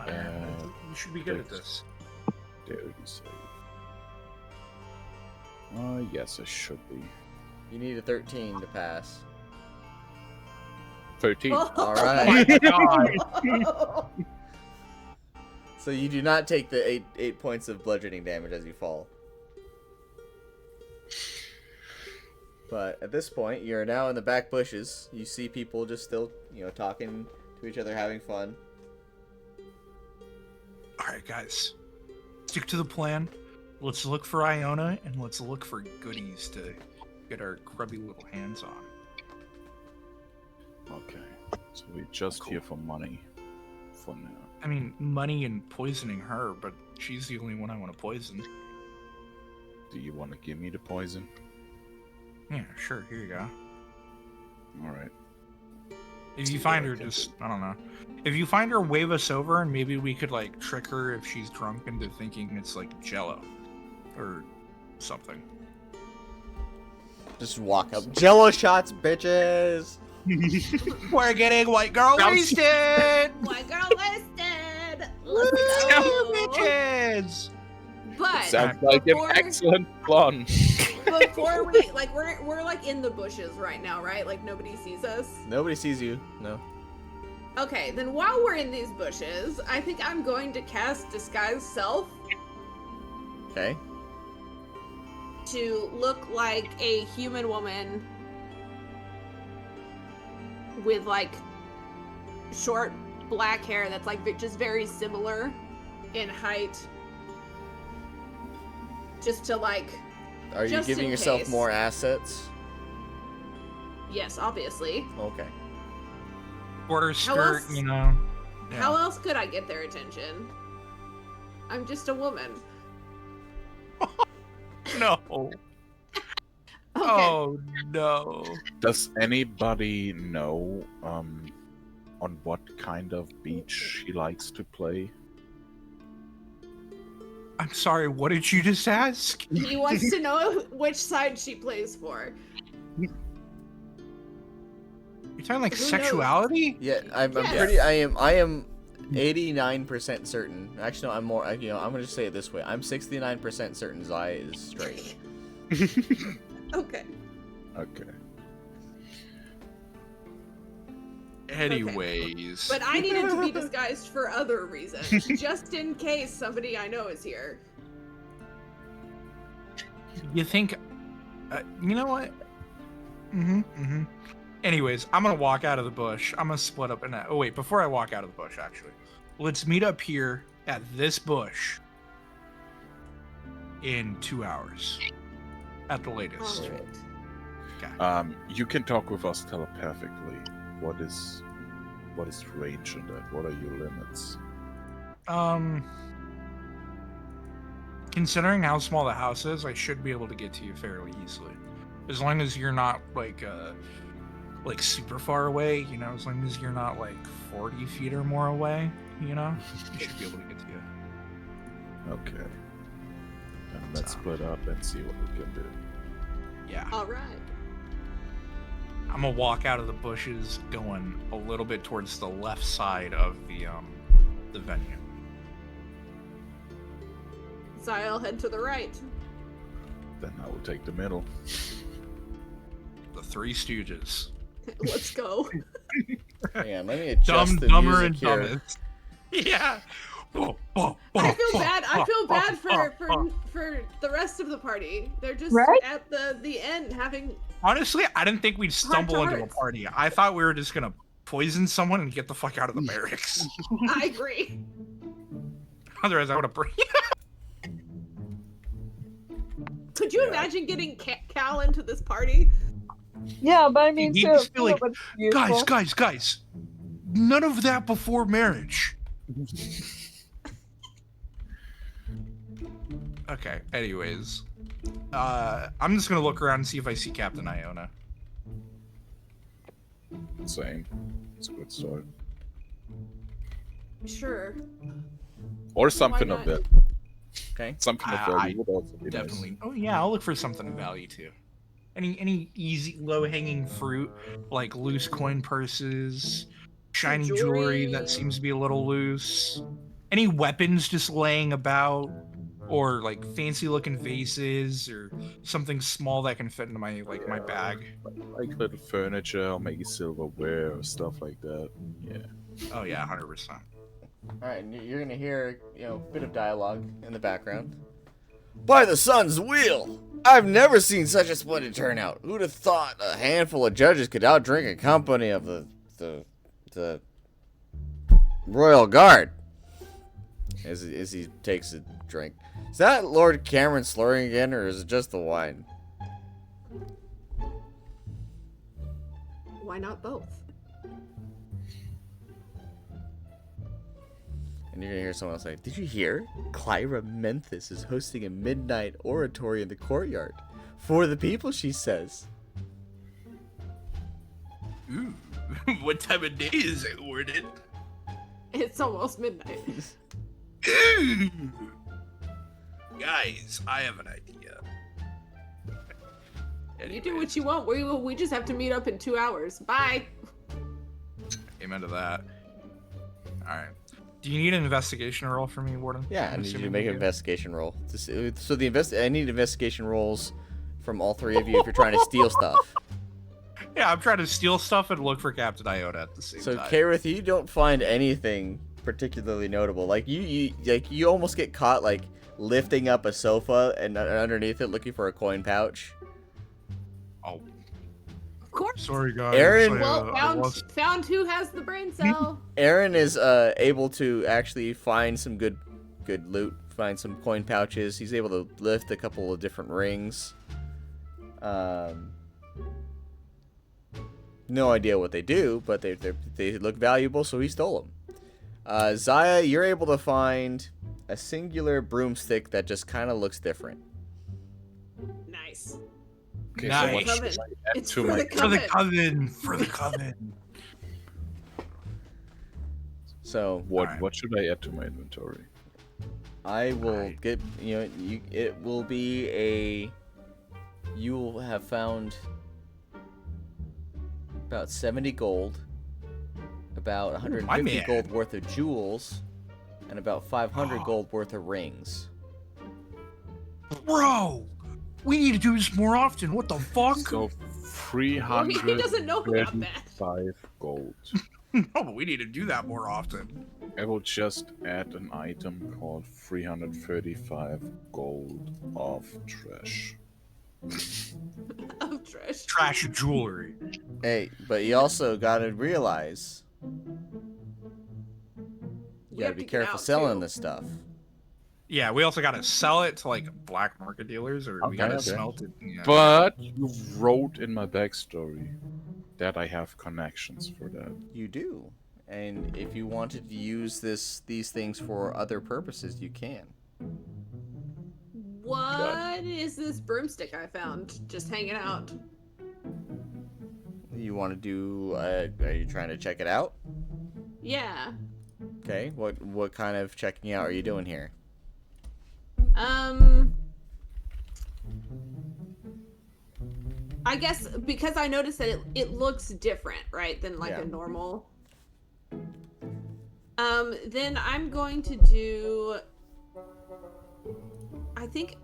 You should be good at this. Dexterity save. Yes, I should be. You need a 13 to pass. 13. All Oh right. my god. So you do not take the 8 points of bludgeoning damage as you fall. But at this point, you're now in the back bushes. You see people just still, talking to each other, having fun. Alright, guys. Stick to the plan. Let's look for Iona, and let's look for goodies to get our grubby little hands on. Okay. So we're just here for money. For now. I mean, money and poisoning her, but she's the only one I want to poison. Do you want to give me the poison? Yeah, sure, here you go. Alright. If you find her, just, I don't know. If you find her, wave us over, and maybe we could, like, trick her if she's drunk into thinking it's, like, Jello. Or something. Just walk up. Jello shots, bitches! We're getting white girl wasted! White girl wasted! Go, Let's go! bitches! But Sounds like an before- excellent plan. before we like we're like in the bushes right now, right? Like nobody sees us. Nobody sees you. No. Okay, then while we're in these bushes, I think I'm going to cast Disguise Self Okay. to look like a human woman with like short black hair that's like just very similar in height. Just to like, Are you Just giving in yourself case. more assets? yes, obviously. Okay. Quarter How skirt, else- you know. Yeah. How else could I get their attention? I'm just a woman. No. Okay. Oh, no. Does anybody know on what kind of beach she likes to play? I'm sorry, what did you just ask? He wants to know which side she plays for. You're talking like Who knows? sexuality? Yeah, I'm Yes. pretty. I am 89% certain. Actually, no, I'm more. I'm gonna just say it this way. I'm 69% certain Zaya is straight. Okay. Okay. Anyways. But I needed to be disguised for other reasons, just in case somebody I know is here. You think... you know what? Anyways, I'm gonna walk out of the bush. I'm gonna split up in that. Oh, wait, before I walk out of the bush, actually. Let's meet up here at this bush in 2 hours. At the latest. Alright. You can talk with us telepathically. What is range in that? What are your limits? Considering how small the house is, I should be able to get to you fairly easily. As long as you're not like super far away, you know, as long as you're not like 40 feet or more away, you know, you should be able to get to you. Okay. Then let's split up and see what we can do. Yeah. Alright. I'm gonna walk out of the bushes going a little bit towards the left side of the venue. Zaya will head to the right. Then I will take the middle. The Three Stooges. Let's go. Hang on, let me adjust Dumb, the dumber, music and here. dumbest. Yeah. I feel bad. I feel bad for the rest of the party. They're just Right? at the end having. Honestly, I didn't think we'd stumble into a Heart-to-hearts. party. I thought we were just gonna poison someone and get the fuck out of the barracks. I agree. Otherwise, I would have. Could you imagine getting Cal into this party? Yeah, but I mean, He'd so just be like, guys, none of that before marriage. Okay. Anyways, I'm just gonna look around and see if I see Captain Iona. Same. It's a good start. Sure. Or something Why of not? that. Okay. Something of value would also be Definitely. nice. Oh yeah, I'll look for something of value too. Any easy, low-hanging fruit like loose coin purses, shiny jewelry that seems to be a little loose. Any weapons just laying about, or like fancy-looking vases, or something small that can fit into my my bag. Like little furniture or maybe silverware or stuff like that. Yeah. Oh yeah, 100%. All right, and you're gonna hear, a bit of dialogue in the background. By the sun's wheel! I've never seen such a splendid turnout. Who'd have thought a handful of judges could outdrink a company of the Royal Guard? As he takes a drink. Is that Lord Cameron slurring again, or is it just the wine? Why not both? And you're gonna hear someone else say, "Did you hear? Clyra Menthis is hosting a midnight oratory in the courtyard. For the people," she says. Ooh, what time of day is it, Warden? It's almost midnight. Ooh. Guys, I have an idea. You do what you want. We just have to meet up in 2 hours. Bye. Amen to that. All right. Do you need an investigation roll for me, Warden? Yeah, I need you to make an investigation roll. So I need investigation rolls from all three of you if you're trying to steal stuff. Yeah, I'm trying to steal stuff and look for Captain Iona at the same time. So, Kaerith, you don't find anything particularly notable. Like you almost get caught like lifting up a sofa and underneath it looking for a coin pouch. Oh, Of course. sorry guys. Erron- Well, found who has the brain cell. Erron is able to actually find some good loot, find some coin pouches. He's able to lift a couple of different rings. No idea what they do, but they look valuable, so he stole them. Zaya, you're able to find a singular broomstick that just kind of looks different. Nice. Okay, Nice. so what should Coven. I add It's to for my the For the coven. coven. For the coven. So what should I add to my inventory? I will Alright. get, it will be you will have found about 70 gold, about 150 man. gold worth of jewels, and about 500 Oh. gold worth of rings. Bro, we need to do this more often. What the fuck? So He doesn't know about that. 335 gold. No, but we need to do that more often. I will just add an item called 335 gold of trash. Oh, Trish. Trash jewelry. Hey, but you also gotta realize you We gotta have be to get careful out, selling too. this stuff. Yeah, we also gotta sell it to like black market dealers, or we Okay, gotta okay. smelt it. Yeah. But you wrote in my backstory that I have connections for that. You do, and if you wanted to use these things for other purposes, you can. What is this broomstick I found just hanging out? You want to do? Are you trying to check it out? Yeah. Okay. What kind of checking out are you doing here? I guess because I noticed that it looks different, right, than like Yeah. a normal. Then I'm going to do. I think.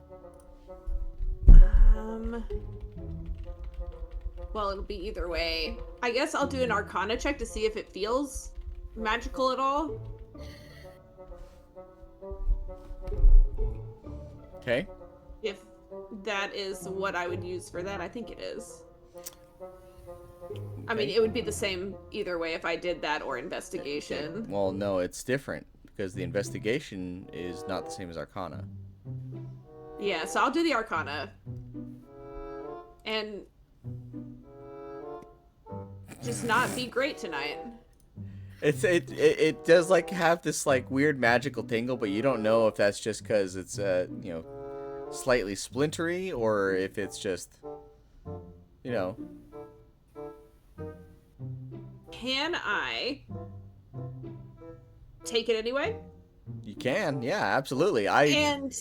Well, it'll be either way. I guess I'll do an Arcana check to see if it feels magical at all. Okay. If that is what I would use for that, I think it is. I mean, Okay. it would be the same either way if I did that or investigation. Well, no, it's different because the investigation is not the same as Arcana. Yeah, so I'll do the Arcana. And just not be great tonight. It does like have this like weird magical tingle, but you don't know if that's just because it's slightly splintery, or if it's just, you know. Can I take it anyway? You can, yeah, absolutely. And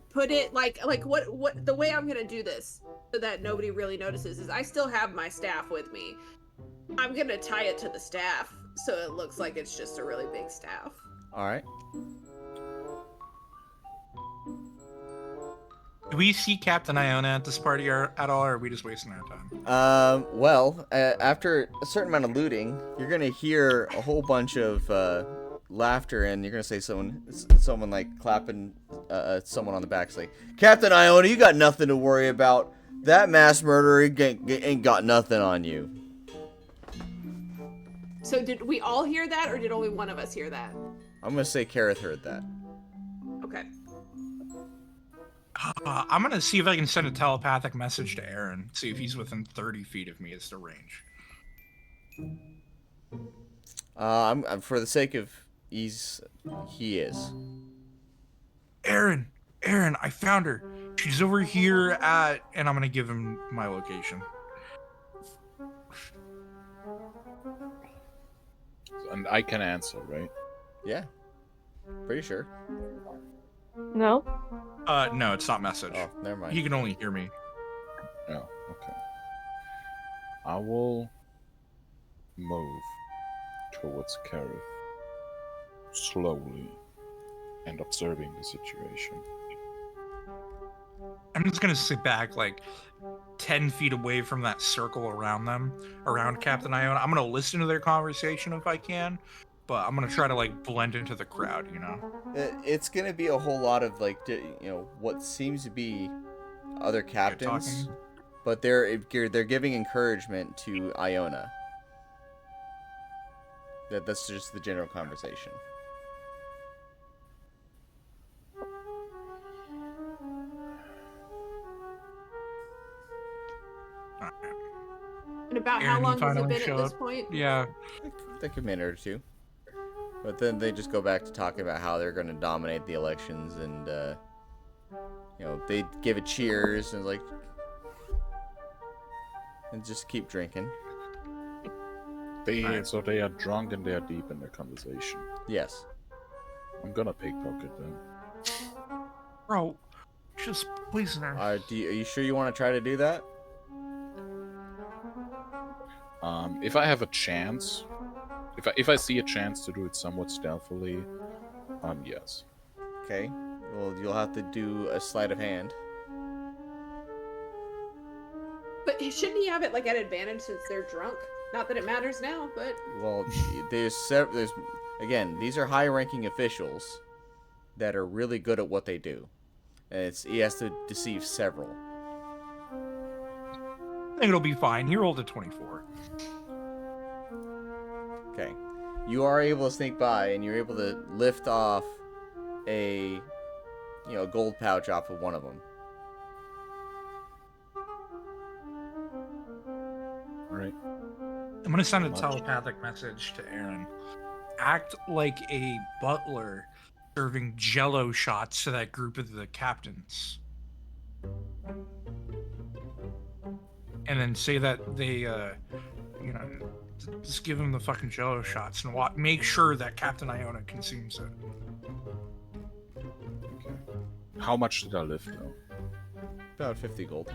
put it like what the way I'm gonna do this so that nobody really notices is I still have my staff with me. I'm gonna tie it to the staff so it looks like it's just a really big staff. All right. Do we see Captain Iona at this party at all, or are we just wasting our time? Well, after a certain amount of looting, you're gonna hear a whole bunch of laughter, and you're gonna say someone like clapping someone on the back, like, Captain Iona, you got nothing to worry about. That mass murderer ain't got nothing on you. So did we all hear that, or did only one of us hear that? I'm gonna say Kaerith heard that. Okay. I'm gonna see if I can send a telepathic message to Erron, see if he's within 30 feet of me as the range. I'm for the sake of ease, he is. Erron, I found her. She's over here at, and I'm gonna give him my location. And I can answer, right? Yeah, pretty sure. No. No, it's not message. Oh, never mind. He can only hear me. Oh, okay. I will move towards Kaerith slowly and observing the situation. I'm just gonna sit back like 10 feet away from that circle around them, around Captain Iona. I'm gonna listen to their conversation if I can, but I'm gonna try to like blend into the crowd, you know? It's gonna be a whole lot of like, what seems to be other captains, but they're giving encouragement to Iona. That's just the general conversation. And about how Erron long has it finally been at showed this up. point? Yeah. Like a minute or two. But then they just go back to talking about how they're going to dominate the elections, and they give it cheers and like, and just keep drinking. So they are drunk and they are deep in their conversation. Yes. I'm gonna pickpocket them. Bro, just poison her. Are you sure you want to try to do that? If I have a chance, if I see a chance to do it somewhat stealthily, yes. Okay. Well, you'll have to do a sleight of hand. But shouldn't he have it like at advantage since they're drunk? Not that it matters now, but Well, there's again, these are high-ranking officials that are really good at what they do, and he has to deceive several. I think it'll be fine. He rolled a 24. Okay. You are able to sneak by, and you're able to lift off a gold pouch off of one of them. Right. I'm gonna send a telepathic message to Erron. Act like a butler serving jello shots to that group of the captains. And then say that they, just give them the fucking jello shots and make sure that Captain Iona consumes it. Okay. How much did I lift, though? About 50 gold.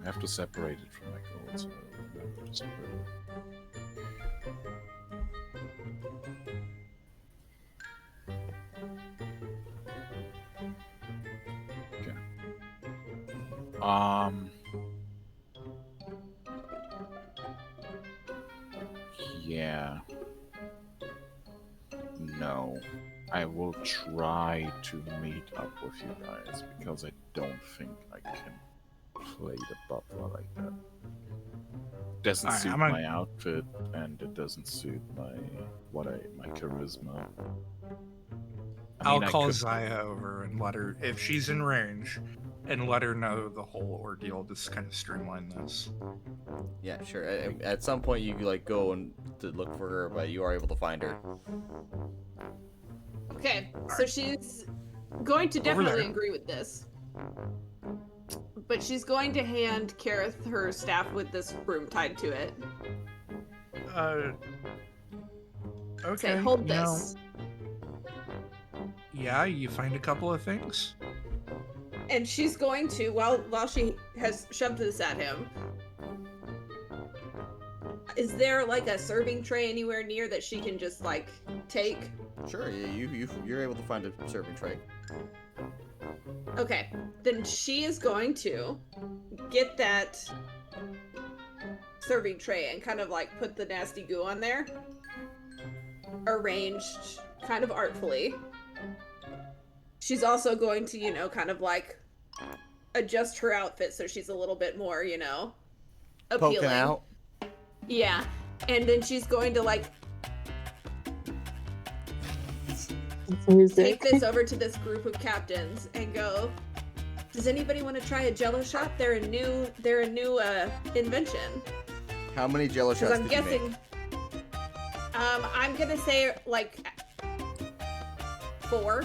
I have to separate it from my gold, so I remember to separate it. Yeah. No. I will try to meet up with you guys because I don't think I can play the butler like that. Doesn't suit my outfit, and it doesn't suit my charisma. I'll call Zaya over and let her, if she's in range, and let her know the whole ordeal. Just kind of streamline this. Yeah, sure. At some point, you like go and to look for her, but you are able to find her. Okay, so she's going to definitely agree with this. But she's going to hand Kaerith her staff with this broom tied to it. Okay. Say, hold this. Yeah, you find a couple of things. And she's going to, while she has shoved this at him, is there like a serving tray anywhere near that she can just like take? Sure, you're able to find a serving tray. Okay, then she is going to get that serving tray and kind of like put the nasty goo on there, arranged kind of artfully. She's also going to, you know, kind of like adjust her outfit so she's a little bit more, you know, appealing. Poking out. Yeah, and then she's going to like take this over to this group of captains and go, does anybody want to try a jello shot? They're a new invention. How many jello shots I'm did guessing, you make? I'm gonna say like 4.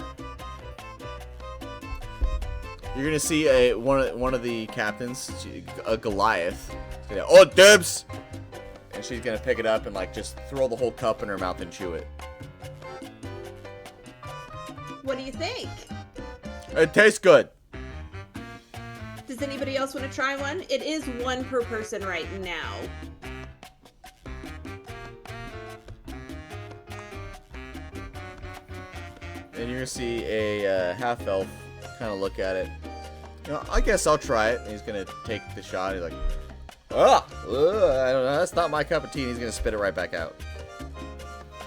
You're gonna see one of the captains, a Goliath. She's gonna, oh, dibs! And she's gonna pick it up and like just throw the whole cup in her mouth and chew it. What do you think? It tastes good. Does anybody else want to try one? It is 1 per person right now. And you're gonna see a half-elf kind of look at it. You know, I guess I'll try it. And he's gonna take the shot. He's like, I don't know. That's not my cup of tea. And he's gonna spit it right back out.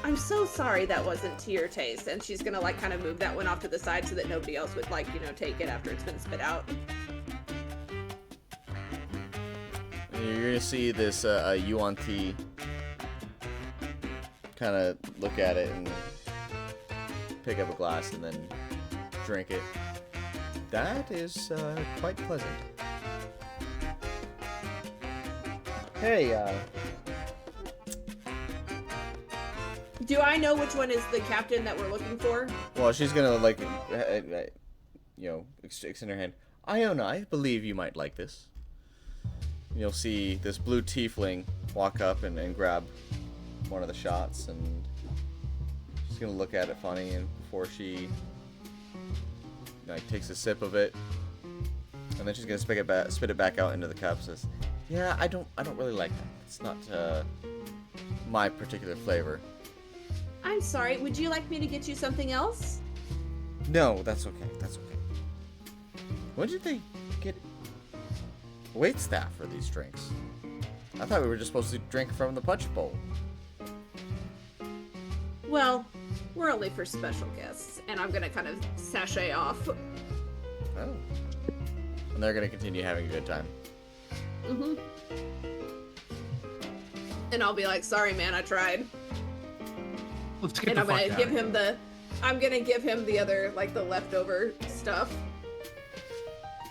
I'm so sorry that wasn't to your taste. And she's gonna like kind of move that one off to the side so that nobody else would like, you know, take it after it's been spit out. And you're gonna see this Yuan tea kind of look at it and pick up a glass and then drink it. That is quite pleasant. Hey, Do I know which one is the captain that we're looking for? well, she's gonna like, you know, extend her hand. Iona, I believe you might like this. You'll see this blue tiefling walk up and grab one of the shots, and she's gonna look at it funny, and before she like takes a sip of it, and then she's gonna spit it back out into the cup. Says, "Yeah, I don't really like that. It's not my particular flavor." I'm sorry, would you like me to get you something else? No, that's okay. That's okay. When did they get wait staff for these drinks? I thought we were just supposed to drink from the punch bowl. Well, we're only for special guests, and I'm gonna kind of sashay off. Oh. And they're gonna continue having a good time. Mm-hmm. And I'll be like, sorry man, I tried. Let's get And the I'm fuck gonna out give of here. him I'm gonna give him the other, like the leftover stuff.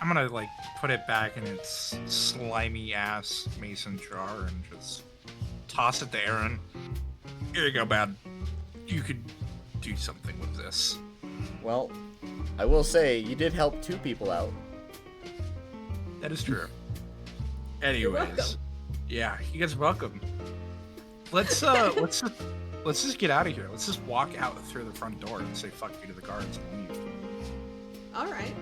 I'm gonna like put it back in its slimy ass mason jar and just toss it to Erron. Here you go, bud. You could do something with this. Well, I will say you did help 2 people out. That is true. You're Anyways, welcome. yeah, you guys are welcome. Let's just get out of here. Let's just walk out through the front door and say fuck you to the guards and leave. Alright.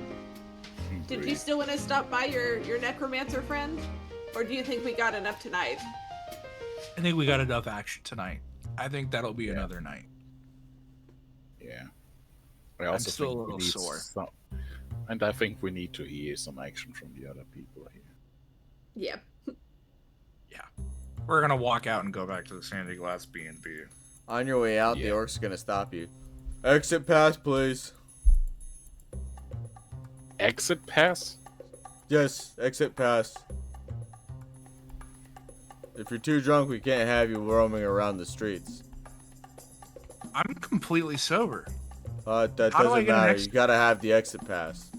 Did you Agreed. still want to stop by your necromancer friend? Or do you think we got enough tonight? I think we got enough action tonight. I think that'll be Yeah. another night. Yeah. I also still think a little we need sore. and I think we need to hear some action from the other people here. Yeah. We're gonna walk out and go back to the Sandy Glass B&B. On your way out, Yeah. the orcs are gonna stop you. Exit pass, please. Exit pass? Yes, exit pass. If you're too drunk, we can't have you roaming around the streets. I'm completely sober. That How do I doesn't get an matter. exit? You gotta have the exit pass.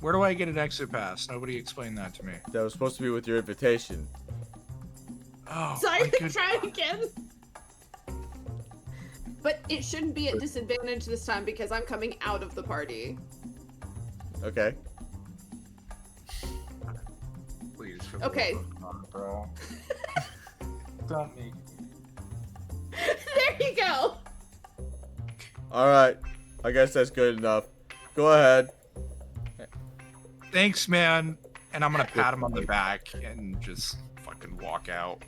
Where do I get an exit pass? Nobody explained that to me. That was supposed to be with your invitation. Oh, Sorry, I could- try again. But it shouldn't be at disadvantage this time because I'm coming out of the party. Okay. Please, for the Okay. love of God, bro. Don't make me. There you go. Alright. I guess that's good enough. Go ahead. Thanks, man. And I'm gonna pat him on the back and just fucking walk out.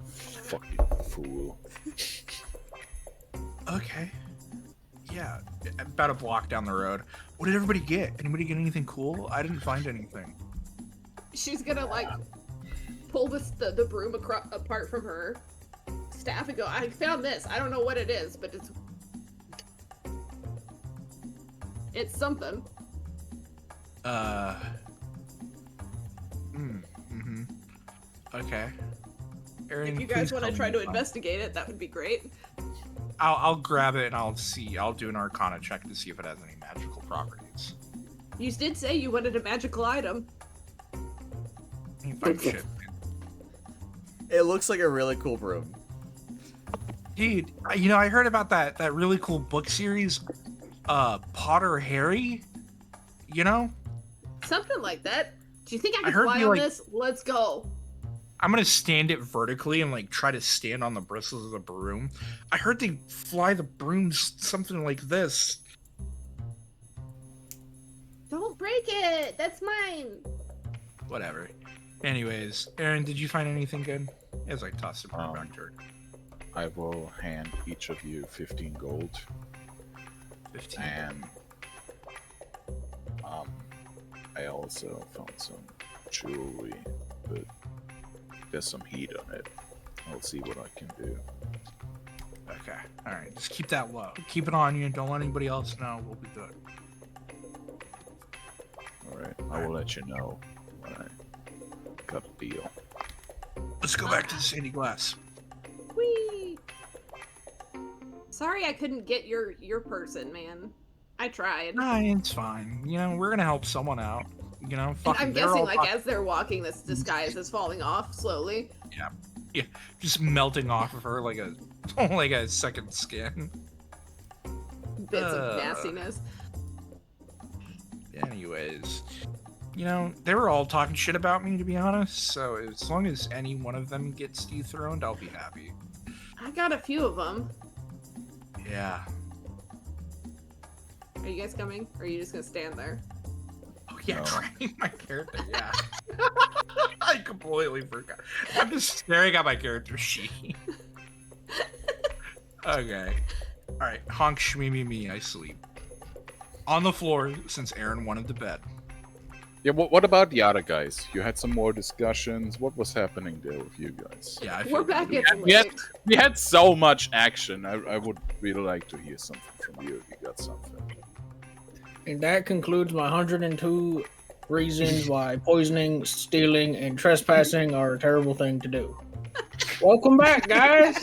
Fucking fool. Okay. Yeah, about a block down the road. What did everybody get? Anybody get anything cool? I didn't find anything. She's gonna like pull the broom apart from her staff and go, I found this. I don't know what it is, but it's something. Okay. Erron, If you guys please want to tell try me to you found- investigate it, that would be great. I'll grab it and I'll see. I'll do an Arcana check to see if it has any magical properties. You did say you wanted a magical item. I ain't find shit. It looks like a really cool broom. Dude, you know, I heard about that really cool book series, Potter Harry. You know, Something like that. Do you think I I can heard fly you, on like- this? Let's go. I'm gonna stand it vertically and like try to stand on the bristles of the broom. I heard they fly the brooms something like this. Don't break it. That's mine. Whatever. Anyways, Erron, did you find anything good? As I toss the broom back to her. I will hand each of you 15 gold, 15. and I also found some jewelry, but there's some heat on it. I'll see what I can do. Okay. All right. Just keep that low. Keep it on you. Don't let anybody else know. We'll be good. Alright, I will let you know when I got a deal. Let's go back to the Sandy Glass. Whee! Sorry I couldn't get your person, man. I tried. Nah, it's fine. You know, we're gonna help someone out. You know, And fucking. I'm they're guessing, all like, as they're walking, this disguise is falling off slowly. just melting off of her like a like a second skin. Bits of nastiness. Anyways, you know, they were all talking shit about me, to be honest. So as long as any one of them gets dethroned, I'll be happy. I got a few of them. Yeah. Are you guys coming? Or are you just gonna stand there? Oh yeah, No. training my character. Yeah. I completely forgot. I'm just staring at my character sheet. Okay. All right. Honk shmee me. I sleep on the floor since Erron wanted the bed. Yeah, what about the other guys? You had some more discussions. What was happening there with you guys? Yeah, I We're figured back it. at the We had, lake. we had so much action. I would really like to hear something from you if you got something. And that concludes my 102 reasons why poisoning, stealing, and trespassing are a terrible thing to do. Welcome back, guys.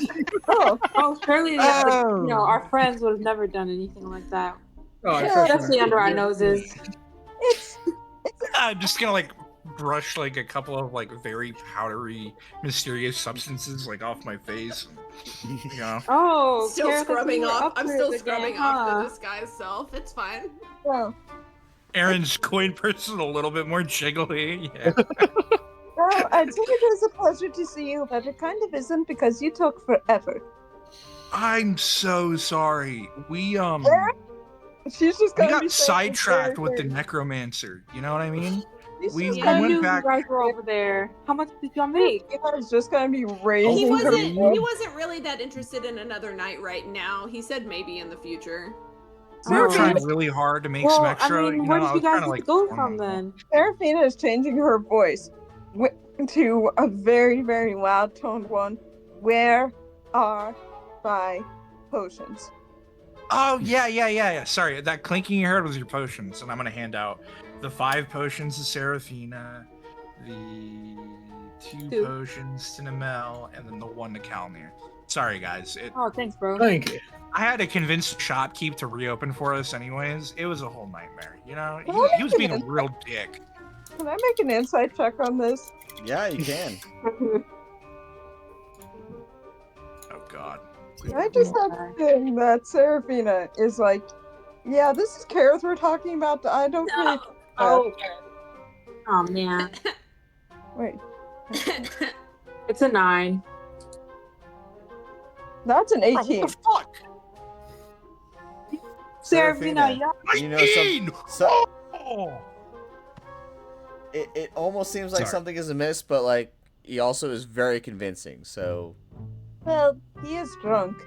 Oh, surely you Oh. know, our friends would have never done anything like that. Oh, I Yeah. trust Especially you. under our noses. It's I'm just gonna like brush like a couple of like very powdery, mysterious substances like off my face. You know. Oh, Still Kaerith, scrubbing you were off. up I'm for still it scrubbing again, off huh? the disguised self. It's fine. well, Aaron's coin purse is a little bit more jiggly. Yeah. well, I think it is a pleasure to see you, but it kind of isn't because you took forever. I'm so sorry. We She's just we gonna got be sidetracked with the very- necromancer. You know what I mean? She's we just Yeah. I gonna went knew back- you guys were over there. How much did y'all make? be, is just gonna be He raising her wasn't. head. He wasn't really that interested in another night right now. He said maybe in the future. We were Okay. trying really hard to make some Well, extra. I mean, you where know, did I you was guys trying to, like, go form from them all. then? Serafina is changing her voice to a very, very loud toned one. Where are my potions? Oh yeah. Sorry, that clinking you heard was your potions, and I'm gonna hand out the 5 potions to Serafina, the 2 Two. potions to Namel, and then the 1 to Kalnir. Sorry, guys. Oh, thanks, bro. Thank you. I had to convince the shopkeep to reopen for us anyways. It was a whole nightmare, you know? Can I He was make being an a real dick. Can I make an insight check on this? Yeah, you can. Oh, God. I just have a feeling that Seraphina is like, yeah, this is Kaerith we're talking about. I don't really. Oh, oh man, Wait, it's a 9. that's an Bro, what 18. the fuck? Seraphina, yeah. You know, Oh! it almost seems like Sorry. something is amiss, but like he also is very convincing. So Well, he is drunk.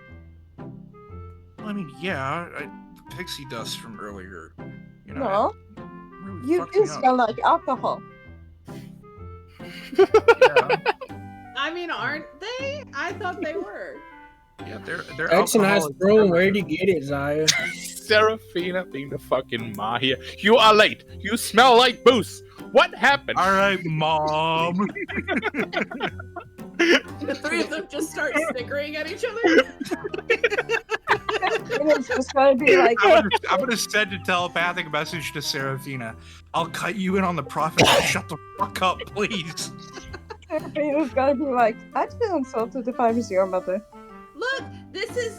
I mean, yeah, the pixie dust from earlier, you know, No, really you fucked me do up. smell like alcohol. Yeah, I mean, aren't they? I thought they were. yeah, they're That's a nice alcoholics broom. Where'd you everywhere. get it, Zaya? Seraphina being the fucking Maya. You are late. You smell like booze. What happened? All right, Mom. The three of them just start snickering at each other. It's just gonna be like, I'm gonna send a telepathic message to Seraphina. I'll cut you in on the profit. Shut the fuck up, please. Seraphina's gonna be like, I'd feel insulted if I was your mother. Look, this is.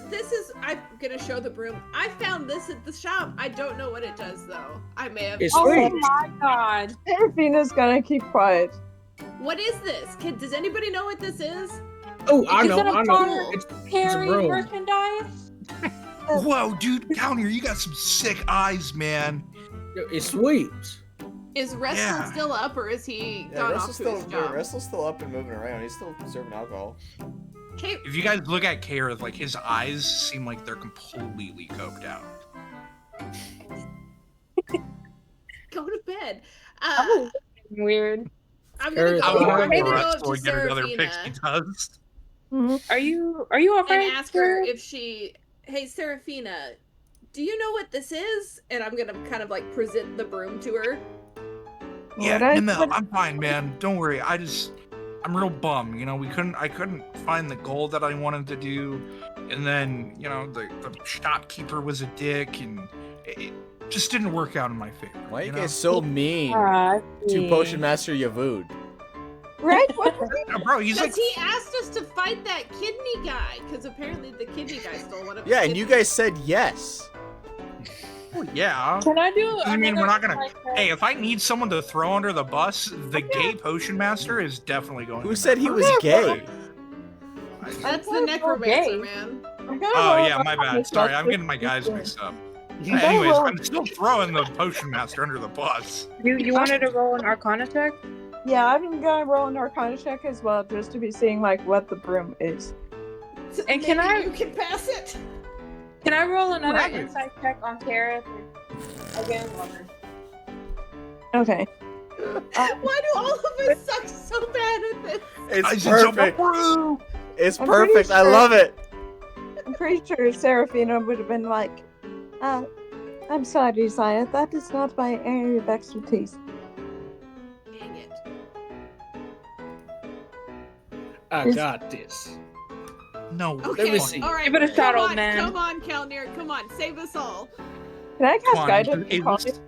I'm gonna show the broom. I found this at the shop. I don't know what it does though. I may have. It's Oh sweet. my god. Seraphina's gonna keep quiet. What is this? Does anybody know what this is? Oh, I Is know. it a I know. bar? It's Carry broom. merchandise? Whoa, dude, Counter, you got some sick eyes, man. It's sweeps. Is Restal Yeah. still up, or is he yeah, gone Russell's off to still his job? Russell's still up and moving around. He's still serving alcohol. Hey, If you guys look at Kaerith, like his eyes seem like they're completely coked out. go to bed. Oh, weird. I'm gonna Kaerith, I go would Oh, I'm like gonna the go up rest to or get another Seraphina pixie dust. Are you alright? and ask her if she. Hey, Seraphina, do you know what this is? And I'm gonna kind of like present the broom to her. Yeah, What I- Namel, I'm fine, man. Don't worry. I'm real bummed. You know, I couldn't find the goal that I wanted to do, and then you know the shopkeeper was a dick, and it just didn't work out in my favor. Why are you know? guys so mean I to see. Potionmaster Yavud? Right? What? Bro, he's Because like, he asked us to fight that kidney guy. Because apparently the kidney guy stole one of his Yeah, and you kidneys. guys said yes. oh, yeah. Can I do? I mean, we're not gonna. another, like, Hey, if I need someone to throw under the bus, the gay potion master is definitely going. Who in said there. he was gay? That's the Okay. necromancer, man. I'm gonna Oh roll yeah, my bad. on Sorry, this I'm getting my guys thing. mixed up. gotta Anyways, roll- I'm still throwing the potion master under the bus. You wanted to roll an Arcana check? Yeah, I'm gonna roll an Arcana check as well, just to be seeing like what the broom is. And can Maybe I- You can pass it. Can I roll another Right. insight check on Kaerith? Again, woman. Okay. Why do all of us suck so bad at this? It's Guys, it's perfect. over. It's I'm pretty perfect. I sure- love it. I'm pretty sure Seraphina would have been like, I'm sorry, Zaya, that is not my area of expertise. Dang it. I got this. No. Okay, me see. all right. Give it a shot, come old on, man. Come on, Kalnir. Come on, save us all. Can I Come cast on, guidance?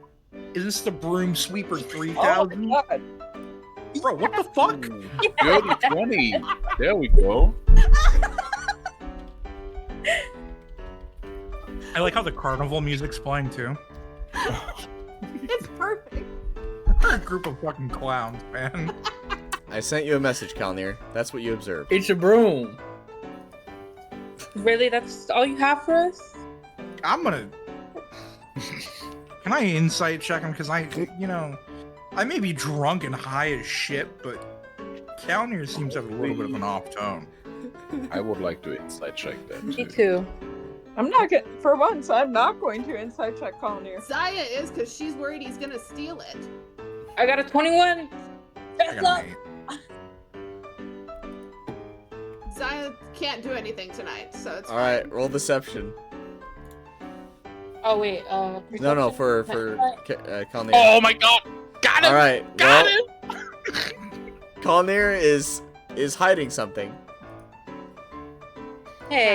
is this the broom sweeper Oh 3000? my god. Bro, what the fuck? Ooh, Good 20. There we go. I like how the carnival music's playing too. It's perfect. We're a group of fucking clowns, man. I sent you a message, Kalnir. That's what you observed. It's a broom. Really? That's all you have for us? I'm gonna. Can I insight check him? Because I may be drunk and high as shit, but Kalnir seems to have a little bit of an off tone. I would like to insight check that Me too. too. I'm not going for once, I'm not going to inside check Collier. Zaya is because she's worried he's gonna steal it. I got a 21. I That's got up. an 8. Zaya can't do anything tonight, so it's All right, roll deception. Oh wait, No, perception? for Kalnir. Oh my god! Got him! All right, Got well, him! Kalnir is hiding something. Hey,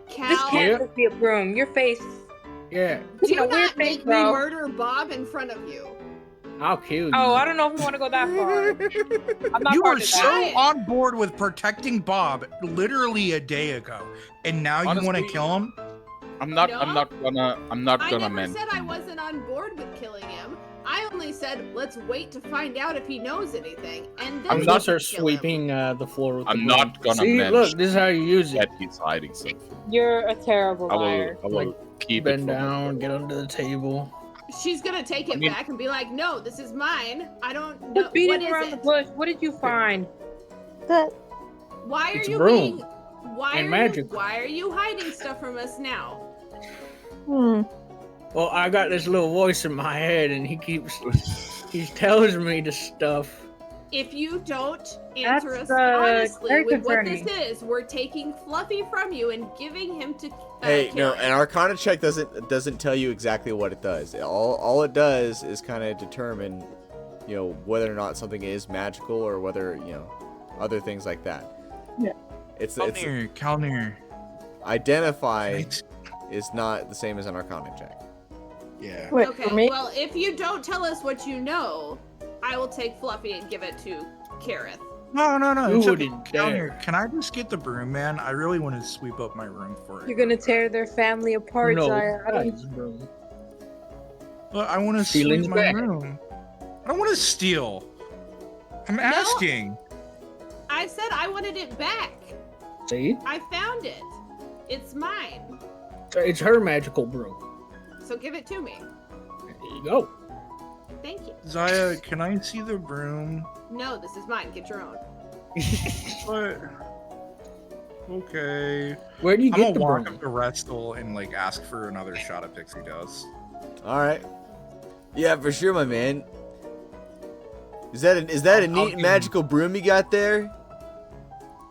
Cal, this can't just be a broom. Your face. Yeah, do a weird not face, make me bro. murder Bob in front of you. I'll kill you. Oh, I don't know if we want to go that far. I'm not You part were of so that. on board with protecting Bob literally a day ago, and now you want to Honestly, kill him? I'm not No. gonna I never mention. said I wasn't on board with killing him. I only said let's wait to find out if he knows anything, and then I'm we not can start kill him. sweeping the floor with the I'm broom. not gonna See, mention look, this is how you use it. that he's hiding something. You're a terrible I liar. will keep Bend it from down, myself. get under the table. She's gonna take it mean- back and be like, "No, this is mine. I don't know. Quit What beating is around the it? bush. What did you find? Why are It's a you broom. being? Why And are magic. you? Why are you hiding stuff from us now?" Well, I got this little voice in my head, and he tells me the stuff. If you don't answer That's, us honestly very with what this concerning. is, we're taking Fluffy from you and giving him to. Hey, no, Karen. an Arcana check doesn't tell you exactly what it does. All it does is kind of determine, whether or not something is magical or whether other things like that. Yeah. It's Kalnir. identify is not the same as an Arcana check. Yeah. Wait, Okay, for me? well, if you don't tell us what you know, I will take Fluffy and give it to Kaerith. No. You It's okay. wouldn't dare. Kalnir, can I just get the broom, man? I really want to sweep up my room for You're it. gonna tear their family apart, No, Zaya. I don't. guys, broom. But I want to Stealing's sweep my bad. room. I don't want to steal. I'm asking. I said I wanted it back. See? I found it. It's mine. It's her magical broom. So give it to me. There you go. Thank you. Zaya, can I see the broom? No, this is mine. Get your own. What? Okay. Where do you I'm get gonna the walk broom? up to Restal and ask for another shot of pixie dust. All right. Yeah, for sure, my man. Is that a I'll neat give magical broom you got there?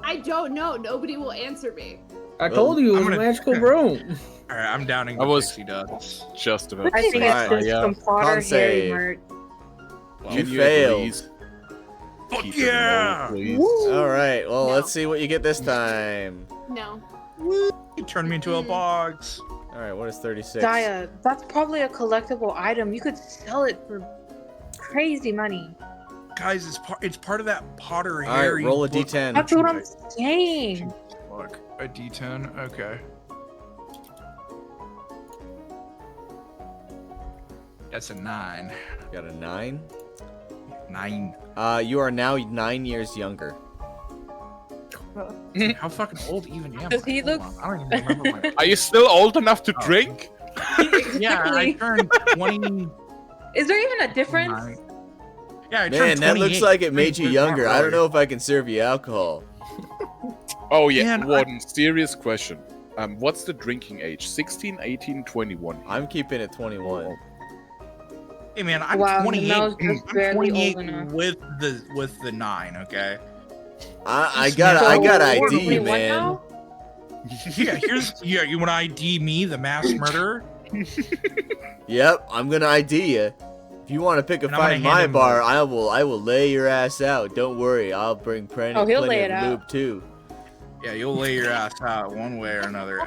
I don't know. Nobody will answer me. I told you it was I'm a gonna- magical broom. All right, I'm downing the I was- pixie dust. Just about I to think say, it's just Zaya, some Potter Con Harry save. merch. You can failed. please Fuck keep it low, yeah! please? All right. Well, No. let's see what you get this time. No. You turned me into a box. All right. What is 36? Zaya, that's probably a collectible item. You could sell it for crazy money. Guys, it's part of that Potter All right. Harry. Roll a book. d10. That's what I'm saying. Look, a D10. Okay. That's a 9. Got a 9. 9. You are now 9 years younger. How fucking old even am Does I? he Hold look- on, I don't even remember my. Are you still old enough to Oh. drink? Yeah, I Exactly. turned 20. Is there even a difference? Yeah, I turned Man, that looks 28. like it made you Not younger. I don't really. know if I can serve you alcohol. Oh yeah, Man, one serious question. What's the drinking age? 16, 18, 21? I'm keeping it 21. Hey man, I'm Wow, 28. Mel's just I'm barely 28 old enough. with the 9. Okay. I got So, ID, we're 21 man. now? Yeah. You want to ID me, the mass murderer? Yep, I'm gonna ID you. If you want to pick a And I'm fight gonna in hand my him bar, the- I will lay your ass out. Don't worry, I'll bring plenty Oh, he'll lay of it out. lube too. Yeah, you'll lay your ass out one way or another.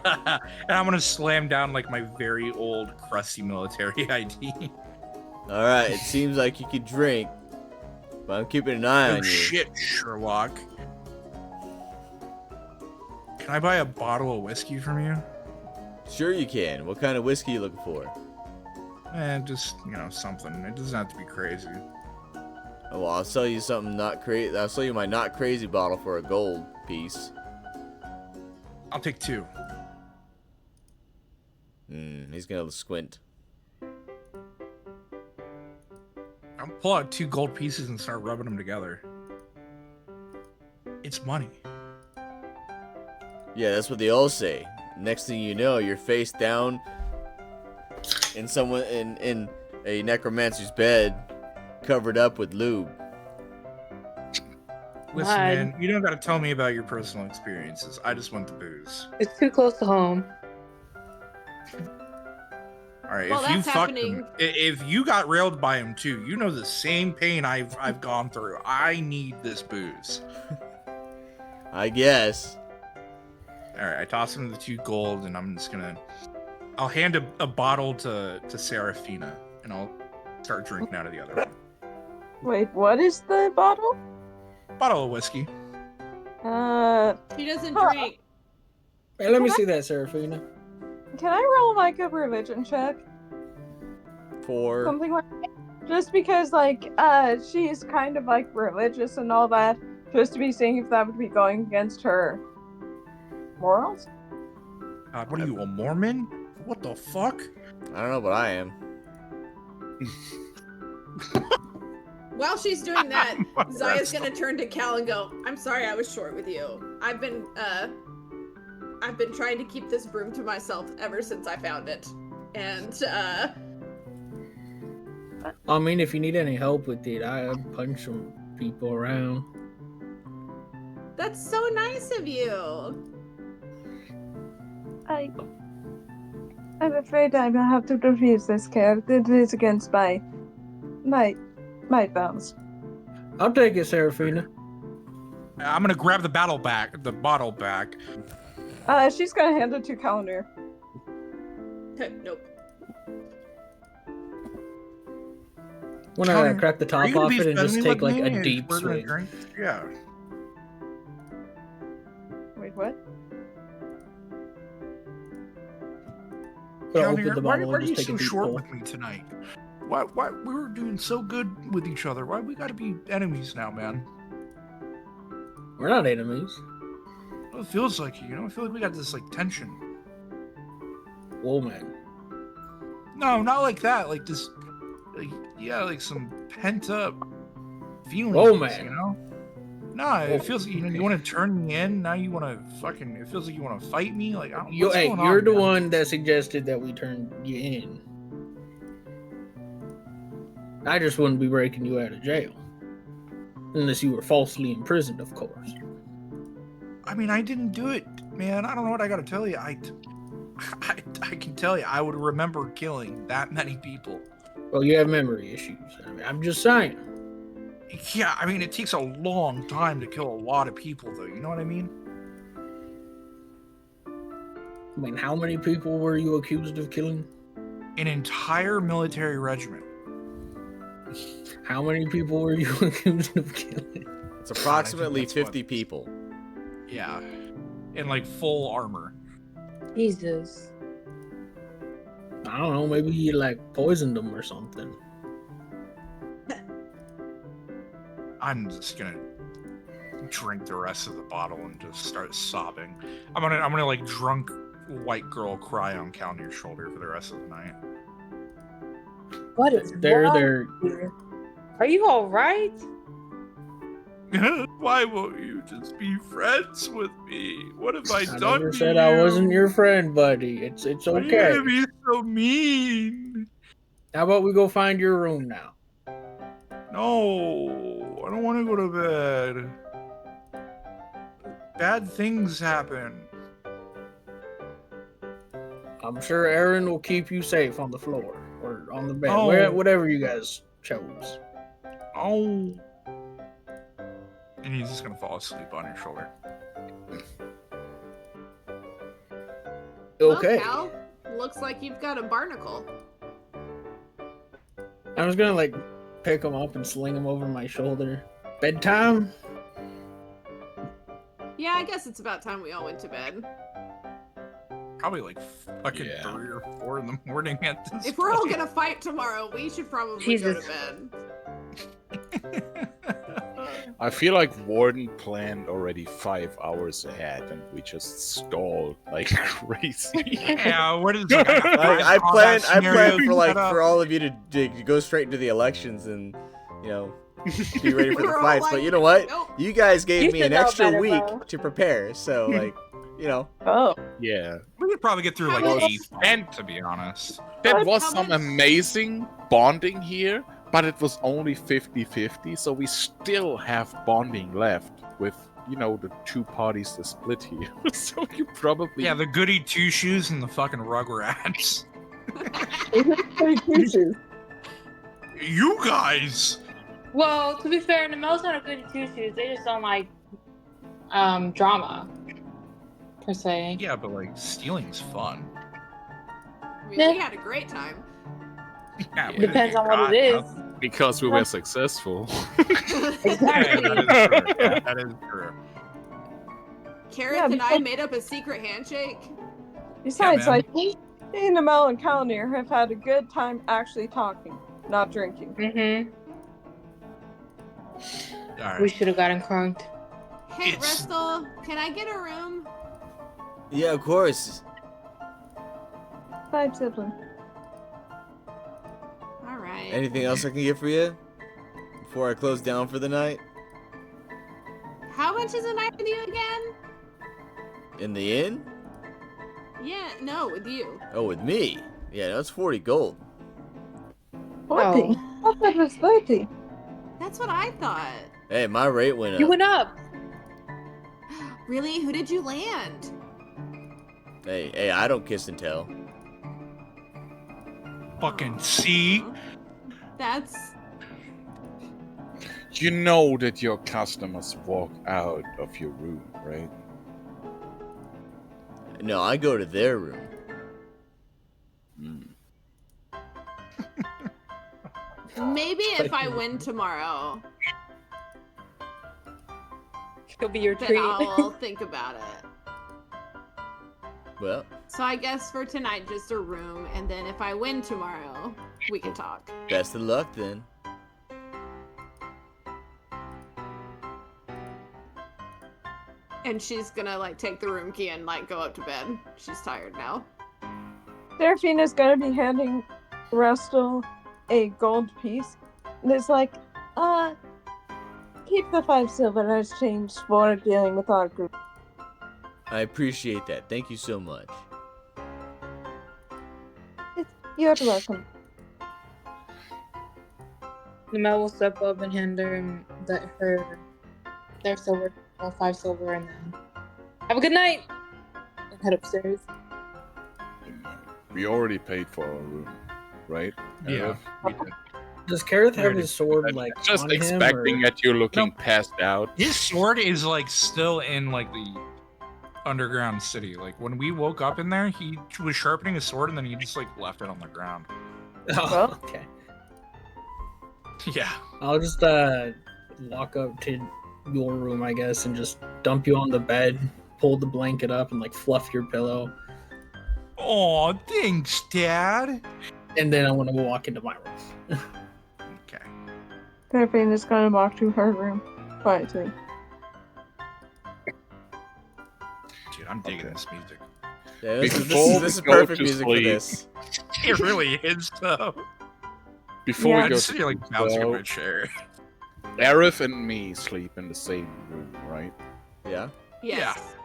And I'm gonna slam down like my very old, crusty military ID. All right, it seems like you can drink, but I'm keeping an eye Oh on you. shit, Sherlock. Can I buy a bottle of whiskey from you? Sure you can. What kind of whiskey you looking for? Just, something. It doesn't have to be crazy. Oh, well, I'll sell you something not crazy. I'll sell you my not crazy bottle for a gold piece. I'll take 2. He's gonna squint. I'll pull out 2 gold pieces and start rubbing them together. It's money. Yeah, that's what they all say. Next thing you know, you're face down in in a necromancer's bed, covered up with lube. Listen, God. man, you don't gotta tell me about your personal experiences. I just want the booze. It's too close to home. All right, Well, if you that's fucked happening. him, if you got railed by him too, you know the same pain I've gone through. I need this booze. I guess. All right, I toss him the 2 gold, and I'm just gonna. I'll hand a bottle to Seraphina, and I'll start drinking out of the other one. Wait, what is the bottle? Bottle of whiskey. She doesn't Huh. drink. Hey, let me see that, Seraphina. Can I roll like a religion check? For Something like just because like she's kind of like religious and all that, just to be seeing if that would be going against her morals. God, what are you, a Mormon? What the fuck? I don't know, but I am. While she's doing that, Zaya's gonna turn to Cal and go, I'm sorry I was short with you. I've been trying to keep this broom to myself ever since I found it. And, I mean, if you need any help with it, I punch some people around. that's so nice of you. I'm afraid I will have to refuse this care. It is against my vows. I'll take it, Seraphina. I'm gonna grab the bottle back. She's gonna hand it to Calendar. Nope. When I crack the top off it and just take like a me deep we're gonna swig. drink? Yeah. Wait, what? I'll Calendar, open the why bottle are and you just take so a deep short pull. with me tonight? Why we were doing so good with each other? Why we gotta be enemies now, man? We're not enemies. Well, it feels like it, you know. I feel like we got this like tension. Whoa, man. No, not like that. Like this, like like some pent up feelings. Whoa, man. You know. No, it feels like you want to turn me in. Now you want to fucking. It feels like you want to fight me. Like I don't. What's going on, You're the man? one that suggested that we turn you in. I just wouldn't be breaking you out of jail. Unless you were falsely imprisoned, of course. I mean, I didn't do it, man. I don't know what I got to tell you. I can tell you, I would remember killing that many people. Well, you have memory issues. I mean, I'm just saying. Yeah, I mean, it takes a long time to kill a lot of people, though. You know what I mean? I mean, how many people were you accused of killing? An entire military regiment. How many people were you accused of killing? It's approximately that's 50 people. Yeah. In like full armor. Jesus. I don't know, maybe you like poisoned them or something. I'm just gonna drink the rest of the bottle and just start sobbing. I'm gonna like drunk white girl cry on Calendar's shoulder for the rest of the night. What is They're wrong there. with you? Are you all right? Why won't you just be friends with me? What have I done never to said you? I wasn't your friend, buddy. It's Why are you okay. gonna be so mean? How about we go find your room now? No, I don't want to go to bed. Bad things happen. I'm sure Erron will keep you safe on the floor or on the bed, Oh. whatever you guys chose. Oh. And he's just gonna fall asleep on your shoulder. Okay. Well, Cal, looks like you've got a barnacle. I was gonna like pick him up and sling him over my shoulder. Bedtime? Yeah, I guess it's about time we all went to bed. Probably like fucking 3 or 4 in the morning at this If we're all point. gonna fight tomorrow, we should probably Jesus. go to bed. I feel like Warden planned already 5 hours ahead, and we just stalled like crazy. Yeah, what is Like, I planned for all of you to go straight into the elections and, you know, be ready for the We're all fights. like, But you know what? nope. You guys gave You me should an know extra better, week bro. to prepare, so like, you know. Oh. Yeah, We could probably get through like How 8, And- to be honest. there was How some much- amazing bonding here, but it was only 50-50, so we still have bonding left with, you know, the 2 parties that split here. So you probably... Yeah, the goody two shoes and the fucking Rugrats. You guys. Well, to be fair, the Mel's not a good two shoes. They just don't like drama. per se. Yeah, but like stealing's fun. I mean, we had a great time. Yeah, we Depends didn't on what got it is. nothing. Because we were successful. Yeah, that is true. Yeah, that is true. Kaerith and I made up a secret handshake. Besides, man. like, me and Mel and Kalnir have had a good time actually talking, not drinking. Mm-hmm. All right. We should have gotten crunked. Hey, It's- Restal, can I get a room? Yeah, of course. 5 siblings. All right. Anything else I can get for you before I close down for the night? How much is a night with you again? In the inn? Yeah, no, with you. Oh, with me? Yeah, that's 40 gold. 40. I thought it was 30. That's what I thought. Hey, my rate went up. You went up. Really? Who did you land? Hey, I don't kiss and tell. Fucking C. That's You know that your customers walk out of your room, right? No, I go to their room. maybe if I win tomorrow, It'll be your then treat. I'll think about it. Well, So I guess for tonight, just a room, and then if I win tomorrow, we can talk. best of luck then. And she's gonna like take the room key and like go up to bed. She's tired now. Seraphina's gonna be handing Restal a gold piece. And it's like, keep the 5 silver as change for dealing with our group. I appreciate that. Thank you so much. You're welcome. The Mel will step up and hand her their silver, 5 silver, and then have a good night. And head upstairs. We already paid for our room, right? Yeah. we did. Does Kaerith have Already- his sword like Just on him, expecting or- at you looking passed out. His sword is like still in like the underground city. Like when we woke up in there, he was sharpening his sword and then he just like left it on the ground. Oh, okay. Yeah. I'll just walk up to your room, I guess, and just dump you on the bed, pull the blanket up, and like fluff your pillow, Oh, thanks, Dad. and then I'm gonna walk into my room. Okay. Seraphina's gonna walk to her room quietly. Dude, I'm digging Okay. this music. Yeah, Before this is we go perfect to music for sleep. this. It really is though. Before Yeah. we I'm go just to sitting here, like bouncing in well, my chair. Aerith and me sleep in the same room, right? Yeah? Yes.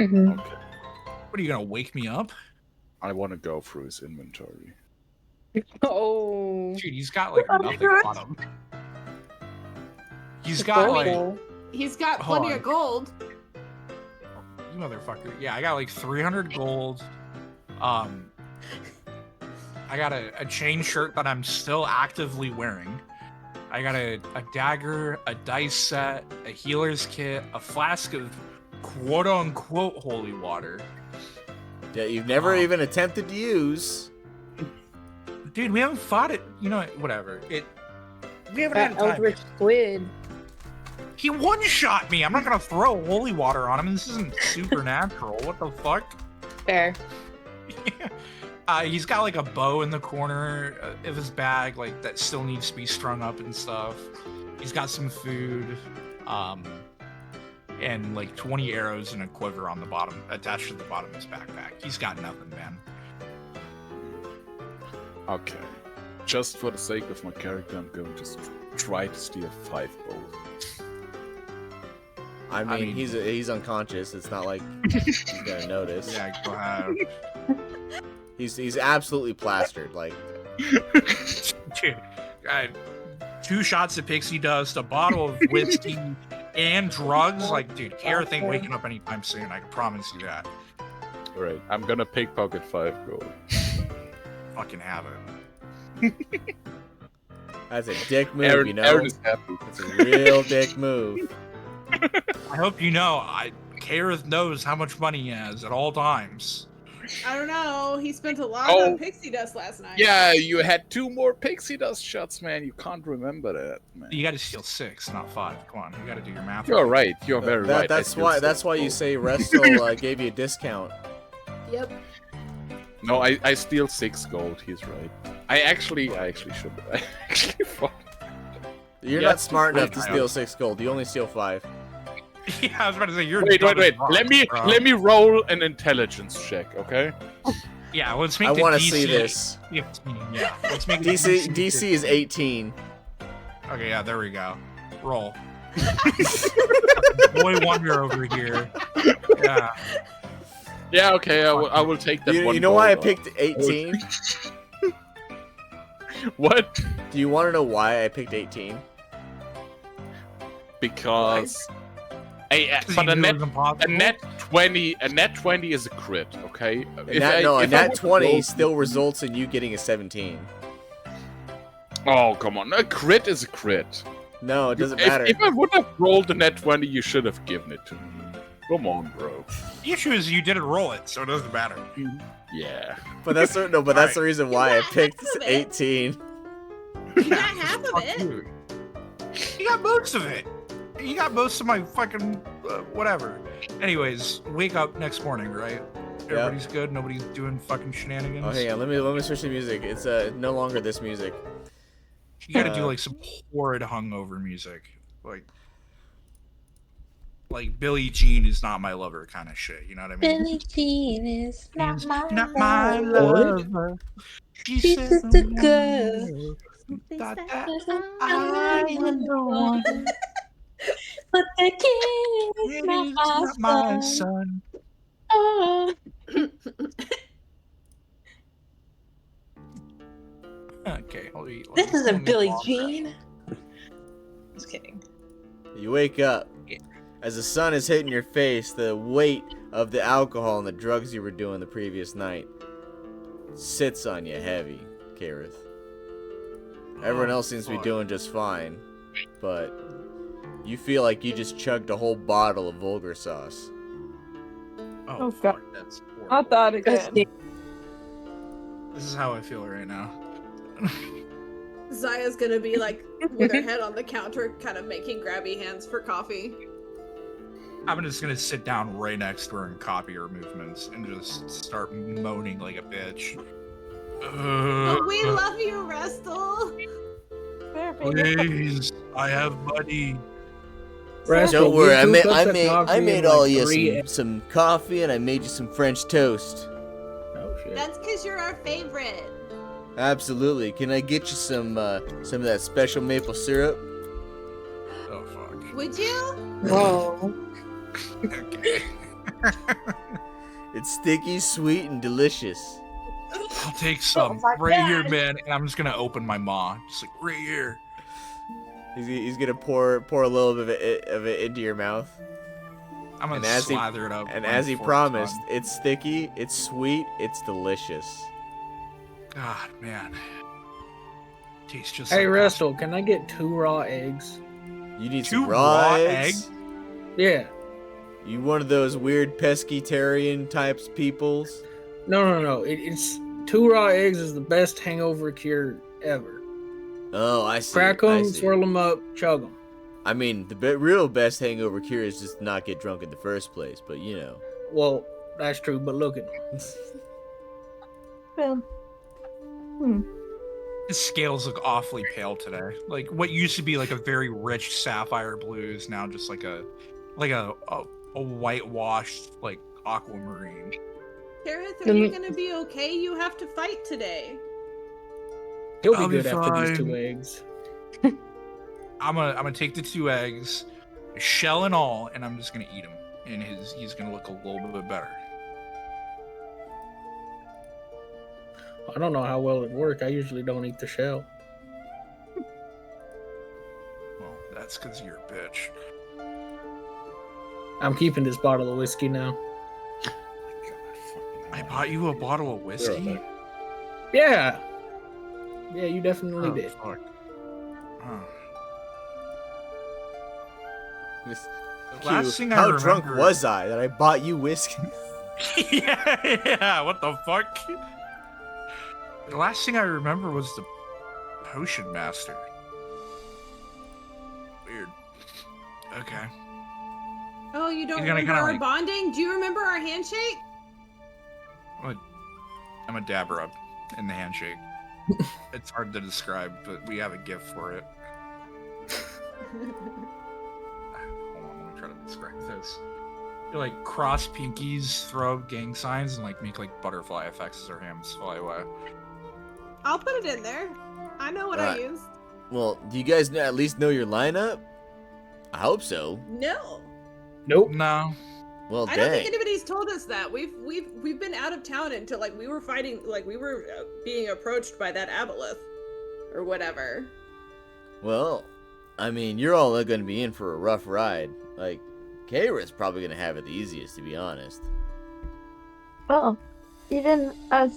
Mm-hmm. Okay. What are you gonna wake me up? I want to go through his inventory. Oh. Dude, he's got like nothing on him. He's got Gold, like though. He's got Hold plenty on. of gold. you motherfucker. Yeah, I got like 300 gold. I got a chain shirt that I'm still actively wearing. I got a dagger, a dice set, a healer's kit, a flask of quote unquote holy water. Yeah, you've never Oh. even attempted to use. Dude, we haven't fought it. You know, whatever. We haven't had That time. Eldritch Squid. He one-shot me. I'm not gonna throw holy water on him. This isn't supernatural. What the fuck? Fair. He's got like a bow in the corner of his bag, like that still needs to be strung up and stuff. He's got some food, and like 20 arrows and a quiver on the bottom, attached to the bottom of his backpack. He's got nothing, man. Okay. Just for the sake of my character, I'm going to try to steal 5 gold. I mean, mean- he's unconscious. It's not like he's gonna notice. Yeah, go ahead. He's absolutely plastered. Like, Dude, 2 shots of pixie dust, a bottle of whiskey, and drugs. Like, dude, Kaerith ain't waking up anytime soon. I can promise you that. Alright, I'm gonna pickpocket 5 gold. Fucking have it. that's a dick move, Aaron, you know. Aaron is happy. It's a real dick move. I hope you know, Kaerith knows how much money he has at all times. I don't know. He spent a lot Oh. on pixie dust last night. Yeah, you had 2 more pixie dust shots, man. You can't remember that, man. You got to steal 6, not 5. Come on, you got to do your math. You're right. You're very right. That's why you say Restal gave you a discount. Yep. No, I steal 6 gold. He's right. I actually should. I actually fuck. You're Yeah, not smart enough to I steal know. 6 gold. You only steal 5. Yeah, I was about to say you're. Wait. dumb as fuck, bro. Let me roll an intelligence check, okay? Yeah, let's make. I want to see this. 15, yeah, let's make DC is 18. Okay, yeah, there we go. Roll. Boy wonder over here. Yeah. Yeah, okay. I will take that. You know why I picked 18? What? Do you want to know why I picked 18? Because But a net 20 is a crit, okay? A nat 20 still results in you getting a 17. Oh, come on. A crit is a crit. No, it doesn't matter. If I would have rolled the net 20, you should have given it to me. Come on, bro. The issue is you didn't roll it, so it doesn't matter. Yeah. But that's the Alright. reason why I got picked half of it. 18. You got half of Fuck it. you. You got most of it. You got most of my fucking whatever. Anyways, wake up next morning, right? Everybody's good. Nobody's doing fucking shenanigans. Oh, hang on. Let me switch the music. It's no longer this music. You gotta do like some horrid hungover music, like Billie Jean is not my lover kind of shit. You know what I mean? Billie Jean is not my lover. She's just a girl. Thought that I am the one. But the kid is not my son. Oh. Okay, This isn't Billie Jean. Just kidding. You wake up. As the sun is hitting your face, the weight of the alcohol and the drugs you were doing the previous night sits on you heavy, Kaerith. Everyone else seems to be doing just fine, but you feel like you just chugged a whole bottle of vulgar sauce. Oh, God. That's horrible. Not that again. This is how I feel right now. Zaya's gonna be like with her head on the counter, kind of making grabby hands for coffee. I'm just gonna sit down right next to her and copy her movements and just start moaning like a bitch. But we love you, Restal. Please, I have money. Don't worry, I made all you some coffee and I made you some French toast. Oh shit. That's because you're our favorite. Absolutely. Can I get you some of that special maple syrup? Oh fuck. Would you? Whoa. Okay. It's sticky, sweet, and delicious. I'll take some right here, man, and I'm just gonna open my maw, just like right here. He's gonna pour a little bit of it into your mouth. I'm gonna slather it up. And when as the he fork's promised, done. it's sticky, it's sweet, it's delicious. God, man. Tastes just Hey, like Restal, can I get 2 raw eggs? You need 2 some raw eggs? eggs? Yeah. You one of those weird pescatarian types peoples? No. It's 2 raw eggs is the best hangover cure ever. Oh, I see. Crack I them, see. swirl them up, chug them. I mean, the real best hangover cure is just not get drunk in the first place, but you know. Well, that's true, but look at them. Well, His scales look awfully pale today. Like what used to be like a very rich sapphire blue is now just like a whitewashed like aquamarine. Kaerith, are you gonna be okay? You have to fight today. He'll be I'll be good after these fine. 2 eggs. I'm gonna take the 2 eggs, shell and all, and I'm just gonna eat him. And he's gonna look a little bit better. I don't know how well it'd work. I usually don't eat the shell. Well, that's because you're a bitch. I'm keeping this bottle of whiskey now. I bought you a bottle of whiskey? Yeah. Yeah, you definitely Oh, did. fuck. Oh. The last thing I How drunk remember- was I that I bought you whiskey? yeah, what the fuck? The last thing I remember was the Potionmaster. Weird. Okay. Oh, you don't You're gonna remember kinda, our like- bonding? Do you remember our handshake? I'm a dabber up in the handshake. It's hard to describe, but we have a gift for it. Hold on, let me try to describe this. You like cross pinkies, throw up gang signs, and like make like butterfly effects as our hands fly away. I'll put it in there. I know what I Alright. used. Well, do you guys at least know your lineup? I hope so. No. Nope. No. Well, I don't think dang. anybody's told us that. We've been out of town until like we were fighting, like we were being approached by that aboleth or whatever. Well, I mean, you're all going to be in for a rough ride. Like, Kaerith's probably going to have it the easiest, to be honest. Well, even as...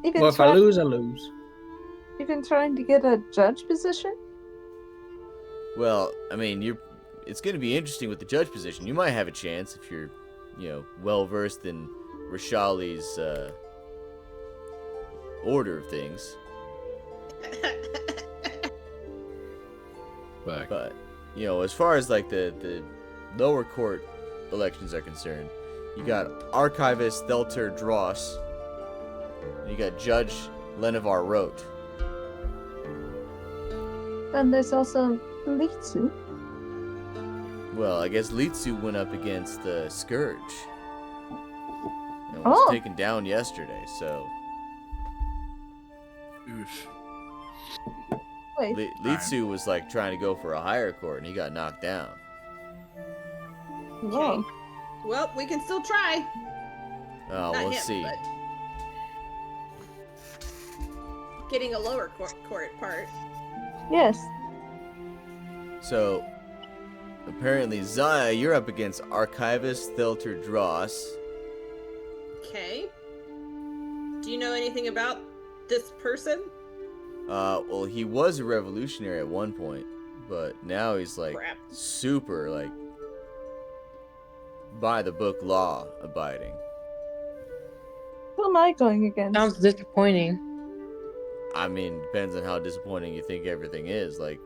Even Well, if I lose, I lose. Even trying to get a judge position? Well, I mean, it's going to be interesting with the judge position. You might have a chance if you're, well-versed in Rishali's order of things. But, as far as, like, the lower court elections are concerned, you got Archivist Thelter Dross, and you got Judge Lenevar Rote. And there's also Litsu. Well, I guess Litsu went up against Scourge. And was taken down yesterday, so... Oof. Wait, Litsu was, like, trying to go for a higher court, and he got knocked down. whoa. Well, we can still try. Oh, Not we'll him, see. but getting a lower court part. Yes. So, apparently, Zaya, you're up against Archivist Thelter Dross. Okay. Do you know anything about this person? Well, he was a revolutionary at one point, but now he's, like, Crap. super, like, by-the-book law abiding. Who am I going against? Sounds disappointing. I mean, depends on how disappointing you think everything is. Like,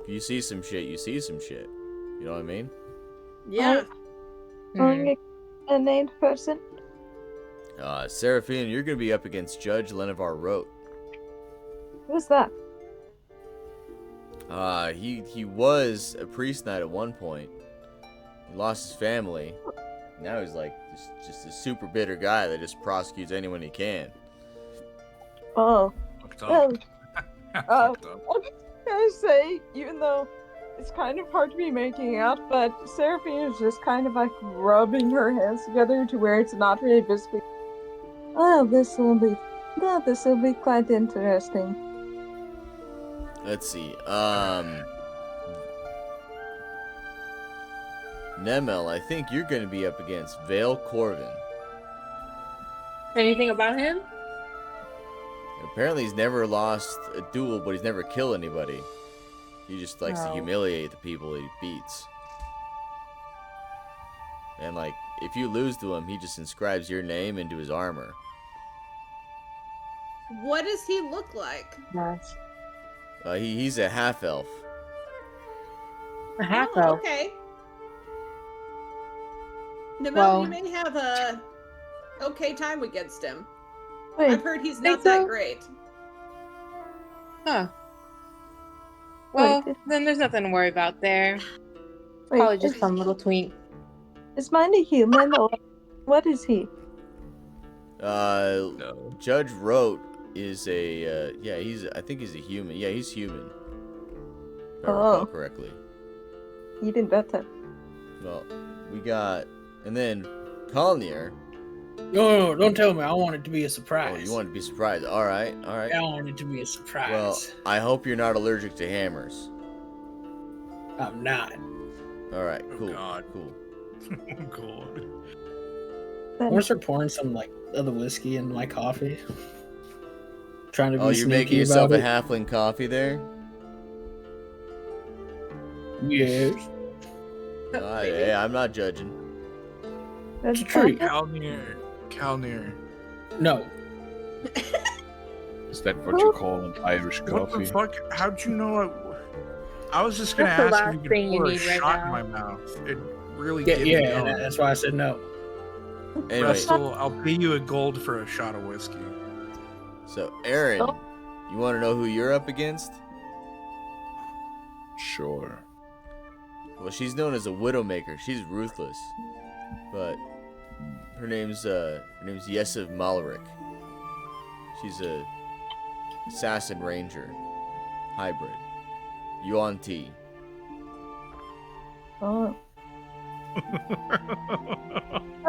if you see some shit, you see some shit. You know what I mean? Yeah. Going against a named person? Seraphine, you're gonna be up against Judge Lenevar Rote. Who's that? He was a priest knight at one point. He lost his family. Now he's like just a super bitter guy that just prosecutes anyone he can. Oh. Fucked Well, up. Fucked up. I say, even though it's kind of hard to be making out, but Seraphine is just kind of like rubbing her hands together to where it's not really visible. Oh, this will be quite interesting. Let's see. Nemel, I think you're gonna be up against Vale Corvin. Anything about him? Apparently he's never lost a duel, but he's never killed anybody. He just likes to No. humiliate the people he beats. And like, if you lose to him, he just inscribes your name into his armor. What does he look like? Nice. He's a half-elf. A half Oh, elf. okay. Namel, Well- you may have a okay time against him. Wait, I've heard he's not Think that so? great. Huh. Well, Wait. then there's nothing to worry about there. wait, Probably just some little twink. is mine a human or what is he? No. Judge Rote is a, I think he's a human. Yeah, he's human. If I recall correctly. Even better. Well, we got, and then Colnier. No, don't tell me. I want it to be a surprise. Oh, you want to be surprised? All right. I want it to be a surprise. Well, I hope you're not allergic to hammers. I'm not. All right, Oh, cool, God. cool. Oh, God. I want to start pouring some like other whiskey in my coffee. Trying to be Oh, you're sneaky making yourself a about halfling coffee there? it. Yes. Hey, I'm not judging. That's It's a treat. Kalnir. No. Is that what you call an Irish What coffee? the fuck? How'd you know I was just gonna That's the ask if last you could thing you pour a need right shot now. in my mouth. It really Yeah, get me yeah, going. that's why I said no. Anyway, Restal, I'll pay you a gold for a shot of whiskey. so Erron, you want to know who you're up against? Sure. Well, she's known as a widowmaker. She's ruthless, but her name's Yesiv Malaric. She's a assassin ranger hybrid. Yuan T. Oh.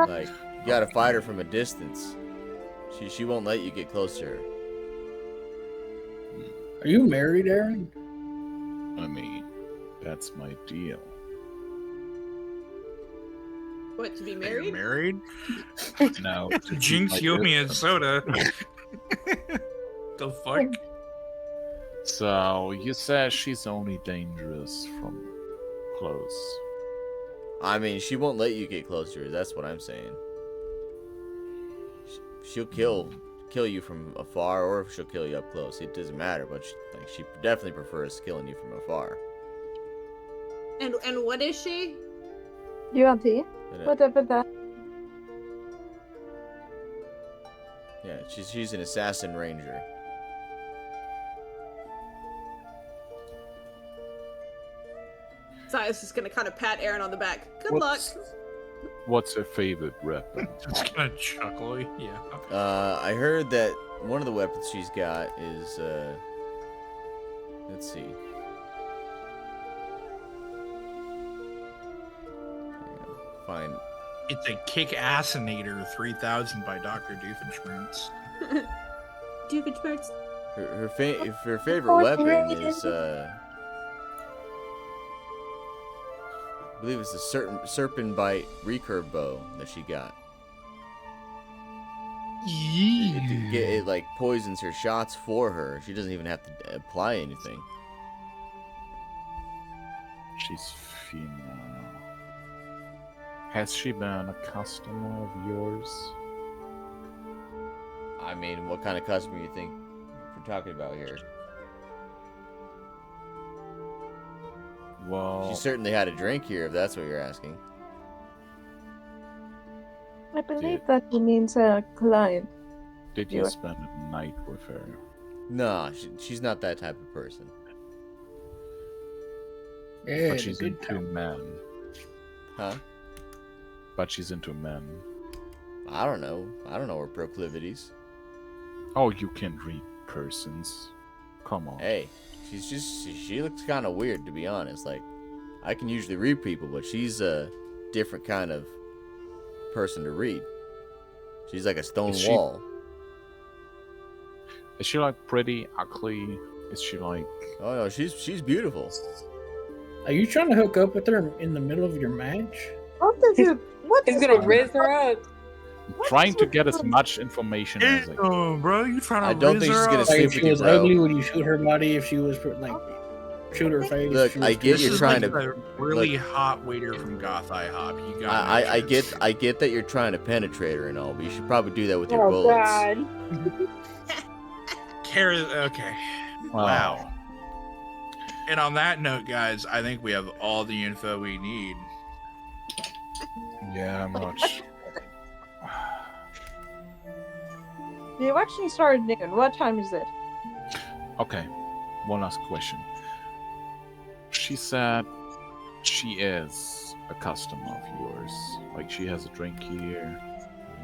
Like, you gotta fight her from a distance. She won't let you get close to her. Are you married, Aaron? I mean, that's my deal. What, to be Are you married? married? Now, to Jinx, keep you my owe me a distance. soda. The fuck? So, you said she's only dangerous from close. I mean, she won't let you get close to her. That's what I'm saying. She'll kill you from afar, or she'll kill you up close. It doesn't matter, but she definitely prefers killing you from afar. And what is she? UNT? And, Whatever that. yeah, she's an assassin ranger. Zaya's just gonna kind of pat Erron on the back. Good luck. What's her favorite weapon? Just gonna chuckle. Yeah. I heard that one of the weapons she's got is let's see. Fine. It's a kick-assinator 3000 by Dr. Doofenshmirtz. Doofenshmirtz. Her favorite weapon is I believe it's a serpent bite recurve bow that she got. It like poisons her shots for her. She doesn't even have to apply anything. She's female. Has she been a customer of yours? I mean, what kind of customer you think we're talking about here? Well, She certainly had a drink here, if that's what you're asking. I believe that he means a client. did you spend a night with her? Nah, she's not that type of person. Yeah, But she's good into time. men. Huh? But she's into men. I don't know. I don't know her proclivities. Oh, you can read persons. Come on. Hey, she looks kind of weird, to be honest. Like, I can usually read people, but she's a different kind of person to read. She's like a stone Is she- wall. Is she like pretty, ugly? Is she like... Oh no, she's beautiful. Are you trying to hook up with her in the middle of your match? What is it? What He's is gonna it? riz her up. trying to get as much information as I can. Oh, bro, you trying to I don't think she's gonna Like, sleep if with she you, was bro. ugly, would you shoot her body? If she was like, shoot her face? Look, if she was I get This you're is trying like to- a really hot waiter from Goth IHOP. You got. I get that you're trying to penetrate her and all, but you should probably do that with your Oh bullets. god. Okay. Wow. And on that note, guys, I think we have all the info we need. Yeah, much. The election started noon. What time is it? Okay, one last question. She said she is a customer of yours. Like, she has a drink here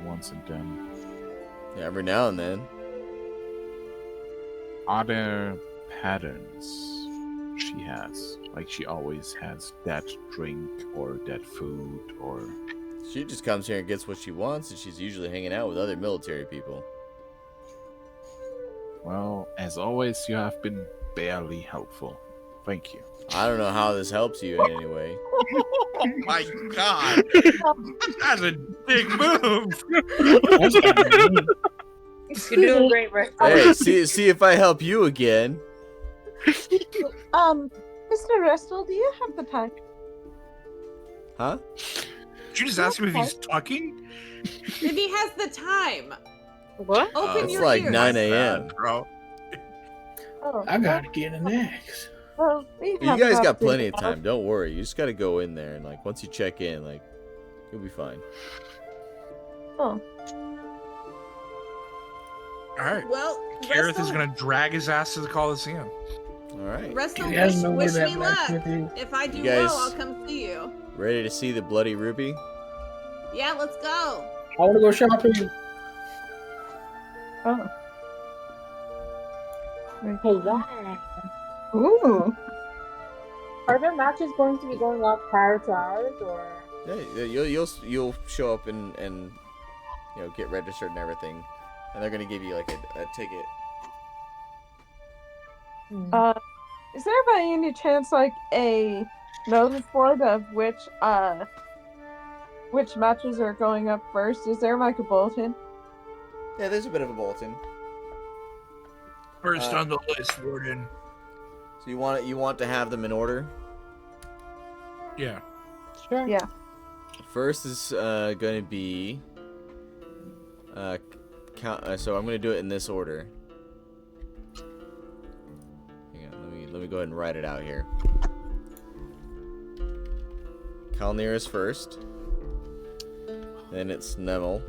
once and then. Yeah, every now and then. Are there patterns she has? Like, she always has that drink or that food, or... She just comes here and gets what she wants, and she's usually hanging out with other military people. Well, as always, you have been barely helpful. Thank you. I don't know how this helps you in any way. Oh my god. That's a big move. That's kinda mean. You're doing great, Rick. Hey, see if I help you again. Mr. Restal, do you have the time? Huh? Did you just ask him if he's talking? If he has the time. What? Open It's your like ears. 9 a.m. Bro. Oh, I gotta get an axe. Well, we You have guys got got to plenty of go. time. Don't worry. You just gotta go in there and like once you check in, like you'll be fine. Oh, Alright. Well, Kaerith is Restal, gonna drag his ass to the Coliseum. All right. Restal, You guys know where wish that me luck. blacksmith is? If I do You guys- well, I'll come see you. Ready to see the bloody ruby? Yeah, let's go. I wanna go shopping. oh. Hey, yeah. Ooh. Are there matches going to be going off prior to ours, or? Yeah, you'll show up and you know get registered and everything, and they're gonna give you like a ticket. Is there by any chance like a notice board of which matches are going up first? Is there like a bulletin? Yeah, there's a bit of a bulletin. First on the list, Warden. So you want to have them in order. Yeah. Sure. Yeah. First is going to be so I'm going to do it in this order. Hang on, let me go ahead and write it out here. Kalnir is first. Then it's Nemel.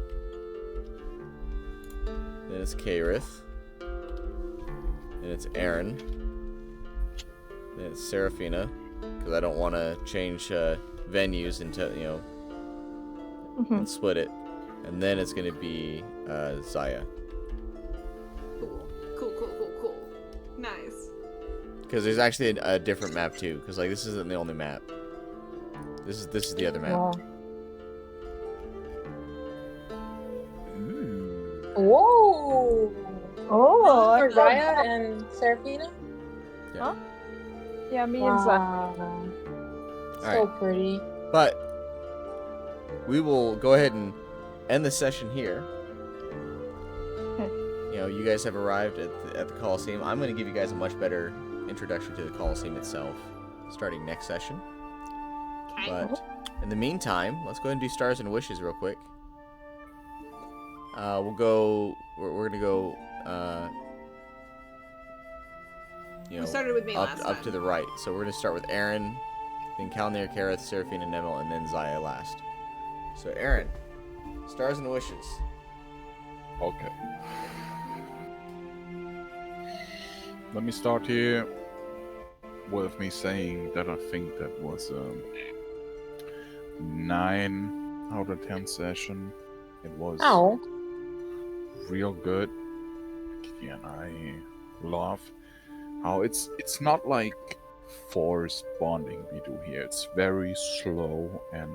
Then it's Kaerith. Then it's Erron. Then it's Seraphina, because I don't want to change venues until, you know, and split it. And then it's going to be Zaya. Cool. Nice. Because there's actually a different map too, because like this isn't the only map. This is the other map. Wow. Whoa! Oh, For Zaya and Seraphina? Yeah. Yeah, me and Zach. Wow. So Alright. pretty. But we will go ahead and end the session here. You know, you guys have arrived at the Coliseum. I'm going to give you guys a much better introduction to the Coliseum itself, starting next session. Okay. But in the meantime, let's go ahead and do stars and wishes real quick. We'll go. We're gonna go. You know, We started with me up last up time. to the right. So we're gonna start with Erron, then Kalnir, Kaerith, Seraphina, Nemel, and then Zaya last. So Erron, stars and wishes. Okay. Let me start here with me saying that I think that was a 9 out of 10 session. It was Ow. real good. Yeah, I love how it's not like forced bonding we do here. It's very slow and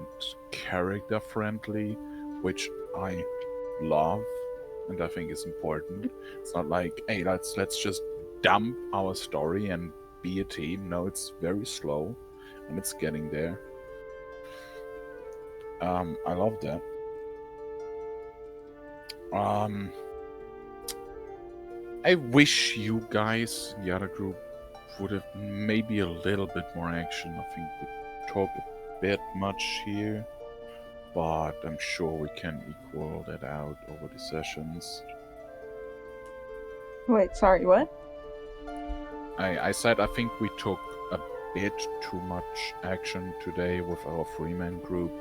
character friendly, which I love and I think is important. It's not like, hey, let's just dump our story and be a team. No, it's very slow and it's getting there. I love that. I wish you guys, the other group, would have maybe a little bit more action. I think we talk a bit much here, but I'm sure we can equal that out over the sessions. Wait, sorry, what? I said I think we took a bit too much action today with our Freeman group,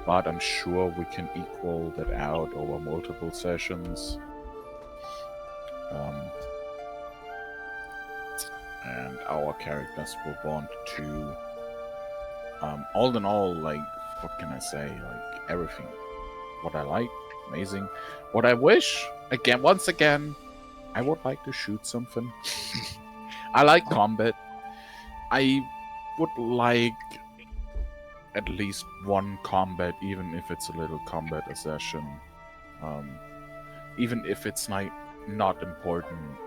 but I'm sure we can equal that out over multiple sessions. And our characters will bond too. All in all, like, what can I say? Like, everything. What I like, amazing. What I wish, once again, I would like to shoot something. I like combat. I would like at least one combat, even if it's a little combat a session. Even if it's not important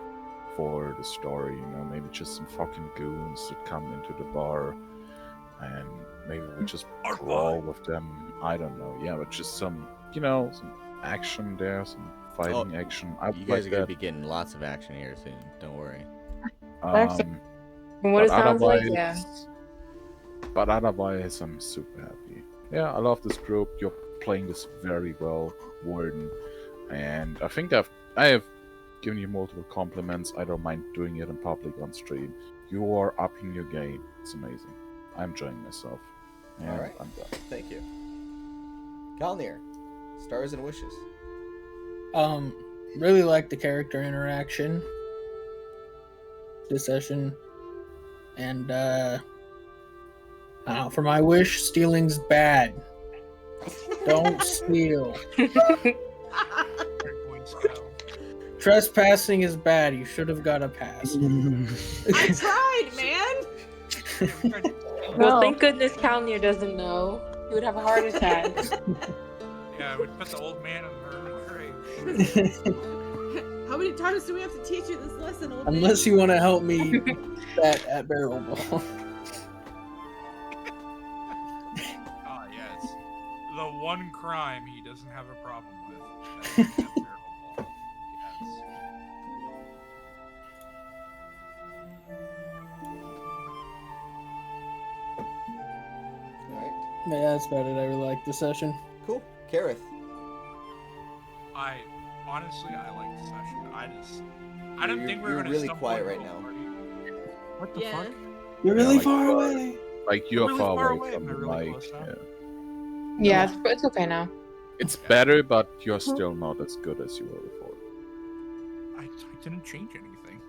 for the story, you know, maybe just some fucking goons that come into the bar and maybe we just brawl with them. I don't know. Yeah, but just some, you know, some action there, some fighting action. You guys are going to be getting lots of action here soon. Don't worry. From what it sounds like, yeah. But otherwise, I'm super happy. Yeah, I love this group. You're playing this very well, Warden. And I think I have given you multiple compliments. I don't mind doing it in public on stream. You are upping your game. It's amazing. I'm enjoying myself. And All right. I'm done. Thank you. Kalnir, stars and wishes. Really like the character interaction this session. And for my wish, stealing's bad. Don't steal. Trespassing is bad. You should have got a pass. I tried, man. Well, thank goodness Kalnir doesn't know. He would have a heart attack. Yeah, we put the old man in the early grave. How many times do we have to teach you this lesson, old man? Unless you want to help me at barrel ball. Ah, yes. The one crime he doesn't have a problem with. That's that barrel ball. Yes. Alright. Yeah, that's about it. I really like this session. Cool. Kaerith. Honestly, I like the session. I don't think we're gonna really stumble quiet into right a now. party. What the Yeah. fuck? You're really like, far away. Like you're Really far, far away away, from but the really mic. close now. Yeah. Yeah, it's okay now. It's better, but you're still not as good as you were before. I didn't change anything.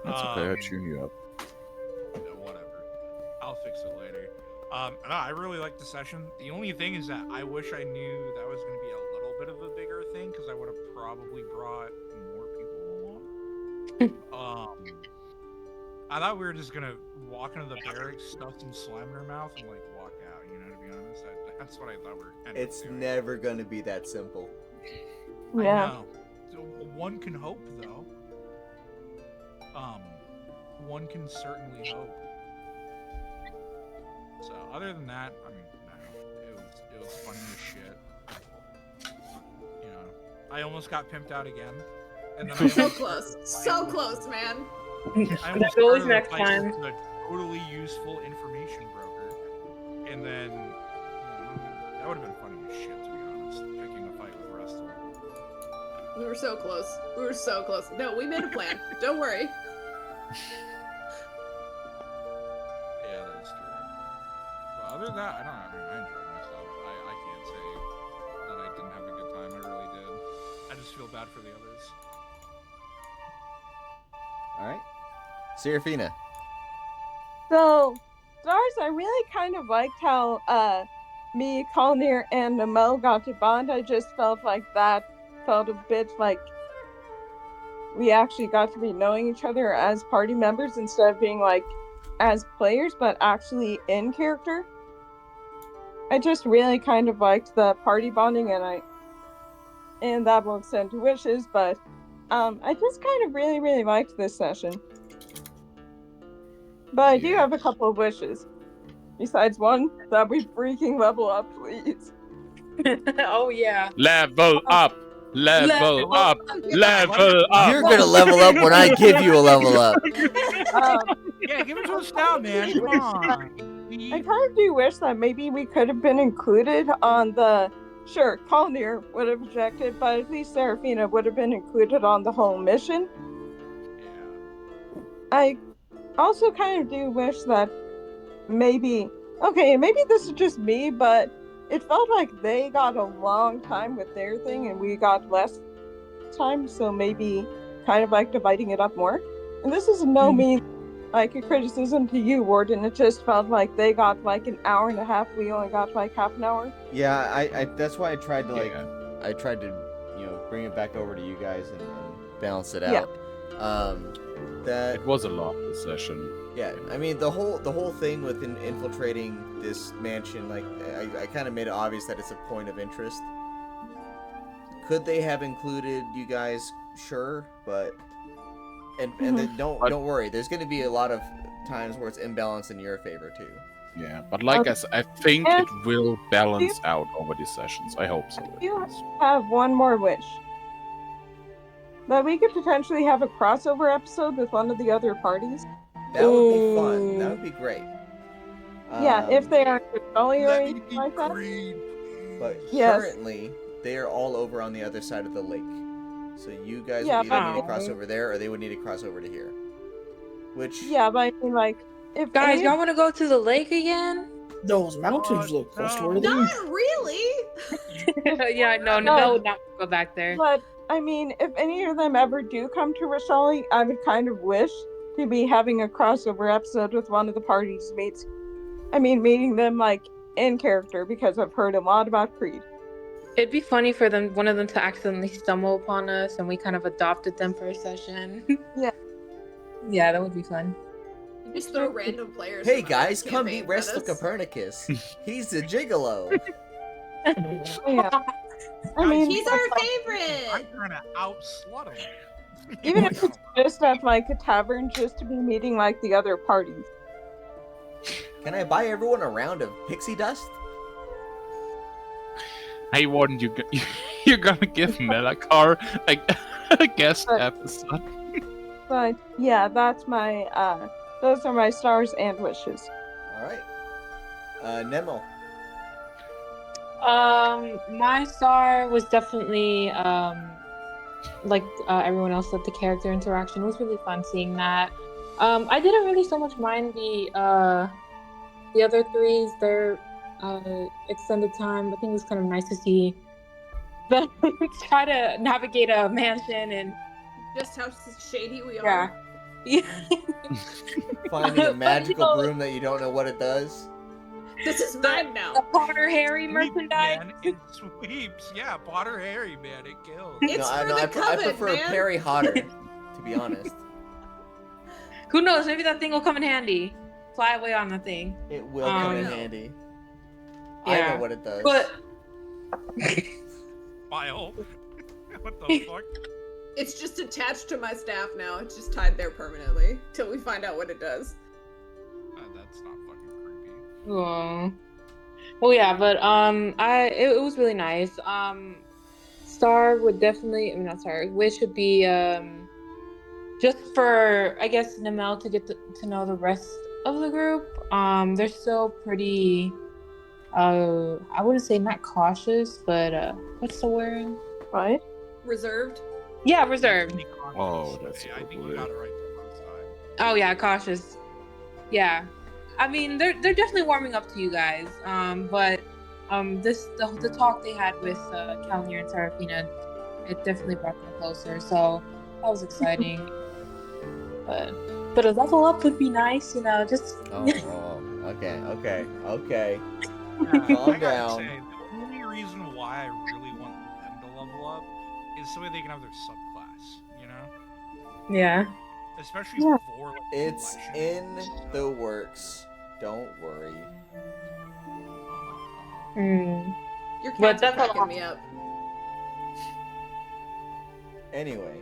That's okay. I tune you up. Yeah, whatever. I'll fix it later. No, I really like the session. The only thing is that I wish I knew that was going to be a little bit of a bigger thing, because I would have probably brought more people along. I thought we were just gonna walk into the barracks, stuff some slime in our mouth, and like walk out. You know, to be honest, that's what I thought we were. It's never gonna be that simple. Yeah. I know. So, one can hope, though. One can certainly hope. So, other than that, I mean, no, it was funny as shit. You know, I almost got pimped out again, and then I So almost- close. So close, man. I almost There's always started next a fight time. with a totally useful information broker, and then that would have been funny as shit, to be honest. Picking a fight with Restal. We were so close. We were so close. No, we made a plan. Don't worry. Yeah, that is true. But other than that, I enjoyed myself. I can't say that I didn't have a good time. I really did. I just feel bad for the others. Alright. Serafina. So, Stars, I really kind of liked how me, Kalnir, and Mo got to bond. I just felt like that felt a bit like we actually got to be knowing each other as party members instead of being like as players, but actually in character. I just really kind of liked the party bonding, and that will extend to wishes, but I just kind of really liked this session. But I do have a couple of wishes. Besides one, that we freaking level up, please. Oh yeah. Level up! Level up! Level up! You're gonna level up when I give you a level up. Yeah, give it to us now, man. Come on. I kind of do wish that maybe we could have been included on the... Sure, Kalnir would have rejected, but at least Serafina would have been included on the whole mission. Yeah. I also kind of do wish that maybe this is just me, but it felt like they got a long time with their thing and we got less time, so maybe kind of like dividing it up more. And this is no mean like a criticism to you, Warden. It just felt like they got like an hour and a half, we only got like half an hour. Yeah, I that's why I tried to bring it back over to you guys and balance it out. That It was a long session. Yeah, I mean the whole thing with infiltrating this mansion, like I kind of made it obvious that it's a point of interest. Could they have included you guys? Sure, but and then don't worry. There's going to be a lot of times where it's imbalanced in your favor too. Yeah, but like I said, I think it will balance out over these sessions. I hope so. at You least. have one more wish. That we could potentially have a crossover episode with one of the other parties. That would be fun. That would be great. Yeah, if they are Rishali or Let me anything be like that. green. But Yes. currently, they are all over on the other side of the lake. So you guys Yeah, would either but- need to cross over there, or they would need to cross over to here. Which Yeah, but I mean, like, if Guys, any y'all want to go to the lake again? Those mountains look no. trustworthy. Not really. Yeah, no, No. would not go back there. But I mean, if any of them ever do come to Rishali, I would kind of wish to be having a crossover episode with one of the party's mates. I mean, meeting them like in character, because I've heard a lot about Creed. It'd be funny for one of them to accidentally stumble upon us, and we kind of adopted them for a session. Yeah. Yeah, that would be fun. Just throw random players. hey from guys, other come meet campaigns Restal at us. Copernicus. He's the gigolo. Yeah. I mean, He's our I'm favorite. trying to out-slut him. even if it's just at like a tavern, just to be meeting like the other parties. Can I buy everyone a round of pixie dust? Hey, Warden, you're gonna give Melakar a guest episode. But yeah, that's my those are my stars and wishes. Alright. Nemo. My star was definitely like everyone else, that the character interaction was really fun seeing that. I didn't really so much mind the other threes, their extended time. I think it was kind of nice to see them try to navigate a mansion and Just how shady we yeah. are. Yeah. Finding a But, magical broom that you don't know what it does. This is mine now. The Potter Harry Sweeps, merchandise. man, it sweeps. Yeah, Potter Harry, man, it kills. It's for the I coven, prefer man. Perry Hotter, to be honest. Who knows? Maybe that thing will come in handy. Fly away on the thing. It will come in no. handy. I Yeah. know what it does. But File. What the fuck? It's just attached to my staff now. It's just tied there permanently till we find out what it does. That's not fucking creepy. oh. Well, yeah, but it was really nice. Star would definitely, not Star. Wish would be just for, I guess, Namel to get to know the rest of the group. They're still pretty, I wouldn't say not cautious, but what's the word? Right? Reserved. Yeah, reserved. Oh, that's a I good think you word. got it right the first time. Oh yeah, cautious. Yeah, I mean they're definitely warming up to you guys. But the talk they had with Kalir and Serafina, it definitely brought them closer. So that was exciting. but a level up would be nice, just. Okay. Yeah, Calm I gotta down. say, the only reason why I really want them to level up is so they can have their subclass, Yeah. Especially Yeah. for like, It's collection. in the works. Don't worry. Hmm. Your But cats are that's a cracking lot. me up. Anyway.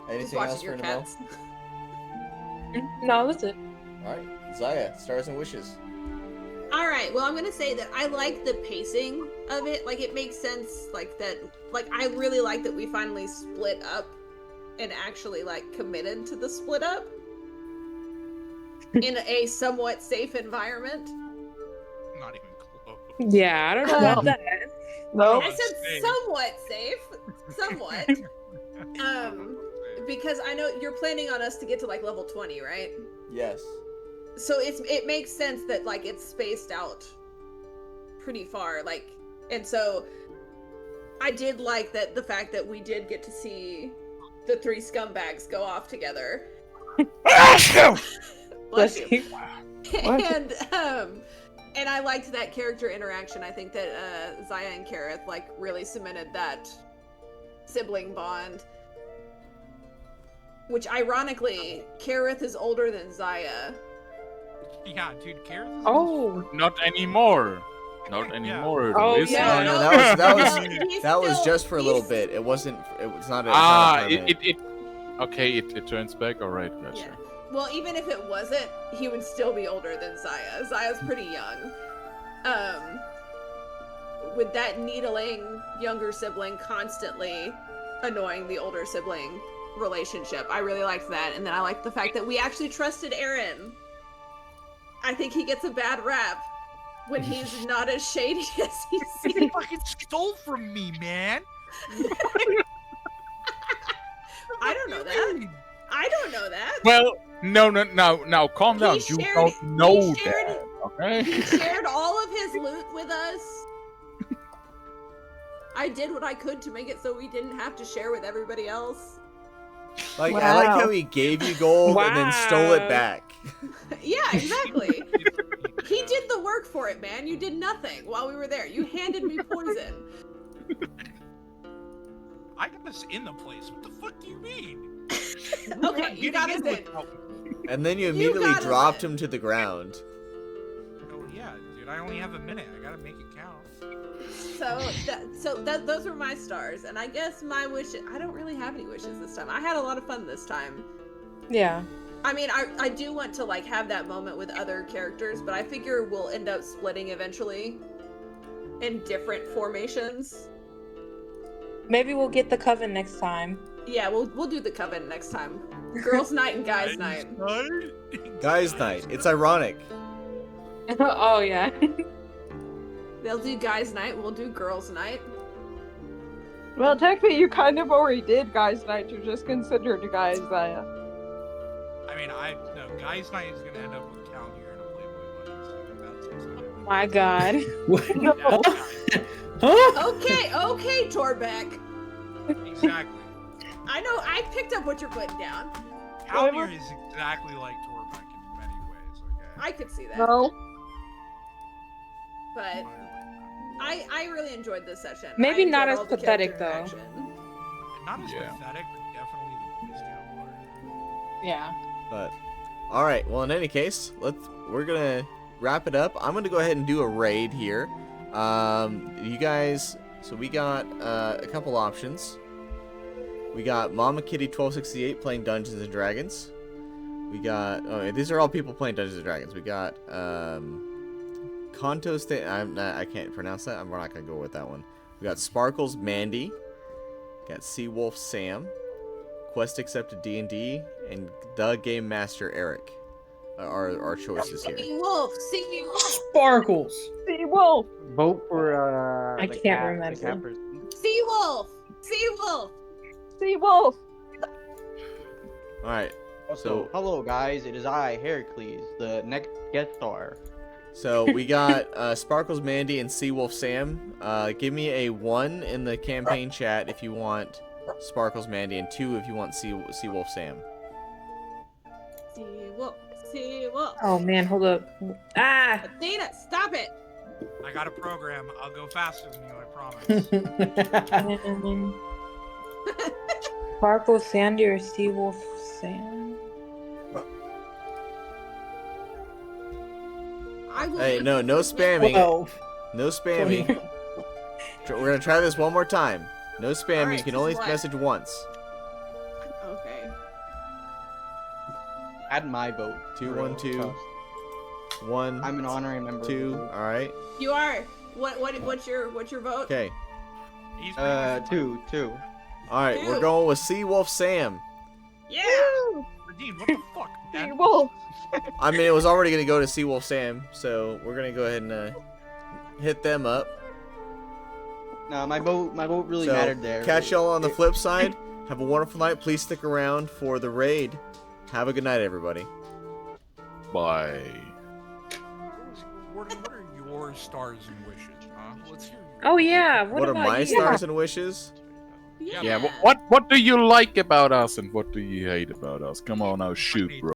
Just Anything else watching for your Nemo? cats. No, that's it. Alright. Zaya, stars and wishes. All right. Well, I'm gonna say that I like the pacing of it. Like, it makes sense. Like that. Like, I really like that we finally split up, and actually like committed to the split up in a somewhat safe environment. Not even close. Yeah, I don't know about that. No. I said safe. somewhat safe. Somewhat. Because I know you're planning on us to get to like level 20, right? Yes. So it makes sense that like it's spaced out pretty far, like, and so I did like that the fact that we did get to see the three scumbags go off together. Bless you. And I liked that character interaction. I think that Zaya and Kaerith like really cemented that sibling bond. Which ironically, Kaerith is older than Zaya. Yeah, dude, Kaerith is Oh. Not anymore. Not anymore. Oh, Listen. yeah. No, that was He's that was still- just for a little he's- bit. It wasn't. It was not. Okay, it turns back. All right, gotcha. Yeah. Well, even if it wasn't, he would still be older than Zaya. Zaya's pretty young. With that needling younger sibling constantly annoying the older sibling relationship, I really liked that. And then I liked the fact that we actually trusted Erron. I think he gets a bad rap when he's not as shady as he He seems. fucking stole from me, man. I don't know that. I don't know that. Well, no, calm down. He You shared- don't know he shared- that, okay? He shared all of his loot with us. I did what I could to make it so we didn't have to share with everybody else. Like, I like Wow. how he gave you gold and then stole it Wow. back. Yeah, exactly. He did the work for it, man. You did nothing while we were there. You handed me poison. I got us in the place. What the fuck do you mean? Okay, you got us in. And then you You immediately got us dropped in. him to the ground. Oh yeah, dude. I only have a minute. I gotta make it count. So those were my stars, and I guess my wish. I don't really have any wishes this time. I had a lot of fun this time. Yeah. I mean, I do want to like have that moment with other characters, but I figure we'll end up splitting eventually in different formations. Maybe we'll get the coven next time. Yeah, we'll do the coven next time. Girls' night and guys' night. Guys' night. It's ironic. Oh yeah. They'll do guys' night. We'll do girls' night. Well, technically, you kind of already did guys' night. You're just considered a guys' Zaya. I mean, no. Guys' night is gonna end up with Cal here and a Playboy buddy. So that's what's My God. Huh? Okay, Torbeck. Exactly. I know. I picked up what you're putting down. Calmir is exactly like Torbeck in many ways. Okay. I could see that. No. But I really enjoyed this session. Maybe I not enjoyed as all the pathetic, character though. interaction. Not as Yeah. pathetic, but definitely the Boy Scout part. Yeah. But all right. Well, in any case, we're gonna wrap it up. I'm gonna go ahead and do a raid here. You guys. So we got a couple options. We got Mama Kitty 1268 playing Dungeons and Dragons. We got these are all people playing Dungeons and Dragons. We got Kanto I can't pronounce that. We're not gonna go with that one. We got Sparkles Mandy. Got Seawolf Sam. Quest Accepted D&D and the Game Master Eric. Our choices here. Singing wolf, singing wolf, Sparkles. See, wolf. Vote for I the can't cat, remember. The cat person. sea wolf, sea wolf. See, wolf. All right. Also, hello guys, it is I, Heracles, the next guest star. So we got Sparkles Mandy and Seawolf Sam. Give me a 1 in the campaign chat if you want Sparkles Mandy, and 2 if you want Seawolf Sam. Sea wolf, sea wolf. Oh man, hold up. Ah. Athena, stop it. I got a program. I'll go faster than you, I promise. Sparkle Sandy or Seawolf Sam? I will. Hey, no spamming. 12. No spamming. We're gonna try this one more time. No spamming. Alright, You can this only is what? message once. Okay. Add my vote. 2, for 1, 2. Toast. 1, I'm an honorary member. 2. Of the All right. You are. What's your vote? Okay. He's group. 2. All right. We're going with Seawolf Sam. Yeah. Redeemed, what the fuck, See, man? wolf. I mean, it was already gonna go to Seawolf Sam, so we're gonna go ahead and hit them up. No, my vote really So, mattered there. catch y'all on the flip side. Have a wonderful night. Please stick around for the raid. Have a good night, everybody. Bye. What are your stars and wishes, huh? Let's hear. Oh yeah. What are about my you? stars and wishes? Yeah, what do you like about us and what do you hate about us? Come on now, shoot, bro.